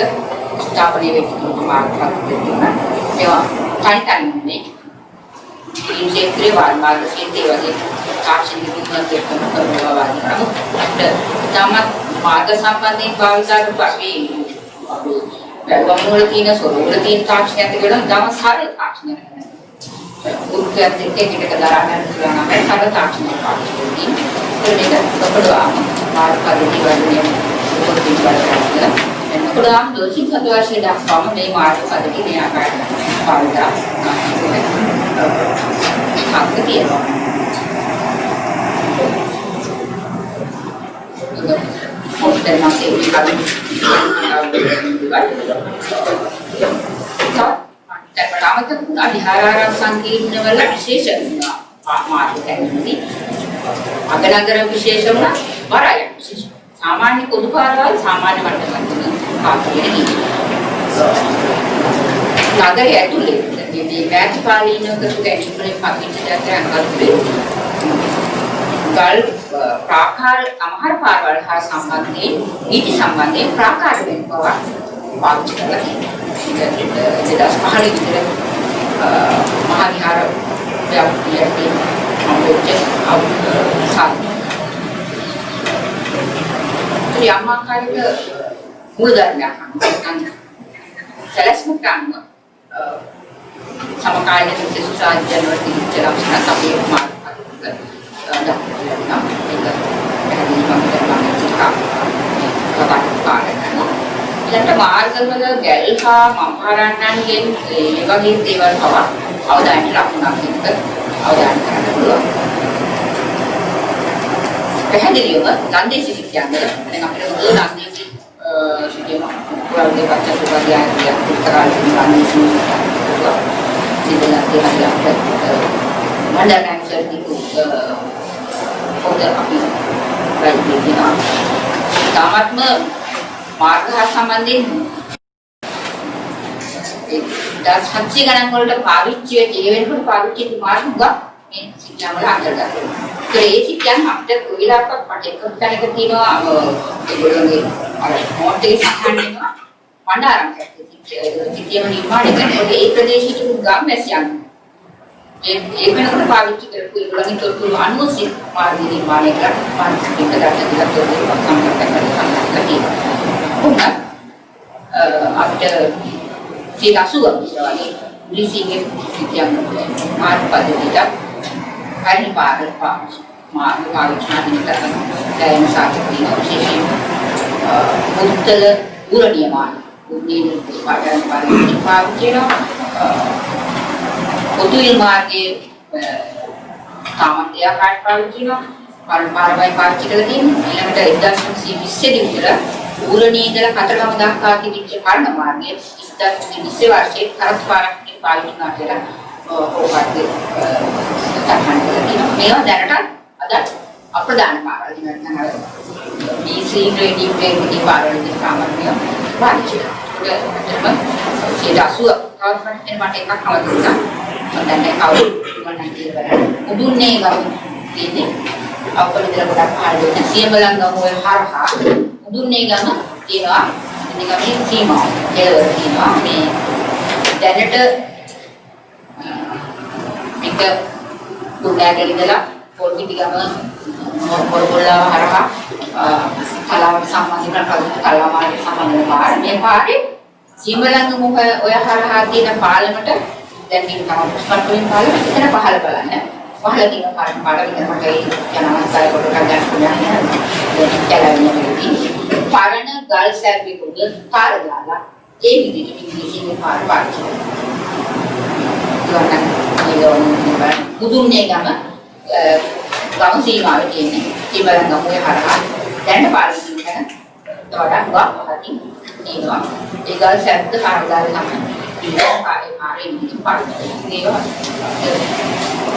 ස්ථාපනය වෙච්ච මාර්ගයක් තියෙනවා. ඒවා තනිතනින්නේ ඉතින් ක්ෂේත්‍රයේ මාර්ග ක්ෂේත්‍රයේ වගේ තාක්ෂණික විද්‍යාවක් කරනවා වගේ අපිට තමත් මාර්ග සම්බන්ධයෙන් භාවිතා කරපු අපි වල තියෙන සොරවල තියෙන තාක්ෂණයත් වල තම සරල තාක්ෂණයක්. උත්තරත් එක්ක දරා ගන්න පුළුවන් අපේ සරල තාක්ෂණයක් පාවිච්චි කරනවා. ඒක අපඩවාම මාර්ග පරිදි වර්ධනය කරනවා. එතකොටම දෝෂිත සත්වර්ෂයේ දක්වාම මේ මාර්ග පද්ධතිය මේ ආකාරයට පාවිච්චි කරනවා. තියෙනවා. Hotel masih di kami. අමතක අධිහාරාරම් සංකීර්ණ වල විශේෂ මාර්ග දැක්වෙන්නේ. අගනගර විශේෂ වුණා වරාය විශේෂ. සාමාන්‍ය පොදු පාරවල් සාමාන්‍ය මට්ටමක පාපියේදී. නගරය ඇතුලේ මේ මැතිපාලීන කරපු ගැටලුවලින් පක්ෂයට අංගල්පේ ගල් ප්‍රාකාර සමහර පාරවල් හා සම්බන්ධයෙන් නීති සම්බන්ධයෙන් ප්‍රාකාර වෙන බව පාවිච්චි කරලා තියෙනවා. ඒක පහළ විතර මහා විහාර ව්‍යාපෘතියේ සම්පූර්ණ අවසන්. ක්‍රියාමාකාරක මූලධර්මයක් අනුව සැලැස්මට අනුව සමකාලීන විශේෂ ජනවෘත්ති ලක්ෂණ අපි මාර්ග ඊළඟට මාර්ගවල ගැල් හා මම්හරන්නන්ගෙන් ඒ වගේ දේවල් පවා අවධානය ලකුණක් එක අවධානය කරන්න පුළුවන්. පැහැදිලිවම ගන්දේසි සිද්ධාන්තය දැන් අපිට උදේ ගන්දේසි සිද්ධියම පුරාවිද්‍ය පත්‍යක් උත්තරාලි ගන්දේසි සිද්ධාන්තය අපිට මණ්ඩලයන් සර්දිකු පොත අපි ලයිබ්‍රරියන තාමත්ම මාර්ග හා සම්බන්ධයෙන් ඒ දස් 700 ගණන් වලට පාවිච්චි වෙච්ච ඒ වෙනකොට පාවිච්චි වෙච්ච මාර්ග මේ සිද්ධාන්ත වල අන්තර්ගත වෙනවා. ඒ සිද්ධාන්ත අපිට කොයිලාවක් මට එකක් තැනක තියෙනවා ඒගොල්ලෝගේ අර මොටේ සම්හන් වෙනවා මණ්ඩාරම් සිද්ධියම නිර්මාණය කරනකොට ඒ ප්‍රදේශයට ගම් වැසියන් ඒ වෙනකොට පාවිච්චි කරපු ඒගොල්ලන්ගේ තොරතුරු අනුව මාර්ග නිර්මාණය කරලා මානසික දක්ෂතාවක් තියෙනවා. අපිට 80ක් වගේ ලිසිගේ සිද්ධියක් මාර්ග පද්ධතියට හරින පාරක් මාර්ග පාවිච්චි කරන දැන් සාකච්ඡා විශේෂයෙන් මුත්තල උරණියමාන උන්නේ පාඩම් පාවිච්චි කරනවා පොතුල් මාර්ගයේ තාමත් එයා කාඩ් පාවිච්චි කරනවා පාරවයි පාවිච්චි කරලා තියෙනවා ඊළඟට 1920 දී විතර උරණියේ ඉඳලා කතරගම දක්වා තිබිච්ච කර්ණ මාර්ගයේ 1920 වර්ෂයේ කරත් පාරක් පාවිච්චි කරනවා කියලා ඕකට සම්මාන කරලා තියෙනවා මේවා දැනට අද අප්‍රධාන පාරවල් දිනන DC ග්‍රේඩින් ග්‍රේඩින් පාරවල් සාමාන්‍ය පාවිච්චි කරනවා ඒක 80 කවුරුත් මට එකක් අවදිනා මම දැන් කවුරු මම කියලා මුදුන්නේ ගම තියෙන්නේ අපිට ඉතල ගොඩක් පාරවල් සියඹලංගම ඔය හරහා මුදුන්නේ ගම තියෙනවා ඉතින් අපි සීමා කෙලවර තියෙනවා මේ දැනට එක දුරාගෙන ඉඳලා පොල්පිටිගම මොරගොල්ලා හරහා කලාවට සම්බන්ධ කරන කලාමාර්ගය සම්බන්ධ පාර මේ පාරේ සීමලංගම ඔය හරහා තියෙන පාලමට දැන් මේ තමයි පුස්පත් වලින් පාලම එතන පහළ බලන්න පහළ තියෙන පාර විතර මට ඒ යනවාසාර කොට ගන්න පුළුවන් නේද පාරණ ගල් සැරවි කුඩ පාර දාලා ඒ විදිහට ඉංග්‍රීසියෙන් පාර පාවිච්චි කරනවා මුදුන්නේ ගම ගම සීමාවේ තියෙන්නේ සීමලංගම ඔය හරහා දැන් පාර තියෙන වඩා ගාපහකින් තියෙනවා ඒ ගල් සැරද්ද කාර්යාලය තමයි ඉතින් පාරේ පාරේ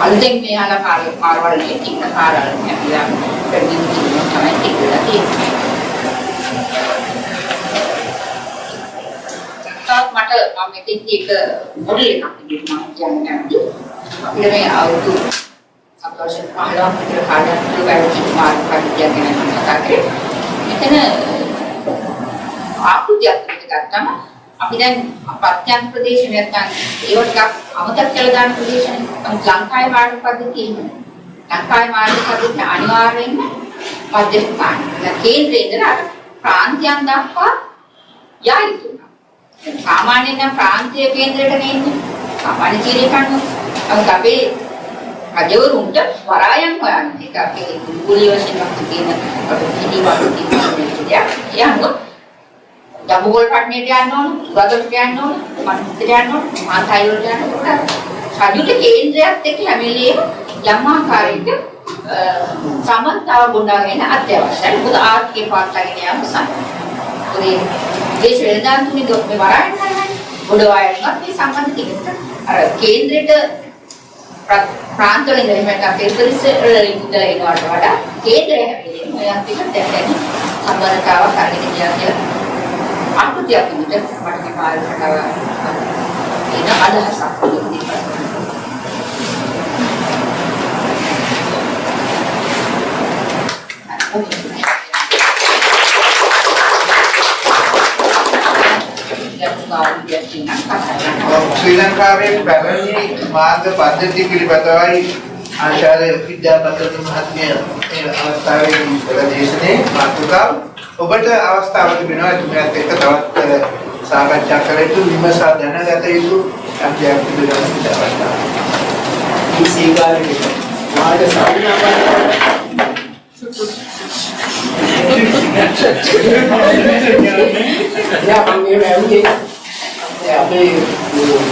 අලුතෙන් මෙහාලා පාරවල් තියෙන පාරවල් අපිලා ප්‍රතිදින තමයි තියලා තියෙන්නේ මට මම ඉතින් ඒක මොඩල් එකක් මම කියන්නේ අපිට මේ අවුරුදු අපවර්ෂ 15ක් විතර කාලයක් තුළ වැඩි මාර්ග පද්ධතියක් ගැන කතා කරේ. මෙතන ආකෘතියක් ගත්තම අපි දැන් ප්‍රත්‍යන්ත ප්‍රදේශ නැත්නම් ඒවට අමතක කළ දාන ප්‍රදේශනේ ලංකාවේ මාර්ග පද්ධතිය ඉන්නේ. ලංකාවේ මාර්ග පද්ධතිය අනිවාර්යයෙන්ම මධ්‍යස්ථාන. කේන්ද්‍රයේ ඉඳලා ප්‍රාන්තයන් දක්වා යා යුතුයි. සාමාන්‍යයෙන් නම් ප්‍රාන්තීය කේන්ද්‍රයකට නෙන්නේ. සාමාන්‍ය කීරිය කන්න. නමුත් අපේ රජවරුන්ට වරායන් හොයන්න. ඒක අපේ කුලී වශයෙන් අපි කියන අපේ කිටි වගේ තියෙන යනවා. දඹුගොල් පට්නියට යන්න ඕන, උගදට යන්න ඕන, මන්දිරයට යන්න ඕන, මාතයි වලට යන්න ඕන. රජුට කේන්ද්‍රයක් එක්ක හැමලේම යම් ආකාරයක සමන්තාව ගොඩනගෙන අත්‍යවශ්‍යයි. මොකද ආර්ථික පාත්‍රගෙන යන සම්පූර්ණ දේශ වෙනදාන් තුනේ මේ වරායන් කරන්නේ. ගොඩ වයන්වත් මේ සම්බන්ධ ටිකට අර කේන්ද්‍රයට ප්‍රාන්තවල ඉඳලා මම පෙරපරිස ඉඳලා එනවට වඩා කේන්ද්‍රය හැදෙන්නේ ඔය අන්තිම දැන් සම්බන්ධතාවක් අරගෙන ගියා කියලා අනුත්‍යක් විදිහට මට මේ පාරකටව එන අදහසක් තිබුණා. ශ්‍රී ලංකාවේ පැරණි මාර්ග පද්ධති පිළිබඳවයි ආචාර්ය විද්‍යාපති මහත්මිය මේ අවස්ථාවේදී ප්‍රදේශනේ මාතෘකාව ඔබට අවස්ථාව තිබෙනවා තුමත් එක්ක තවත් සාකච්ඡා කරලා විමසා දැනගත යුතු අධ්‍යයන පිළිබඳව අවස්ථාවක්. මේ සීගාරේ මාර්ග අපේ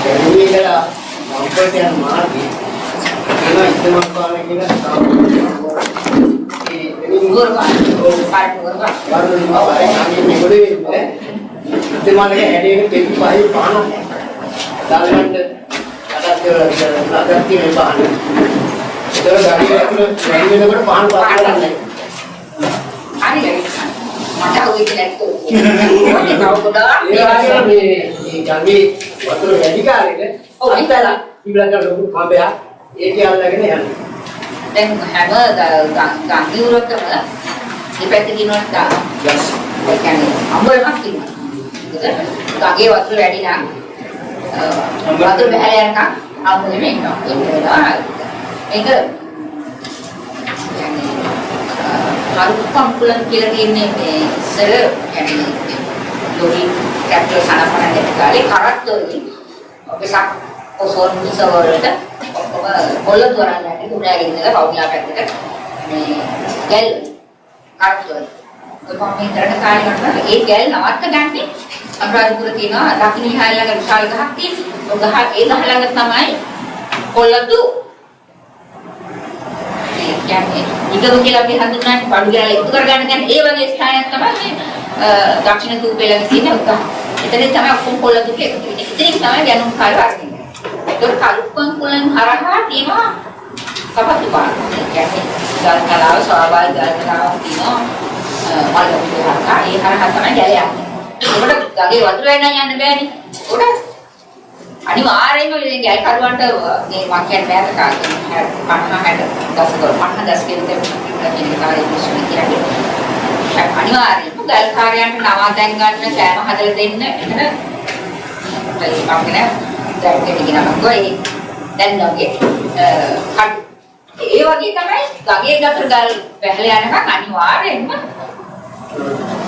කැලුවේලා අපිට යන මාර්ගය ඒවා ඉදමක් පාන කියලා ඒ ඉදමලගේ හැඩේ දෙවි පහේ පාන දාලන්න අදත් මේ පාන ඒතර ගාඩිය ඇතුළේ වැඩි වෙනකොට පාන පාස් කරන්නේ හරි මට උදේ නැත්තෝ මේ ගඟේ වතුර වැඩි කාලෙක අයිතලා ඉබලකට ලොකු කඹයක් ඒකේ අල්ලගෙන යනවා. දැන් හැම ගංගේ උරකම ඉපැත්තේ දිනවට යස් ඒ කියන්නේ අඹලමක් තියෙනවා. ගඟේ වතුර වැඩි නම් වතුර බහැලා යනකම් අඹලෙම ඉන්නවා. ඒක කරුප්පම්පුලන් කියලා තියෙන්නේ මේ ඉස්සර يعني ලෝරි ට්‍රැක්ටර් සනපන දෙකාලේ කරත් වලින් ඔබසක් ඔසෝන් මුසවරට ඔබ පොළ දොරන්නේ උඩගෙන ඉඳලා පවුලා පැත්තට මේ ගැල් කරත් වල ඔබ මේ කරන කාලේ කරනවා ඒ ගැල් නවත්ත ගන්නේ අනුරාධපුර තියෙනවා දකුණු විහාර ළඟ විශාල ගහක් තියෙනවා. ඔය ගහ ඒ ගහ ළඟ තමයි පොළතු කියන්නේ ඉගම කියලා අපි හඳුන්වන්නේ බඩු ගාලා එකතු කරගන්න කියන්නේ ඒ වගේ ස්ථානයක් තමයි මේ දක්ෂිණ දූපේ ළඟ තියෙන උගහ. එතන තමයි ඔක්කොම පොළතු කියලා එකතු වෙන්නේ. ඉතින් තමයි ගැනුම් කාර්ය වර්ධනය. ඒක කලුප්පන් කුලන් හරහා තියෙනවා සපත්තු පාන. කියන්නේ ගල් කලාව ස්වාභාවික ගල් කලාවක් තියෙනවා. මල්ලු හරහා ඒ හරහා තමයි ජලය යන්නේ. ඒකට ගගේ වතුර වෙනන් යන්න බෑනේ. උඩ අනිවාර්යයෙන්ම ඉතින් ගල් කරුවන්ට මේ මම කියන්නේ බෑත කාලේ 50 10 කිලෝ කියන කාලේ ඉස්සෙල්ලා කියන්නේ අනිවාර්යයෙන්ම ගල් කාර්යයන්ට නවාතැන් ගන්න සෑම හදලා දෙන්න එතන ඒ මම කියන්නේ දැන් කියනවා ගොයි දැන් නෝගේ ඒ වගේ තමයි ගගේ ගතර ගල් පැහැලා යනකම් අනිවාර්යයෙන්ම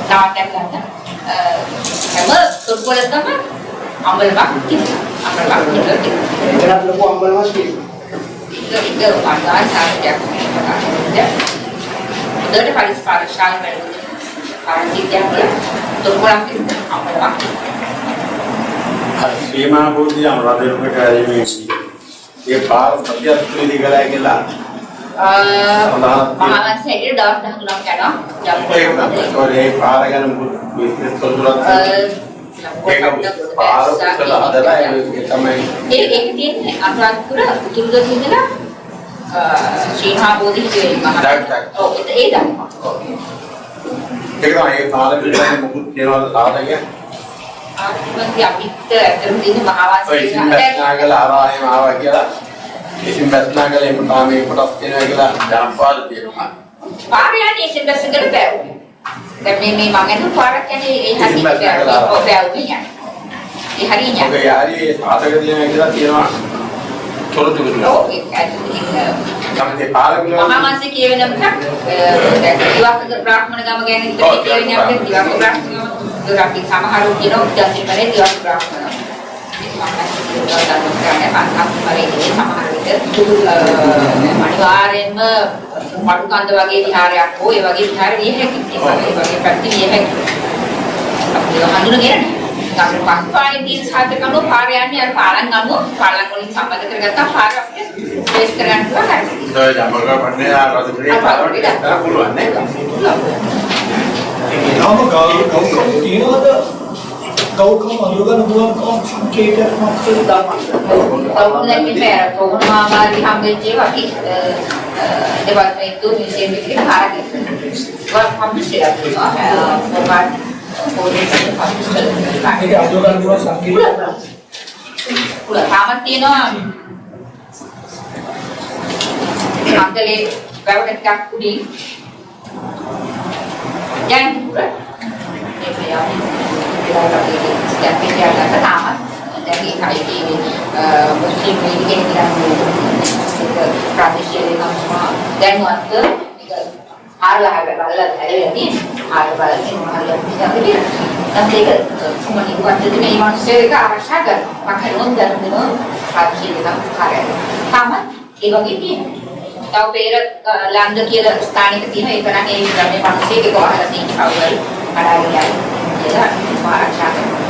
නවාතැන් ගන්න හැම තොට්ටුවලටම අඹලක් තියෙනවා. අඹලක් තියෙනවා. ඒකට ලොකු අඹලමක් තියෙනවා. ඒක අන්දායි සාහිත්‍යයක් නේ. දෙයට පරිස්කාරශාල වෙන්නේ. ආර්ථිකයක් වල තොට්ටුවක් තියෙනවා. අඹලක්. සීමා බුද්ධිය අනුරාධපුර කාර්යයේ ඒ පාර සත්‍යත්‍රි ගලයි කියලා මහාවංශයේ දවස් 13ක් යනවා. ඒ පාර ගැන විස්තර තොරතුරක් ඒක පාර උත්තර හදලා ඒක තමයි ඒක තියෙන්නේ අනුරාධපුර උතුරුද ඉඳලා ශ්‍රීමහා බෝධිසත්ව මහා ඔව් ඒ දන්නවා. ඒක තමයි ඒ පාර පිළිබඳව මුකුත් කියනවාද සාහනය ආත්මන්ති අපිට ඇත්තටම තියෙන මහාවංශයේ ඉතින් ආරායම ආවා කියලා ඉතින් බස්නාගල එම කාමේ කොටස් තියෙනවා කියලා ජනපාල තියෙනවා. පාර යන්නේ ඉතින් බස්ගල බෑවුනේ. දැන් මේ මම අද පාරක් යන්නේ ඒ හරියට බෑවුනේ යන්නේ. ඒ හරියට යන්නේ. ඔය යාරි සාධක තියෙනවා කියලා කියනවා. තොරතුරු දෙනවා. ඔව් ඒක ඇත්තටම තමයි පාර කියලා මහාවංශයේ කියවෙන මොකක් දැන් දිවක බ්‍රාහ්මණ ගම ගැන ඉතින් කියවෙන්නේ අපිට දිවක බ්‍රාහ්මණ අපි සමහරව කියන උද්දේශය කරේ දිවක බ්‍රාහ්මණ අනිවාර්යෙන්ම මඩුකන්ද වගේ විහාරයක් හෝ ඒ වගේ විහාර විය හැකියි. ඒ වගේ පැති විය හැකියි. අපි හඳුනගෙන ගම් පස්පාලේ තියෙන සාධකano පාර යන්නේ අර පාලන් වලින් සම්බන්ධ කරගත්තා පාර අපිට බේස් කරගන්න පුළුවන්. ඒ ජමක වන්නේ ආරාධපුරේ පාරට පුළුවන් නේද? ඒකම කවුරු කියනවද ගෞකම අඳුරගන්න පුළුවන් සංකේතයක් මොකක්ද දැන් මේ ප්‍රෝග්‍රෑම් මාමාරි හම්බෙච්ච වගේ දෙපාර්තමේන්තු මියුසියම් එකේ කාර්යයක් කරනවා. පබ්ලිෂ් කරනවා. මොකක්ද පොලිස් පබ්ලිෂ් කරනවා. ඒක අඳුරගන්න පුළුවන් සංකේතයක් පුළා තාමත් තියෙනවා මංගලේ වැවට ටිකක් උඩින් දැන් පුළා ඒක යාවි ස්ටැප් එක යනකොට තාමත් දැන් ඒකයි කියන්නේ මුස්ලිම් වේදිකේ කියලා ප්‍රාදේශීය කම්මා දැන්වත් ඒක ආරලහක බලලා හැරෙන්නේ ආරබලකින් මහලුයි නැත්නම් ඒක සුමනි වන්දේ මේ මානසික එක ආරක්ෂා කරනවා. මකරොන් දරනවා ප්‍රාදේශීය කාර්යය. තාම ඒ වගේ තියෙනවා. තව පෙර ලන්ද කියලා ස්ථානික තියෙන ඒක නම් ඒ ගමේ මිනිස්සෙක් ඒක වහලා තියෙන කවුරුයි අඩාරියයි කියලා ආරක්ෂා කරනවා.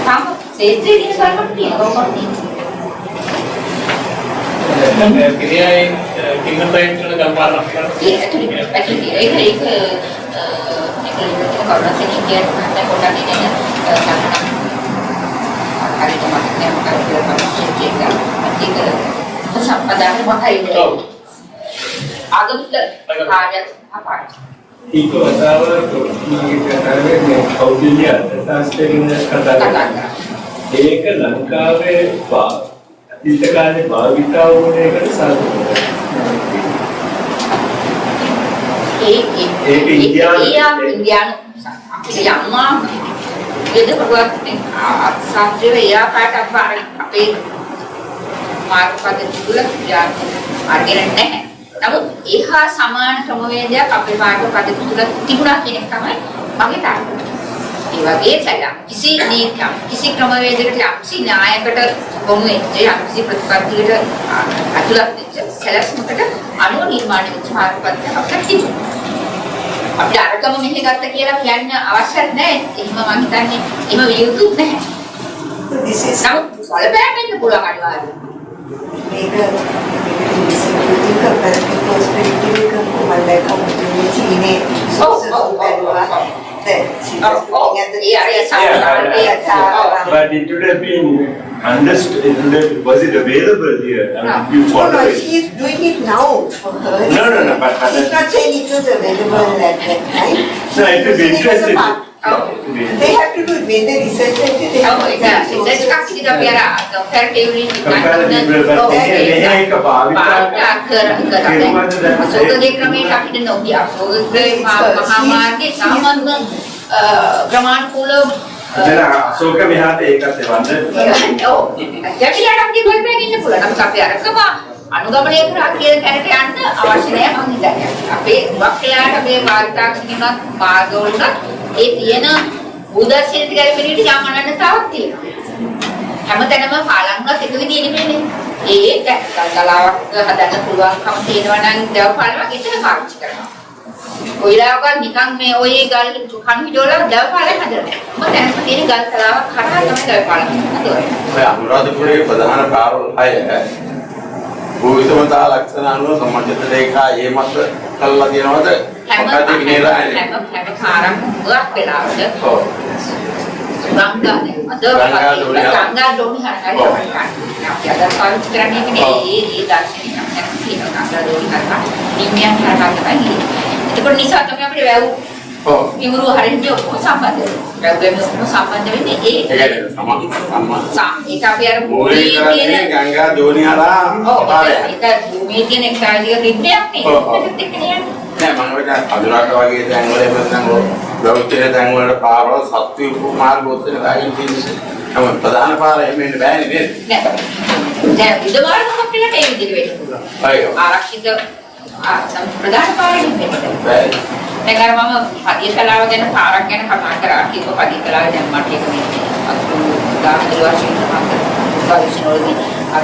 තාම සේත්‍රි දින කරකට තියෙනවා කොහොමද? කිරියයි කිංගපයින් කරන ගම්පාරක් කරනවා ඒක කවුරුසින් කියන්නේ පොඩක් ඉන්නේ හරි තමයි නේද ඒක සම්පදාන වහයි ආගමික කාර්යයක් අපහාර ඒක වතාව මගේ කතාවේ මේ කෞටිල්‍ය අර්ථශාස්ත්‍රයෙන් කතා කරනවා. ඒක ලංකාවේ අතීත කාලේ භාවිතා වුණ එකට සාධාරණයි. ඒක ඉන්දියානු යම්මා වෙදපුවක් සාත්‍රේ යාකට අපේ මාර්ගපද තුල අරගෙන නැහැ. නමුත් ඒහා සමාන ක්‍රමවේදයක් අපේ මාර්ගපද තුල තිබුණා කියන එක තමයි මගේ තාක්ෂණය. ඒ වගේ සැලම් කිසි නීතියක් කිසි ක්‍රමවේදයකට යම්සි න්‍යායකට කොමු වෙච්ච යම්සි ප්‍රතිපත්තියකට අතුලත් වෙච්ච සැලැස්මකට අනුව නිර්මාණය වෙච්ච මාර්ගපද අපිට තිබුණා. අපිට අරකම මෙහෙ ගත්ත කියලා කියන්න අවශ්‍යත් නැහැ. එහෙම මම හිතන්නේ එහෙම විය යුතුත් නැහැ. This is නමුත් බලපෑම් වෙන්න පුළුවන් අනිවාර්යයෙන්. මේක comparative perspective එක කොහොමද computer චීනේ but it would have been understood. Was it available here? I mean, you no, follow it. she is doing it now for her. No, but She's not saying it was available at that time. No, it would be interesting. They have to do it when they research it. They have to do it. ඒක කක්ටි දපියරා comparatively මේක භාවිතා සෝදේ ක්‍රමයට අපිට නොකිය. සෝදේ මහා මාර්ගයේ සාමාන්‍ය ක්‍රමානුකූල දැන් අශෝක මෙහාට ඒකත් එවන්න. ඔව්. යටිලාට අපිට බලපෑම් ඉන්න පුළුවන්. අපි අපේ අරකම අනුගමනය කරා කියන තැනට යන්න අවශ්‍ය නැහැ මම හිතන්නේ. අපේ වක්කලාට මේ වාර්තාක්ෂණිකවත් මාර්ගවලට ඒ තියෙන උදාසීනට ගැලපෙන්නට යම් අනන්‍යතාවක් තියෙනවා. හැමතැනම පාලම්වත් එක විදිහේ නෙමෙයිනේ. ඒක කලාවක් හදන්න පුළුවන්කම තියෙනවා නම් දවපාලමක් එතන පාවිච්චි කරනවා. ඔයලාවක නිකන් මේ ඔය ගල් කන් හිටවල දවපාලම හදනවා. මොකද තියෙන ගල් කලාවක් කරා තමයි දවපාලම හදන්නේ. ඔය අනුරාධපුරයේ ප්‍රධාන කාර්යවල 6 භූවිතමතා ලක්ෂණ අනුව සම්මත රේඛා ඒ මත කළා තියෙනවද? මොකද කියලා හැම කාරම් ගොඩක් වෙලාවට ඔව් ගංගා දෝණි හරහා අපි අද පාවිච්චි කරන්නේ මේ දාර්ශනික තියෙනවා ගංගා දෝණි හරහා නිම්යන් හරහා තමයි. ඒක නිසා තමයි අපිට වැව් ඔව් ඉමුරු හරියට ඔක්කොම සම්බන්ධ වෙනවා. වැව් ඔක්කොම සම්බන්ධ වෙන්නේ ඒකයි සම්මත ඒක අපි අර මොලේ කරන්නේ ගංගා දෝණි හරහා පාරය. ඒක මේ තියෙන එක්ස්ට්‍රාඩිය රිද්මයක් නේ. ඒකත් එක්ක නේ. නෑ මම හිතා අදුරාට වගේ තැන් වල එපස්සන් ගෞතම තැන් වල පාරවල සත්‍ය මාර්ග ඔස්සේ ගාගෙන තියෙන්නේ. නම ප්‍රධාන පාර එහෙම වෙන්න බෑනේ නේද? නෑ. දැන් ඉදමාර්ගයක් කියලා ඒ විදිහට වෙන්න පුළුවන්. අයියෝ. ආරක්ෂිත ප්‍රධාන පාරකින් වෙන්න බෑ. දැන් අර මම පදිකලාව ගැන පාරක් ගැන කතා කරා. ඒක පදිකලාව දැන් මට ඒක නෙමෙයි. උදාහරණ වශයෙන් මම ගාවිෂනෝලදී අර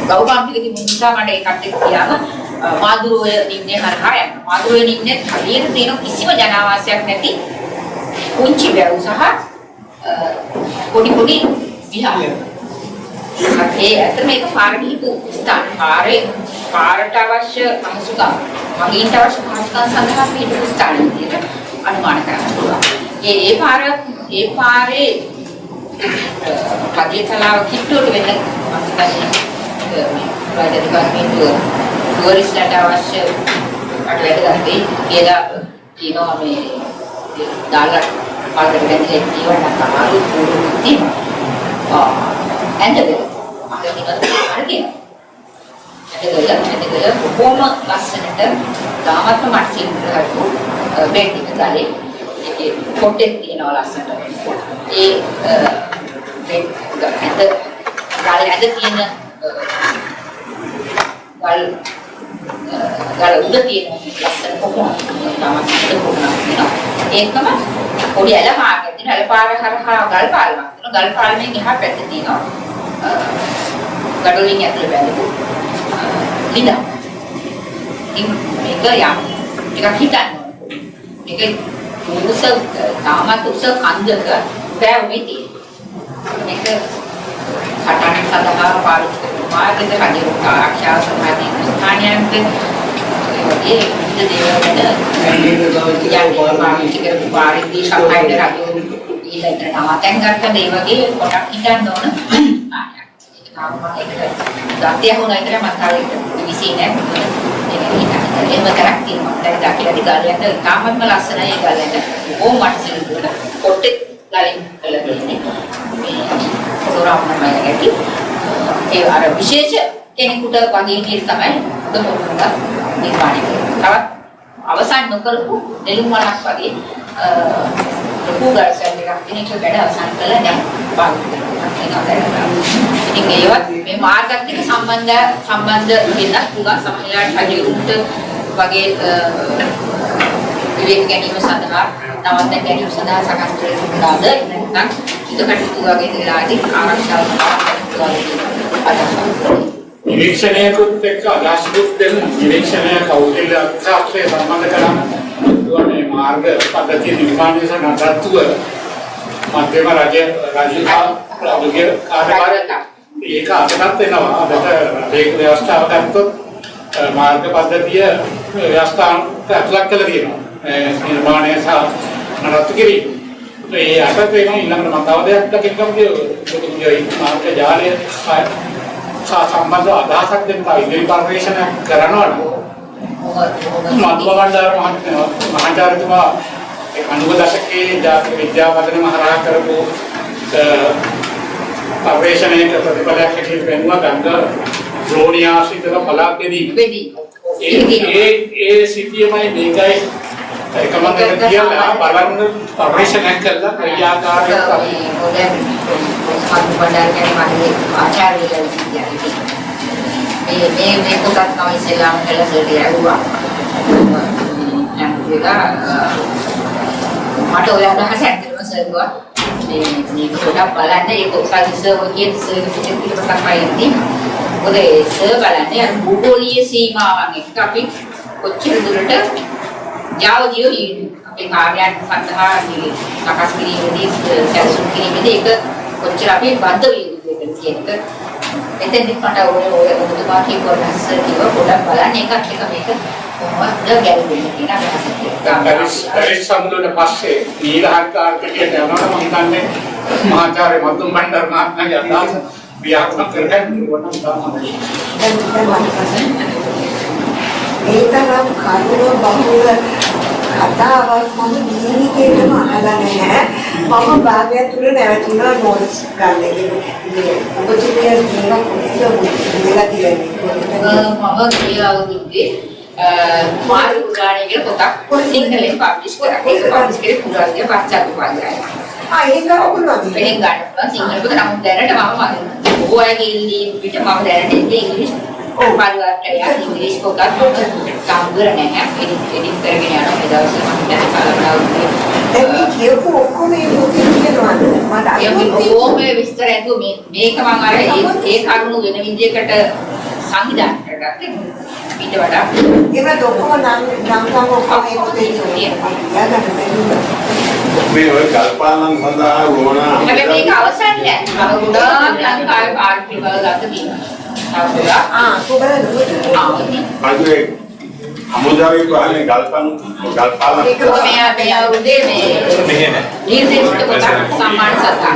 ගෞරවාන්විතකෙ මුන්දා මට ඒකට කියාම මාදුරුවේ නිම්නේ හරහා යනවා. මාදුරුවේ නිම්නේ හරියට තියෙන කිසිම ජනාවාසයක් නැති කුංචි වැව් සහ පොඩි පොඩි විහාර. ඒ ඇත්තට මේක පාර ගිහපු ස්ථාන. පාරට අවශ්‍ය පහසුකම් මගීන්ට අවශ්‍ය පහසුකම් සඳහා පිටු ස්ථාන විදිහට අනුමාන කරන්න පුළුවන්. ඒ පාර ඒ පාරේ කඩේතලාව කිට්ටුවට වෙන්න රාජධානිය ටුවරිස්ට්ලට අවශ්‍ය වැඩ කරන්නේ කියලා කියනවා මේ දාලා පාරකට වැදිලා ඉන්නවට තමයි පුරුද්දි ඇන්දද ඇදගල කොහොම ලස්සනට තාමත්ම මට්සින් කරපු බෙඩ් එක ගාලේ ඒකේ පොට්ටෙක් තියෙනවා ලස්සනට ඒ බෙඩ් ඇද ගාලේ ඇද තියෙන ගල් උඩ තියෙන ලස්සන පොකුණක් තාමත් පොකුණක් තියෙනවා ඒකම පොඩි ඇල මාර්ගයක් තියෙනවා ඇල පාර හරහා ගල් පාලමක් තියෙනවා ගල් පාලමෙන් එහා පැත්තේ තියෙනවා ගඩොලින් ඇතුළේ බැලුවු ලිඳා මේක ටිකක් හිතන්න මේක උස තාමත් උස කන්දක බෑවුනේ තියෙනවා මේක සටන් සඳහා පාවිච්චි කරන මාර්ගද රජු ආරක්ෂා සමාජික ස්ථානයන්ට ඒ විවිධ දේවල් පාවිච්චි කරපු පාරිදී සම්පූර්ණ රජු ඊළඟට නවතෙන් ගන්න මේ වගේ කොටක් හිතන්න ඕන ගාතිය හොනයිතර මතාලෙට විසිනේ එහෙම කරක් තියෙනවා දැන් දකිලා දිගාලයට තාමත්ම ලස්සනයි ඒ ගලයට ඕම් මට්සිලුට පොට්ටේ ගලින් කළා තියෙන්නේ මේ පොරාමම නැගටි ඒ අර විශේෂ කෙනෙකුට වගේ විදිහට තමයි උදපොරක නිර්මාණය කරන්නේ. තවත් අවසන් නොකරපු නෙළුම් වලක් වගේ ලොකු ගල්සල් එකක් තියෙන එක වැඩ අවසන් කළා දැන් පාවිච්චි කරනවා. ඉතින් ඒවත් මේ මාර්ගත් එක්ක සම්බන්ධ වෙනත් පුළුවන් සමහරවිට හදිරුන්ට වගේ විවේක ගැනීම සඳහා නවත්ත ගැනීම සඳහා සකස් කරලාද නැත්නම් ඉදකටු වගේ දෙලාදී ආරක්ෂාව නිරීක්ෂණයකුත් එක්ක අදාළකුත් දෙන්න නිරීක්ෂණය කෞශල්‍ය ශාස්ත්‍රය සම්බන්ධ කරන දුවනේ මාර්ග පද්ධතිය නිර්මාණය සඳහාත්ව මධ්‍යම රාජ්‍ය කාර්යකාරක ඒක අතනත් වෙනවා අදට ඒක ව්‍යවස්ථාව ගත්තොත් මාර්ග පද්ධතිය ව්‍යවස්ථාවට අත්ලක් කළ තියෙනවා නිර්මාණය සහ නඩත්තු කිරීම ඒ අතට වෙන ඊළඟට මම තව දෙයක් දකින්නම කියුවේ මාර්ග ජාලය සම්බන්ධ අදහසක් දෙන්න ඉදිරි පරිශ්‍රණය කරනවා නම් මත්වවණ්ඩාර මහාචාර්යතුමා 90 දශකයේ ජාතික විද්‍යාපදනම හරහා කරපු පරිශ්‍රණයක ප්‍රතිඵලයක් හැටියට වෙනවා ගංග ද්‍රෝණියාශ්‍රිතව පළාත් බෙදීම. ඒ සිටියමයි මේකයි එකම දෙයක් කියලා බලන්න පරිශ්‍රණයක් කළා ක්‍රියාකාරී තමයි. මේ කොටත් තමයි ඉස්ලාම් කළ සෙරිය ඇහුවා. මට ඔය අදහස ඇත්තටම සරුවා මේ කොටක් බලන්න ඒක උසාවිසව කියන සර්ටිෆිකේට් පිටපතක් වයින්දී මොකද ඒ බලන්නේ අර භූගෝලීය සීමාවන් එක්ක අපි කොච්චර දුරට යාවදියෝ අපේ කාර්යයන් සඳහා සකස් කිරීමේදී සැලසුම් කිරීමේදී ඒක කොච්චර අපි බද්ධ වේවිද කියන එක එතෙන්දි මට ඔය ඔබතුමා කියපු අදහස කිව්ව පොඩක් බලන්න ඒකත් එක මේක කොහොමද ගැලවෙන්නේ කියන අදහස. පරිස් සම්මුලට පස්සේ නීලහත්කාරකයට යනවා මම හිතන්නේ මහාචාර්ය මතුම් බණ්ඩාර මහත්මයාගේ අදහස ව්‍යාප්ත කරගන්න ඕන තමයි. ඒ තරම් කරුණ බහුල කතාවක් මම ජීවිතේටම අහලා නැහැ. මම භාගය තුල නැවතුණා නෝට්ස් ගන්න එක. ඔබතුමිය ජීවත් වෙලා තියෙන්නේ. මම ගියවුරුද්දේ මාරු පුරාණයේ පොතක් සිංහලෙන් පබ්ලිෂ් කරා. ඒක පබ්ලිෂ් කරේ පුරාණයේ පස්චාත් වංගය. ඒක ඔකුණාද? වෙන ගන්න සිංහල පොත නමුත් දැනට මම ඕයගේ ඉල්ලීම් පිට මම දැනට ඉංග්‍රීසි පරිවර්තනය ඉංග්‍රීසි පොතක් කාම්බර නැහැ. එඩිට් කරගෙන යනවා මේ දවස්වල මම දැන් කලබල ඒ කියපු ඔක්කොම මේ පොතේ තියෙනවද? මට අයියෝ මේ විස්තර ඇතුව මේක මම අර ඒ කරුණු වෙන විදිහකට සංවිධානය කරගත්තා. ඊට වඩා ඒක ඔක්කොම නම් ඔක්කොම මේ පොතේ තියෙනවා. මේ ඔය කල්පනාන් සඳහා වුණා. හැබැයි මේක අවසන් නෑ. මම ගොඩාක් ලංකාවේ පාර්ටි වල ගත තියෙනවා. කොබරද? අද අමුද්‍රව්‍ය පාලනය ගල්පණු ගල්පාලන මෙයා උදේ මේ නිර්දේශිත කොට සම්මාන සත්කාර.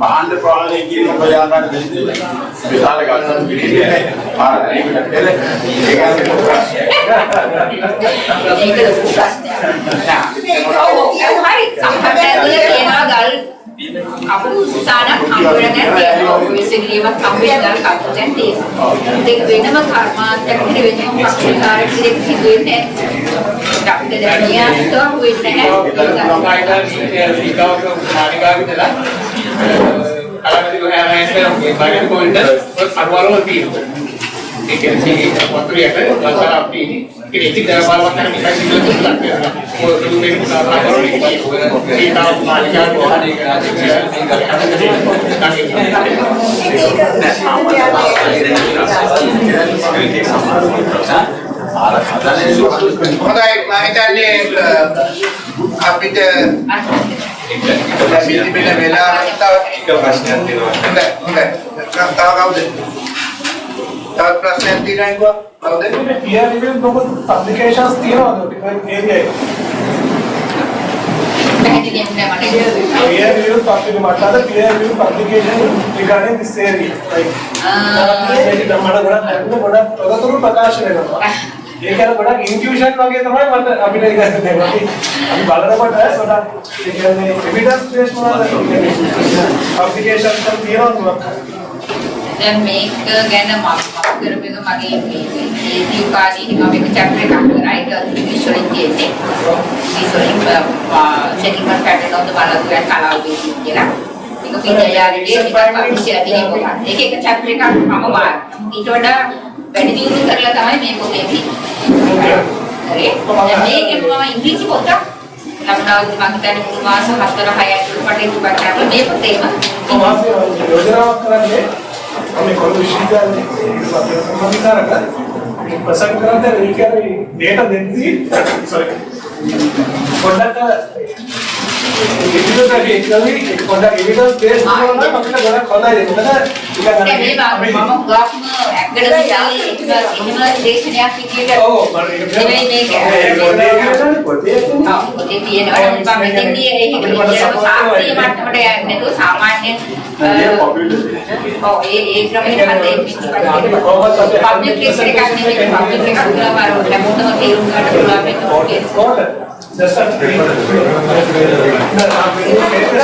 පාණ්ඩ පාලනය කියන ප්‍රජාතන්ත්‍ර දෙන්නේ විශාල ගල්පණු පිළිගන්නේ පාරාදීපට පෙර ඒක ප්‍රශ්නයක්. හරි සම්පූර්ණයෙන් කියනවා ගල් අපු සානක් හම්බුනේ නැහැ. ඔයසෙලියවත් හම්බෙන්නේ ගල් කප්පෙන් තියෙනවා. ඒක වෙනම කර්මාන්තයක් විදිහට වෙනම පක්ෂකාරක විදිහට සිදුවෙන්නේ නැහැ. අපිට දැන් නියමිතව වෙන්නේ හොඳයි මම හිතන්නේ අපිට ලැබිලි බෙල වෙලාවට තව එක ප්‍රශ්නයක් තියෙනවා. හොඳයි. තව කවුද? තව ප්‍රශ්නයක් තියෙනවා කවුද? peer review මොකද publications තියෙනවද ටිකක් ඒරියා එක? පැහැදිලිවම නෑ මට. peer review publication regarding this area. Like මේක මට ගොඩක් තොරතුරු ප්‍රකාශ වෙනවා. ඒක අර ගොඩක් ඉන්ටියුෂන් වගේ තමයි මට අපිට ඒක දැනෙන්නේ. අපි බලනකොට ගොඩක් ඒ කියන්නේ එවිඩන්ස් බේස් මොනවද අප්ලිකේෂන්ස් එකක් තියෙනවා. දැන් මේක ගැන මම කරපෙක මගේ මේ දීපාදී මම එක chapter එකක් කරා ඒක විශ්වවිද්‍යාලයේ තියෙන්නේ විශ්වවිද්‍යාලයේ සෙටිමන්ට් පැටර්න් ඔෆ් ද බලතුයන් කලාව බේසිස් කියලා ඒක විද්‍යාලයේ පරිශීලනය තියෙනවා ඒක එක chapter එකක් මම වාර ඊට වඩා වැඩි දියුණු කරලා තමයි මේ පොතේ තියෙන්නේ හරි දැන් මේකේ මම ඉංග්‍රීසි පොතක් ලබනවාදී මම හිතන්නේ මුළු මාස 4 6 මට ඉතිපත් කරලා මේ පොතේම යෝජනාවක් කරන්නේ हमें कोई विश्वविद्यालय संविधानक प्रसंग करते हैं क्या डेटा देती सॉरी कोंडक एविडेंस है एक्चुअली कोंडक एविडेंस बेस होना मतलब बड़ा खोला है मतलब මේ මම ගාක්ම ඇකඩමිකාලේ ඉන්වර්ටේෂනයක් විදියට නෙවෙයි මේක. පොතේ තියෙනවා. මම මෙතෙන්දී ඒක සාහිත්‍ය මට්ටමට යන්නේ නැතුව සාමාන්‍ය ඒ ක්‍රමයකට හදේ පබ්ලික් ලිස්ට් එකක් නෙවෙයි පබ්ලික් එකක් කියලා මාරු හැමෝටම තේරුම් ගන්න පුළුවන් මේක. just a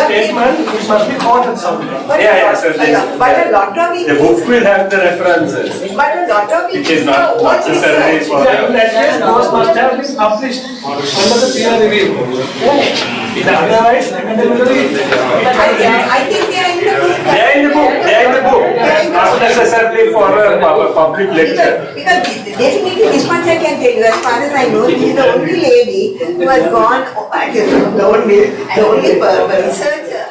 statement which must be quoted somewhere. Yeah, certainly. But a lot of it. The book will have the references. But a lot of it. Which is not necessarily for In that case, those must have been published under the peer review. Otherwise, academically, I think they are in the book. They are in the book. They are in the book. Not necessarily for a public lecture. Because definitely this much I can tell you. As far as I know, she is the only lady who has gone. The only researcher